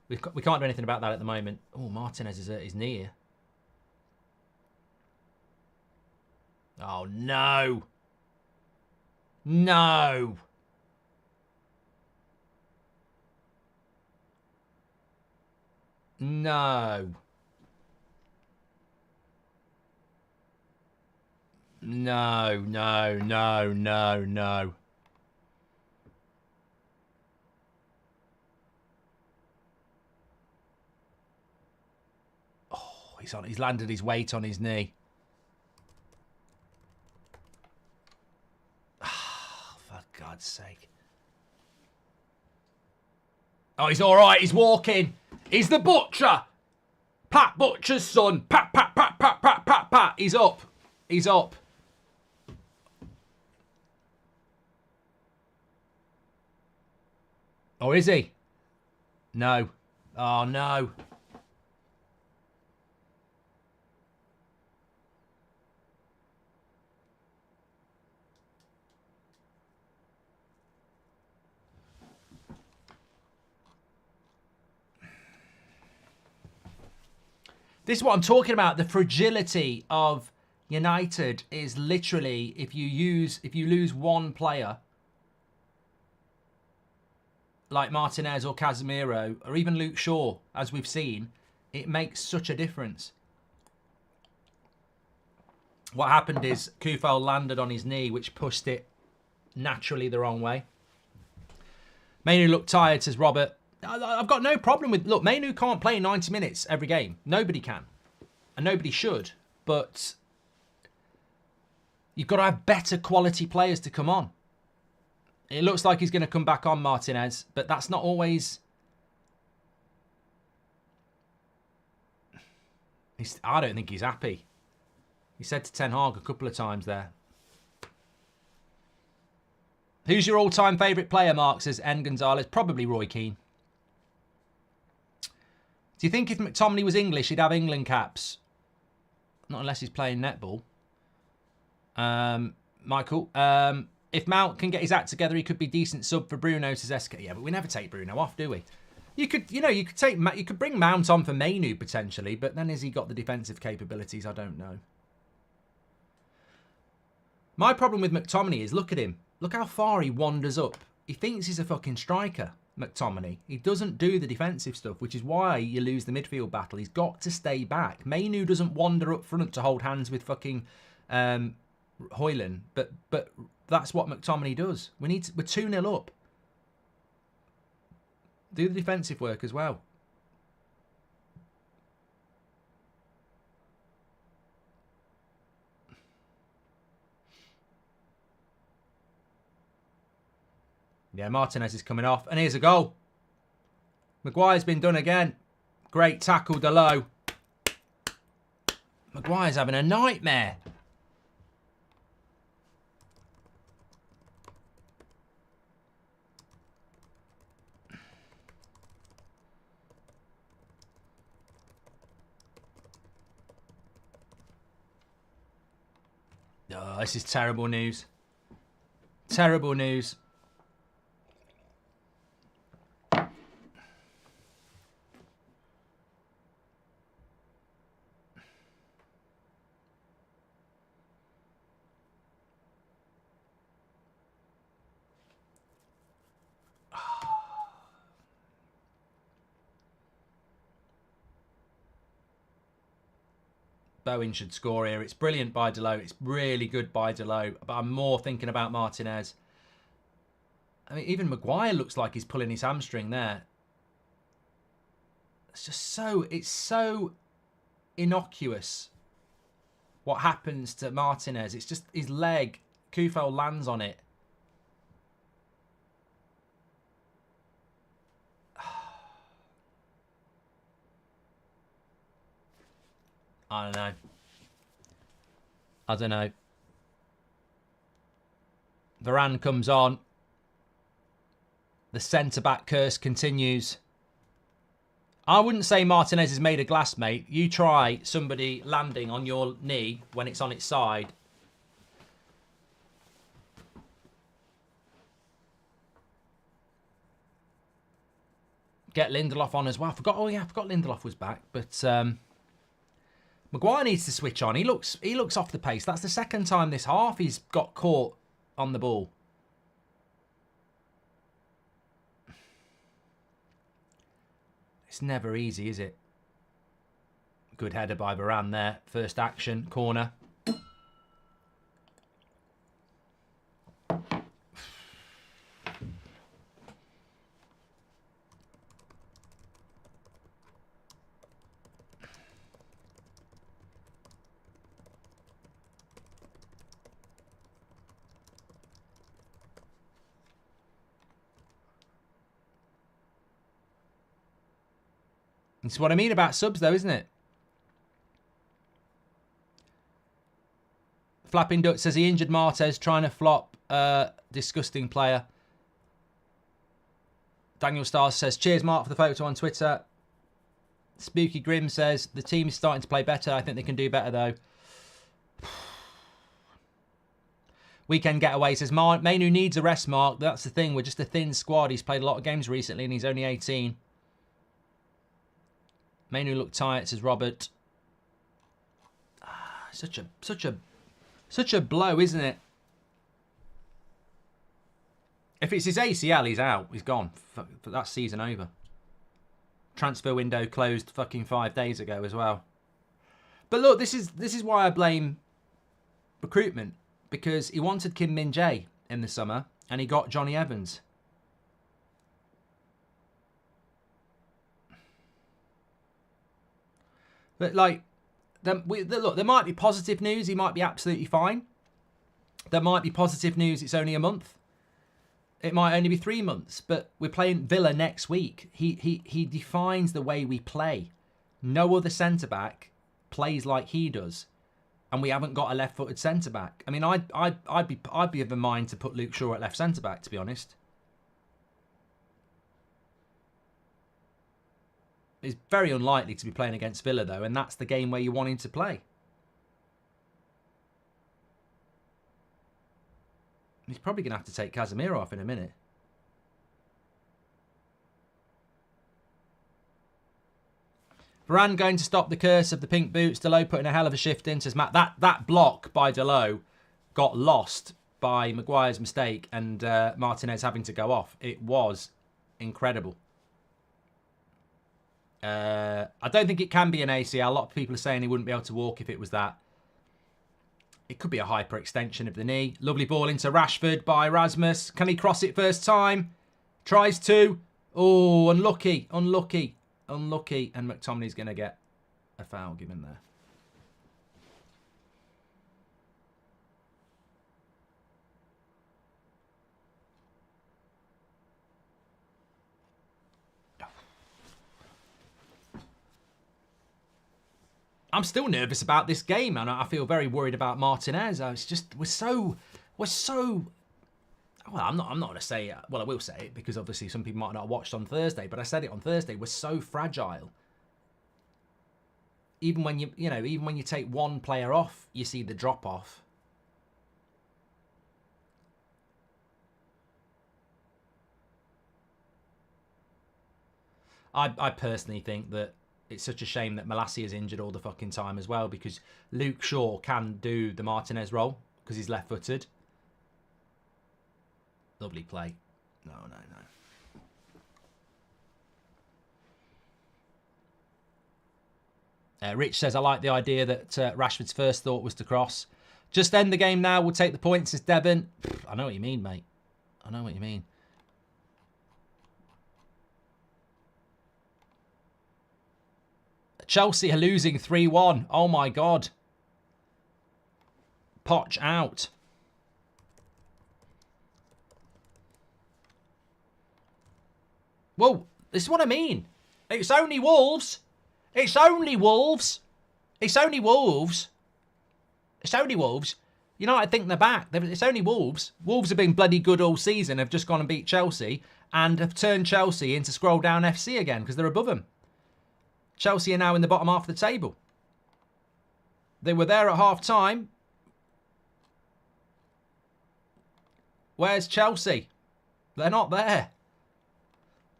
We can't do anything about that at the moment. Oh, Martinez is hurt his knee here. Oh, no. No. No. No, no, no, no, no. Oh, he's landed his weight on his knee. Oh, for God's sake. Oh, he's all right. He's walking. He's the butcher. Pat Butcher's son. Pat, pat, pat, pat, pat, pat, pat. He's up. He's up. Oh, is he? No. Oh, no. This is what I'm talking about. The fragility of United is literally if you lose one player like Martinez or Casemiro or even Luke Shaw, as we've seen, it makes such a difference. What happened is Kufel landed on his knee, which pushed it naturally the wrong way. Mainu looked tired, says Robert. I've got no problem with... Look, Mainu can't play 90 minutes every game. Nobody can. And nobody should. But you've got to have better quality players to come on. It looks like he's going to come back on, Martinez. But that's not always... I don't think he's happy. He said to Ten Hag a couple of times there. Who's your all-time favourite player, Mark, says N. Gonzalez? Probably Roy Keane. Do you think if McTominay was English, he'd have England caps? Not unless he's playing netball. Michael. If Mount can get his act together, he could be decent sub for Bruno, says SK. Yeah, but we never take Bruno off, do we? You could bring Mount on for Mainu potentially, but then has he got the defensive capabilities? I don't know. My problem with McTominay is, look at him. Look how far he wanders up. He thinks he's a fucking striker, McTominay. He doesn't do the defensive stuff, which is why you lose the midfield battle. He's got to stay back. Mainu doesn't wander up front to hold hands with fucking Højlund, but that's what McTominay does. We're 2-0 up. Do the defensive work as well. Yeah, Martinez is coming off. And here's a goal. Maguire's been done again. Great tackle, Dalot. Maguire's having a nightmare. Oh, this is terrible news. Terrible news. Bowen should score here. It's brilliant by Dalot. It's really good by Dalot. But I'm more thinking about Martinez. I mean, even Maguire looks like he's pulling his hamstring there. It's just so... It's so innocuous what happens to Martinez. It's just his leg. Kufel lands on it. I don't know. I don't know. Varane comes on. The centre-back curse continues. I wouldn't say Martinez is made of glass, mate. You try somebody landing on your knee when it's on its side. get Lindelof on as well. Oh yeah, I forgot Lindelof was back. But Maguire needs to switch on. He looks off the pace. That's the second time this half he's got caught on the ball. It's never easy, is it? Good header by Varane there. First action, corner. That's what I mean about subs, though, isn't it? Flapping Duck says he injured Martez, trying to flop. Disgusting player. Daniel Stars says, cheers, Mark, for the photo on Twitter. Spooky Grim says, the team is starting to play better. I think they can do better, though. Weekend Getaway says, Mainu needs a rest, Mark. That's the thing. We're just a thin squad. He's played a lot of games recently, and he's only 18. Mainu looked tired, says Robert. Such a blow, isn't it? If it's his ACL, he's out. He's gone. That season over. Transfer window closed fucking 5 days ago as well. But look, this is why I blame recruitment, because he wanted Kim Min-jae in the summer and he got Johnny Evans. But like, look, there might be positive news. He might be absolutely fine. There might be positive news. It's only a month. It might only be 3 months. But we're playing Villa next week. He defines the way we play. No other centre back plays like he does, and we haven't got a left-footed centre back. I mean, I'd be of a mind to put Luke Shaw at left centre back, to be honest. He's very unlikely to be playing against Villa, though, and that's the game where you want him to play. He's probably going to have to take Casemiro off in a minute. Varane going to stop the curse of the pink boots. Delot putting a hell of a shift in, says Matt. That block by Delot got lost by Maguire's mistake and Martinez having to go off. It was incredible. I don't think it can be an ACL. A lot of people are saying he wouldn't be able to walk if it was that. It could be a hyperextension of the knee. Lovely ball into Rashford by Rasmus. Can he cross it first time? Tries to. Oh, unlucky. Unlucky. Unlucky. And McTominay's going to get a foul given there. I'm still nervous about this game, and I feel very worried about Martinez. It's just we're so. Well, I'm not going to say it. Well, I will say it because obviously some people might not have watched on Thursday, but I said it on Thursday. We're so fragile. Even when even when you take one player off, you see the drop off. I personally think that it's such a shame that Malacia is injured all the fucking time as well, because Luke Shaw can do the Martinez role because he's left-footed. Lovely play. No. Rich says, I like the idea that Rashford's first thought was to cross. Just end the game now. We'll take the points, says Devon. I know what you mean, mate. I know what you mean. Chelsea are losing 3-1. Oh, my God. Poch out. Whoa, this is what I mean. It's only Wolves. It's only Wolves. It's only Wolves. It's only Wolves. You know, I think they're back. It's only Wolves. Wolves have been bloody good all season, have just gone and beat Chelsea, and have turned Chelsea into scroll down FC again because they're above them. Chelsea are now in the bottom half of the table. They were there at half-time. Where's Chelsea? They're not there.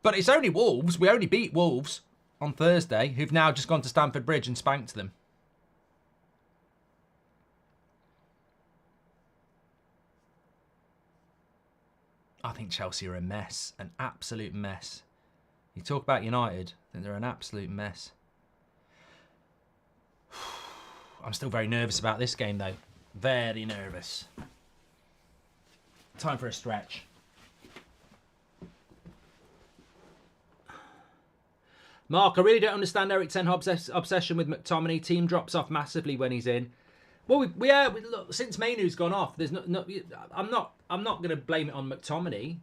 But it's only Wolves. We only beat Wolves on Thursday, who've now just gone to Stamford Bridge and spanked them. I think Chelsea are a mess. An absolute mess. You talk about United, I think they're an absolute mess. I'm still very nervous about this game, though. Very nervous. Time for a stretch. Mark, I really don't understand Eric Ten Hag's obsession with McTominay. Team drops off massively when he's in. Well, look, since Mainoo's gone off, there's no. I'm not going to blame it on McTominay.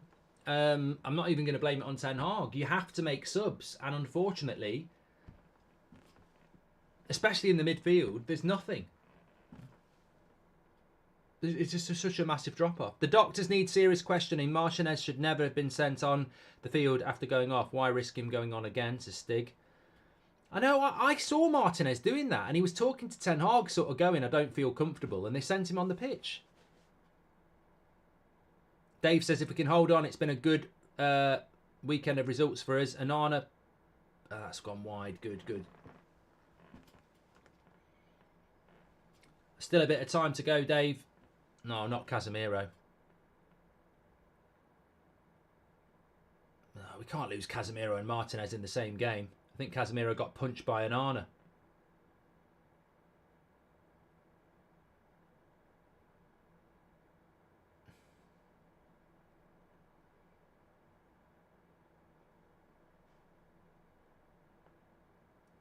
I'm not even going to blame it on Ten Hag. You have to make subs, and unfortunately, especially in the midfield, there's nothing. It's just such a massive drop-off. The doctors need serious questioning. Martinez should never have been sent on the field after going off. Why risk him going on again, to Stig? I know, I saw Martinez doing that, and he was talking to Ten Hag, sort of going, I don't feel comfortable, and they sent him on the pitch. Dave says, if we can hold on, it's been a good weekend of results for us. Anana, that's gone wide. Good. Still a bit of time to go, Dave. No, not Casemiro. No, we can't lose Casemiro and Martinez in the same game. I think Casemiro got punched by Anana.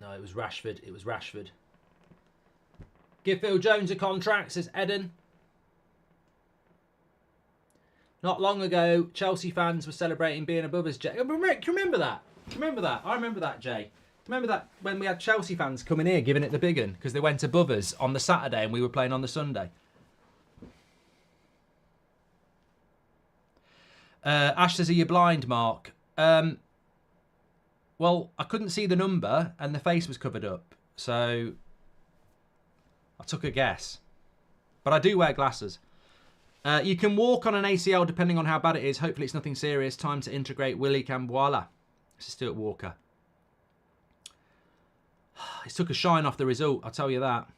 No, it was Rashford. Give Phil Jones a contract, says Eden. Not long ago, Chelsea fans were celebrating being above us, Jay. Do you remember that? I remember that, Jay. Remember that when we had Chelsea fans coming here giving it the big un because they went above us on the Saturday and we were playing on the Sunday. Ash says, are you blind, Mark? Well, I couldn't see the number and the face was covered up. So I took a guess. But I do wear glasses. You can walk on an ACL depending on how bad it is. Hopefully it's nothing serious. Time to integrate Willy Camboila. This is Stuart Walker. It took a shine off the result, I'll tell you that.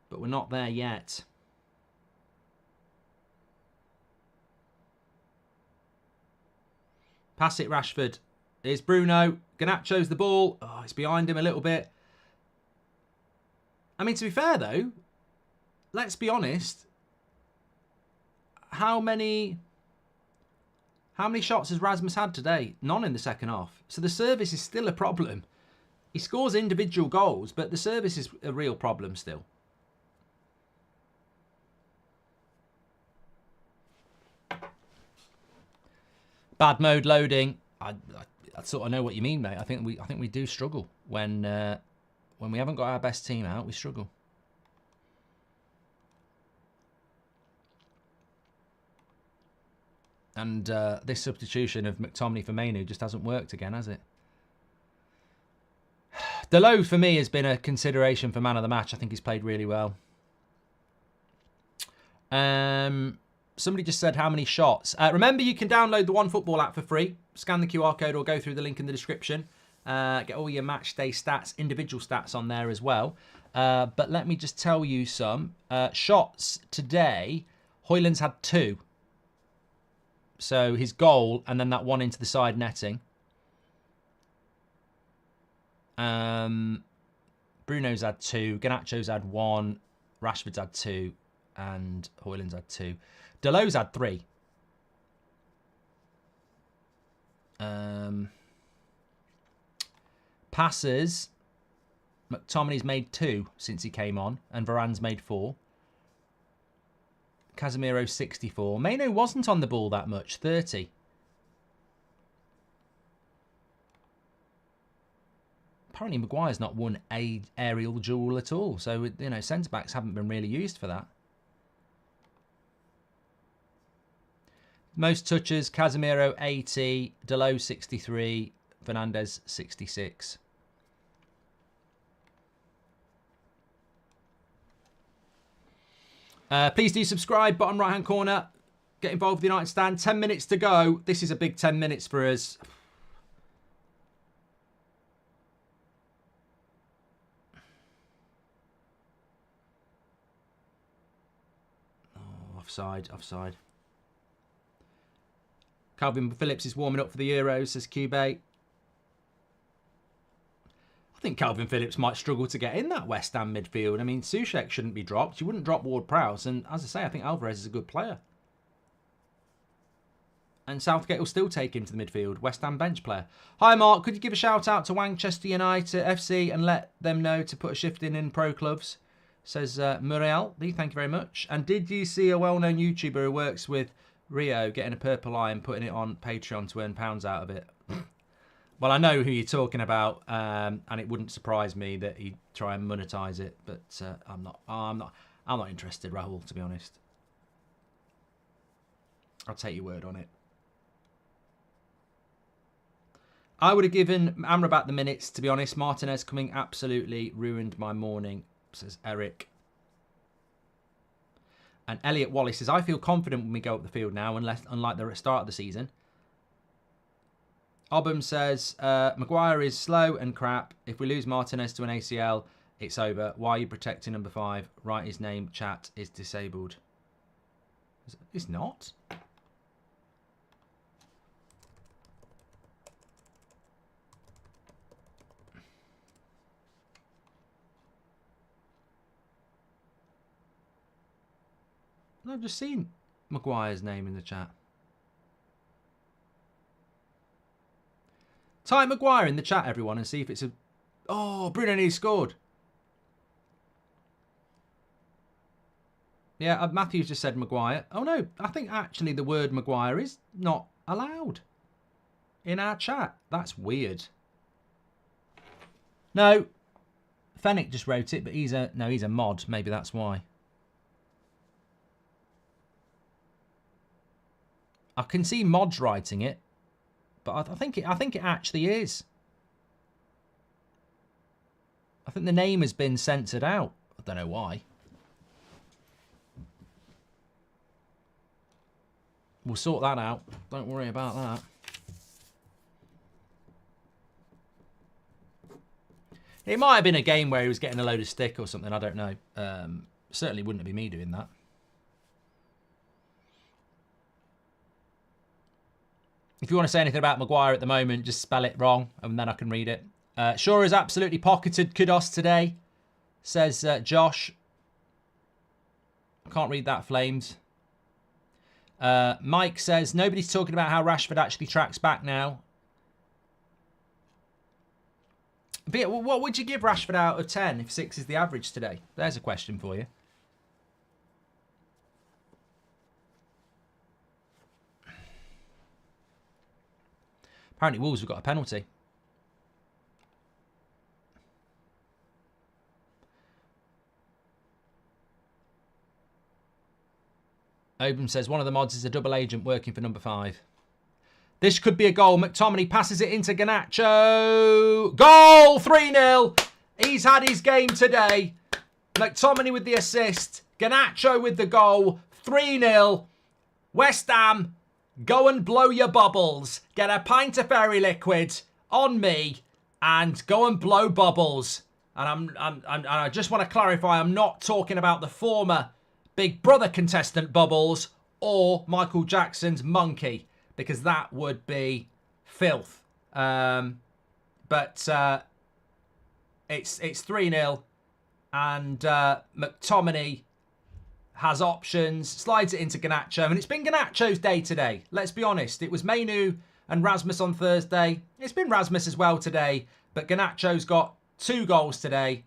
But we're not there yet. Pass it, Rashford. Here's Bruno. Garnacho's the ball. Oh, it's behind him a little bit. I mean, to be fair, though, let's be honest. How many shots has Rasmus had today? None in the second half. So the service is still a problem. He scores individual goals, but the service is a real problem still. Bad mode loading. I sort of know what you mean, mate. I think we do struggle when we haven't got our best team out. We struggle. And this substitution of McTominay for Mainoo just hasn't worked again, has it? Dalot, for me, has been a consideration for man of the match. I think he's played really well. Somebody just said how many shots. Remember, you can download the OneFootball app for free. Scan the QR code or go through the link in the description. Get all your match day stats, individual stats on there as well. But let me just tell you some. Shots today, Højlund's had 2. So his goal and then that one into the side netting. Bruno's had 2. Garnacho's had 1. Rashford's had 2. And Højlund's had 2. Dalot's had 3. Passes. McTominay's made 2 since he came on. And Varane's made 4. Casemiro 64. Mainoo wasn't on the ball that much, 30. Apparently Maguire's not won a aerial duel at all. So, you know, centre-backs haven't been really used for that. Most touches, Casemiro 80, Dalot 63, Fernandes 66. Please do subscribe, bottom right hand corner. get involved with the United stand. 10 minutes to go. This is a big 10 minutes for us. Oh, offside. Calvin Phillips is warming up for the Euros, says Cube. I think Calvin Phillips might struggle to get in that West Ham midfield. I mean, Soucek shouldn't be dropped. You wouldn't drop Ward-Prowse. And as I say, I think Alvarez is a good player. And Southgate will still take him to the midfield. West Ham bench player. Hi, Mark. Could you give a shout out to Manchester United FC and let them know to put a shift in pro clubs? Says Muriel. Thank you very much. And did you see a well-known YouTuber who works with Rio getting a purple eye and putting it on Patreon to earn pounds out of it? Well, I know who you're talking about, and it wouldn't surprise me that he'd try and monetize it, but I'm not interested, Rahul, to be honest. I'll take your word on it. I would have given Amrabat the minutes, to be honest. Martinez coming absolutely ruined my morning, says Eric. And Elliot Wallace says, I feel confident when we go up the field now, unlike the start of the season. Obam says, Maguire is slow and crap. If we lose Martinez to an ACL, it's over. Why are you protecting number 5? Write his name, chat is disabled. It's not. I've just seen Maguire's name in the chat. Type Maguire in the chat, everyone, and see if it's a... Oh, Bruno nearly scored. Yeah, Matthew's just said Maguire. Oh, no, I think actually the word Maguire is not allowed in our chat. That's weird. No, Fennec just wrote it, but he's a mod. Maybe that's why. I can see mods writing it, but I think it actually is. I think the name has been censored out. I don't know why. We'll sort that out. Don't worry about that. It might have been a game where he was getting a load of stick or something. I don't know. Certainly wouldn't be me doing that. If you want to say anything about Maguire at the moment, just spell it wrong and then I can read it. Shaw has absolutely pocketed kudos today, says Josh. Can't read that, Flames. Mike says, nobody's talking about how Rashford actually tracks back now. But what would you give Rashford out of 10 if 6 is the average today? There's a question for you. Apparently Wolves have got a penalty. Obam says one of the mods is a double agent working for number 5. This could be a goal. McTominay passes it into Garnacho. Goal! 3-0. He's had his game today. McTominay with the assist. Garnacho with the goal. 3-0. West Ham, go and blow your bubbles. Get a pint of fairy liquid on me and go and blow bubbles. And I just want to clarify, I'm not talking about the former Big Brother contestant Bubbles or Michael Jackson's Monkey, because that would be filth. But it's 3-0 and McTominay has options, slides it into Garnacho, and it's been Garnacho's day today. Let's be honest. It was Mainu and Rasmus on Thursday. It's been Rasmus as well today, but Garnacho's got 2 goals today,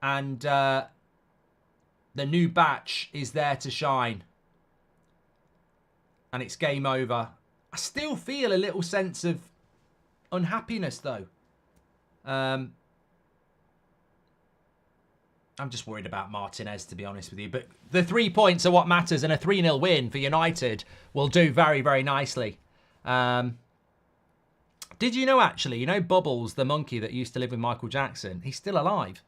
and the new batch is there to shine. And it's game over. I still feel a little sense of unhappiness, though. I'm just worried about Martinez, to be honest with you. But the 3 points are what matters, and a 3-0 win for United will do very, very nicely. Did you know, actually, you know Bubbles, the monkey that used to live with Michael Jackson? He's still alive.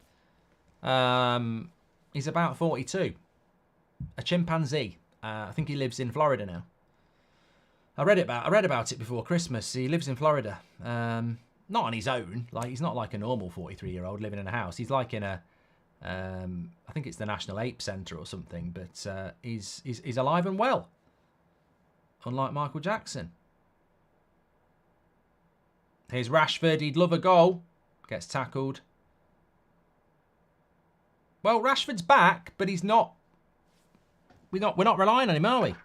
He's about 42. A chimpanzee. I think he lives in Florida now. I read about it before Christmas. He lives in Florida. Not on his own. Like, he's not like a normal 43-year-old living in a house. He's like in a, I think it's the National Ape Centre or something. But he's alive and well. Unlike Michael Jackson. Here's Rashford. He'd love a goal. Gets tackled. Well, Rashford's back, but he's not. We're not relying on him, are we?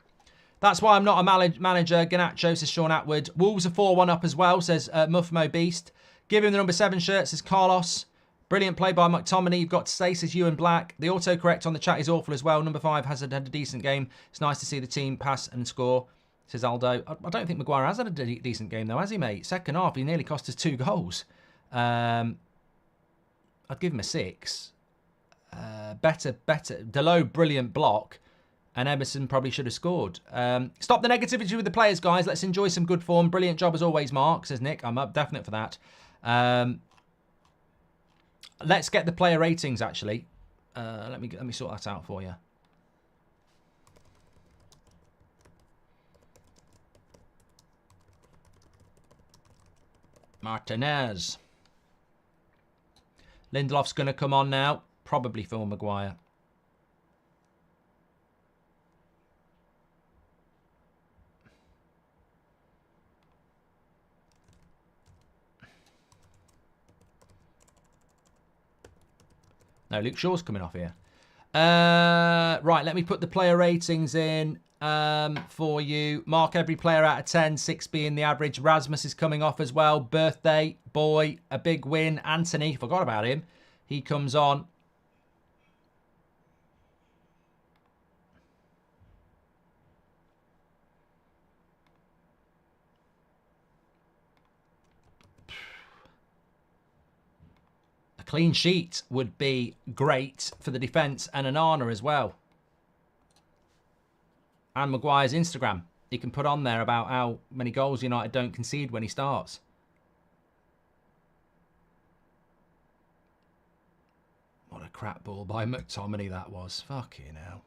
That's why I'm not a manager. Garnacho, says Sean Atwood. Wolves are 4-1 up as well, says Muffmo Beast. Give him the number 7 shirt, says Carlos. Brilliant play by McTominay. You've got to say, says Ewan Black. The autocorrect on the chat is awful as well. Number 5 has had a decent game. It's nice to see the team pass and score, says Aldo. I don't think Maguire has had a decent game, though, has he, mate? Second half, he nearly cost us 2 goals. I'd give him a 6. Better. Delot, brilliant block. And Emerson probably should have scored. Stop the negativity with the players, guys. Let's enjoy some good form. Brilliant job as always, Mark, says Nick. I'm up definite for that. Let's get the player ratings, actually. Let me sort that out for you. Martinez. Lindelof's going to come on now. Probably Phil Maguire. No, Luke Shaw's coming off here. Right, let me put the player ratings in for you. Mark every player out of 10, 6 being the average. Rasmus is coming off as well. Birthday, boy, a big win. Anthony, forgot about him. He comes on. Clean sheet would be great for the defence and Onana as well. And Maguire's Instagram. He can put on there about how many goals United don't concede when he starts. What a crap ball by McTominay that was. Fucking hell.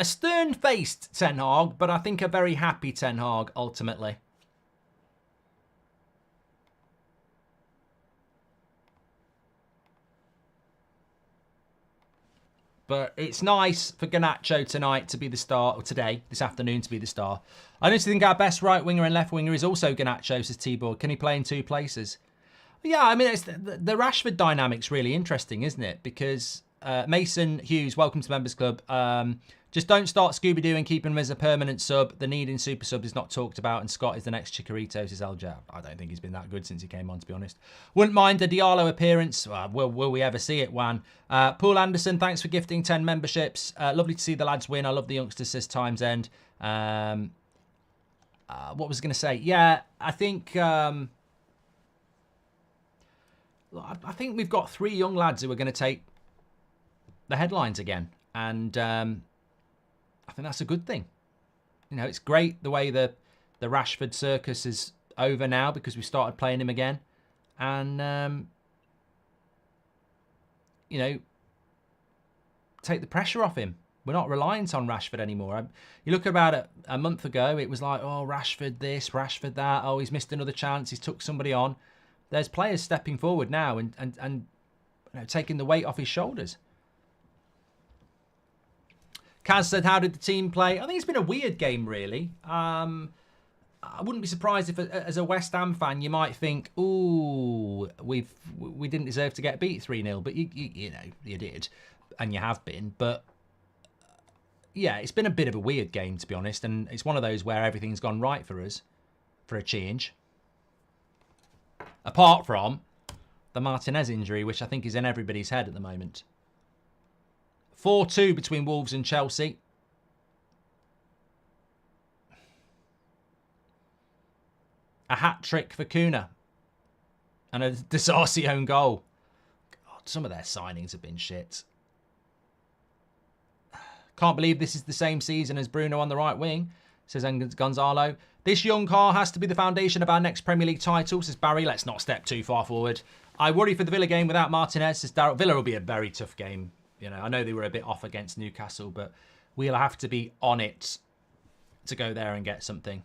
A stern-faced Ten Hag, but I think a very happy Ten Hag, ultimately. But it's nice for Garnacho tonight to be the star, or today, this afternoon, to be the star. I honestly think our best right winger and left winger is also Garnacho, says T-Board. Can he play in 2 places? Yeah, I mean, it's the Rashford dynamic's really interesting, isn't it? Because Mason Hughes, welcome to Members Club. Just don't start Scooby-Doo and keep him as a permanent sub. The need in super sub is not talked about, and Scott is the next Chicharito, says Eljab. I don't think he's been that good since he came on, to be honest. Wouldn't mind a Diallo appearance. Will we ever see it, Juan? Paul Anderson, thanks for gifting 10 memberships. Lovely to see the lads win. I love the youngsters, says Times End. What was I going to say? Yeah, I think... I think we've got 3 young lads who are going to take the headlines again. And... I think that's a good thing. You know, it's great the way the Rashford circus is over now because we started playing him again. And, you know, take the pressure off him. We're not reliant on Rashford anymore. You look about it a month ago, it was like, oh, Rashford this, Rashford that. Oh, he's missed another chance. He's took somebody on. There's players stepping forward now and you know, taking the weight off his shoulders. Kaz said, how did the team play? I think it's been a weird game, really. I wouldn't be surprised if, as a West Ham fan, you might think, ooh, we didn't deserve to get beat 3-0. But, you know, you did. And you have been. But, yeah, it's been a bit of a weird game, to be honest. And it's one of those where everything's gone right for us, for a change. Apart from the Martinez injury, which I think is in everybody's head at the moment. 4-2 between Wolves and Chelsea. A hat-trick for Kuna. And a Disarcy own goal. God, some of their signings have been shit. Can't believe this is the same season as Bruno on the right wing, says Gonzalo. This young car has to be the foundation of our next Premier League title, says Barry. Let's not step too far forward. I worry for the Villa game without Martinez, says Darryl. Villa will be a very tough game. You know, I know they were a bit off against Newcastle, but we'll have to be on it to go there and get something.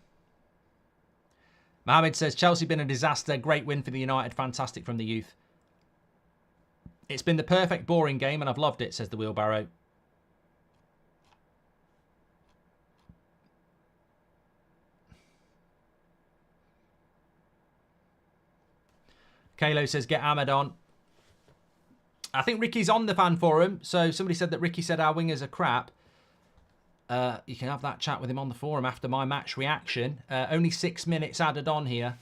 Mohammed says, Chelsea been a disaster. Great win for the United. Fantastic from the youth. It's been the perfect boring game and I've loved it, says the wheelbarrow. Kalo says, get Ahmed on. I think Ricky's on the fan forum. So somebody said that Ricky said our wingers are crap. You can have that chat with him on the forum after my match reaction. Only 6 minutes added on here.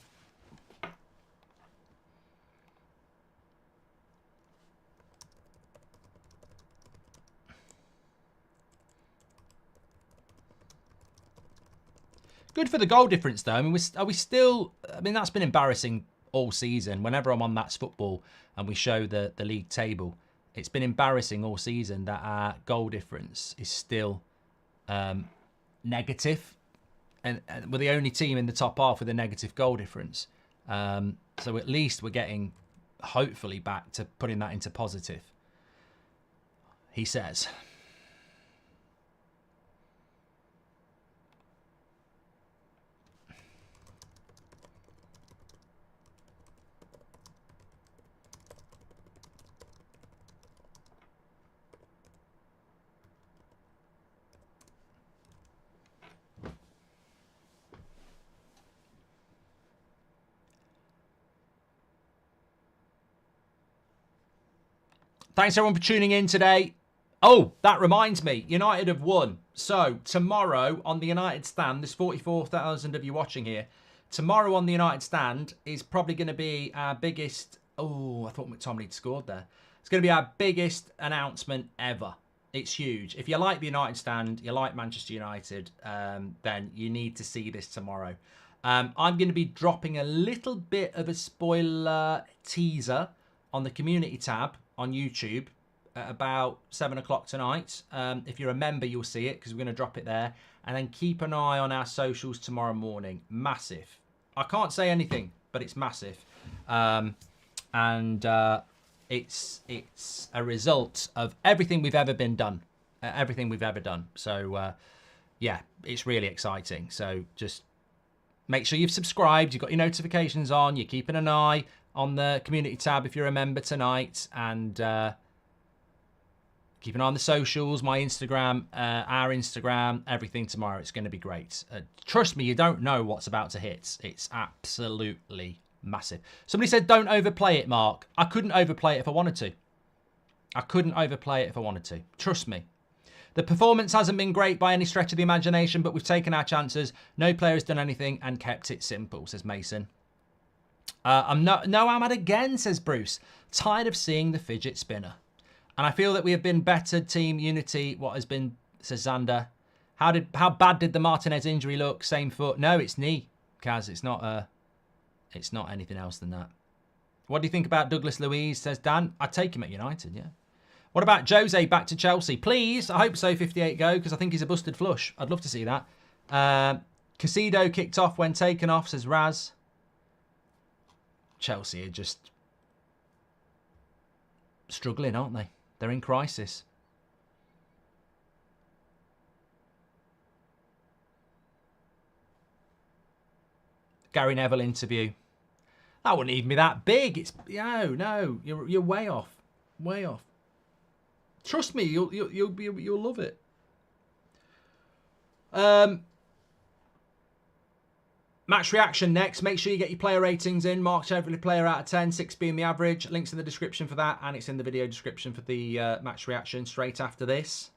Good for the goal difference, though. I mean, are we still... I mean, that's been embarrassing all season. Whenever I'm on That's Football and we show the league table, it's been embarrassing all season that our goal difference is still negative. And we're the only team in the top half with a negative goal difference. So at least we're getting, hopefully, back to putting that into positive. He says... Thanks everyone for tuning in today. Oh, that reminds me, United have won. So tomorrow on the United stand, there's 44,000 of you watching here. Tomorrow on the United stand is probably going to be our biggest... Oh, I thought McTominay scored there. It's going to be our biggest announcement ever. It's huge. If you like the United stand, you like Manchester United, then you need to see this tomorrow. I'm going to be dropping a little bit of a spoiler teaser on the community tab on YouTube at about 7 o'clock tonight. If you're a member, you'll see it because we're going to drop it there. And then keep an eye on our socials tomorrow morning. Massive. I can't say anything, but it's massive. It's a result of everything we've ever been done. Everything we've ever done. So, yeah, it's really exciting. So just make sure you've subscribed. You've got your notifications on. You're keeping an eye on the community tab if you're a member tonight, and keep an eye on the socials, my Instagram, our Instagram, everything tomorrow. It's going to be great. Trust me, you don't know what's about to hit. It's absolutely massive. Somebody said, don't overplay it, Mark. I couldn't overplay it if I wanted to. I couldn't overplay it if I wanted to. Trust me. The performance hasn't been great by any stretch of the imagination, but we've taken our chances. No player has done anything and kept it simple, says Mason. No Ahmad again, says Bruce. Tired of seeing the fidget spinner. And I feel that we have been better team unity. What has been, says Xander. How bad did the Martinez injury look? Same foot. No, it's knee, Kaz. It's not anything else than that. What do you think about Douglas Luiz, says Dan. I'd take him at United, yeah. What about Jose back to Chelsea? Please. I hope so, 58 go, because I think he's a busted flush. I'd love to see that. Casido kicked off when taken off, says Raz. Chelsea are just struggling, aren't they? They're in crisis. Gary Neville interview. That wouldn't even be that big. It's no, you're way off, way off. Trust me, you'll love it. Match reaction next. Make sure you get your player ratings in. Mark every player out of 10, 6 being the average. Links in the description for that, and it's in the video description for the match reaction straight after this.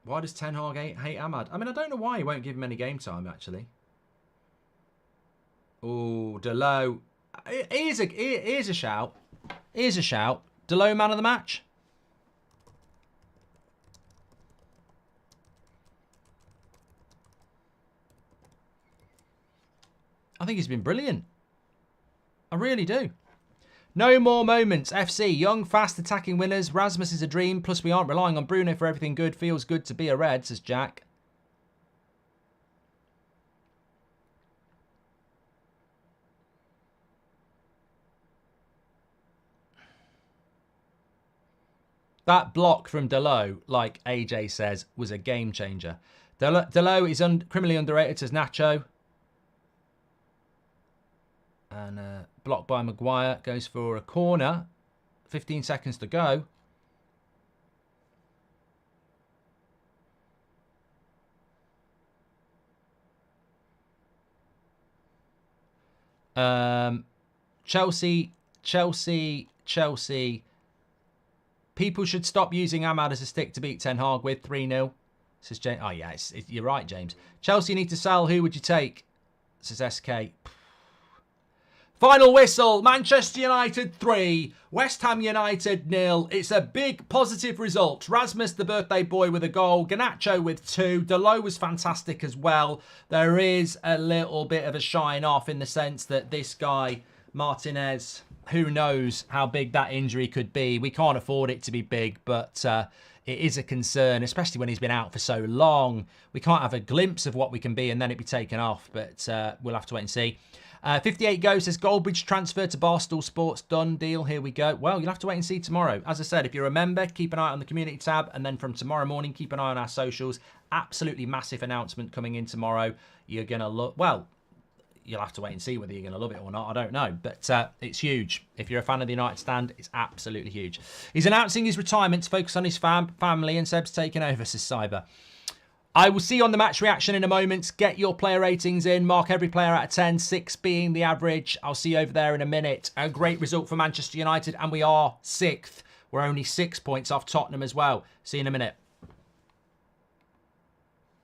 Why does Ten Hag hate Ahmad? I mean, I don't know why he won't give him any game time, actually. Oh, Delo. Here's a shout. Here's a shout. Delo man of the match. I think he's been brilliant. I really do. No more moments. FC, young, fast, attacking winners. Rasmus is a dream. Plus, we aren't relying on Bruno for everything good. Feels good to be a Red, says Jack. That block from Delo, like AJ says, was a game changer. Delo is criminally underrated, says Nacho. And blocked by Maguire. Goes for a corner. 15 seconds to go. Chelsea. People should stop using Ahmad as a stick to beat Ten Hag with 3-0. Says James. Oh, yeah, you're right, James. Chelsea need to sell. Who would you take? Says SK. Final whistle. Manchester United 3. West Ham United 0. It's a big positive result. Rasmus, the birthday boy, with a goal. Garnacho with 2. Delo was fantastic as well. There is a little bit of a shine off in the sense that this guy, Martinez, who knows how big that injury could be. We can't afford it to be big, but it is a concern, especially when he's been out for so long. We can't have a glimpse of what we can be and then it be taken off, but we'll have to wait and see. 58 Go says, Goldbridge transfer to Barstool Sports, done deal. Here we go. Well, you'll have to wait and see tomorrow. As I said, if you're a member, keep an eye on the community tab, and then from tomorrow morning, keep an eye on our socials. Absolutely massive announcement coming in tomorrow. You're going to look, well, you'll have to wait and see whether you're going to love it or not. I don't know. But it's huge. If you're a fan of the United stand, it's absolutely huge. He's announcing his retirement to focus on his family, and Seb's taking over, says Cyber. I will see you on the match reaction in a moment. Get your player ratings in. Mark every player out of 10, 6 being the average. I'll see you over there in a minute. A great result for Manchester United, and we are 6th. We're only 6 points off Tottenham as well. See you in a minute.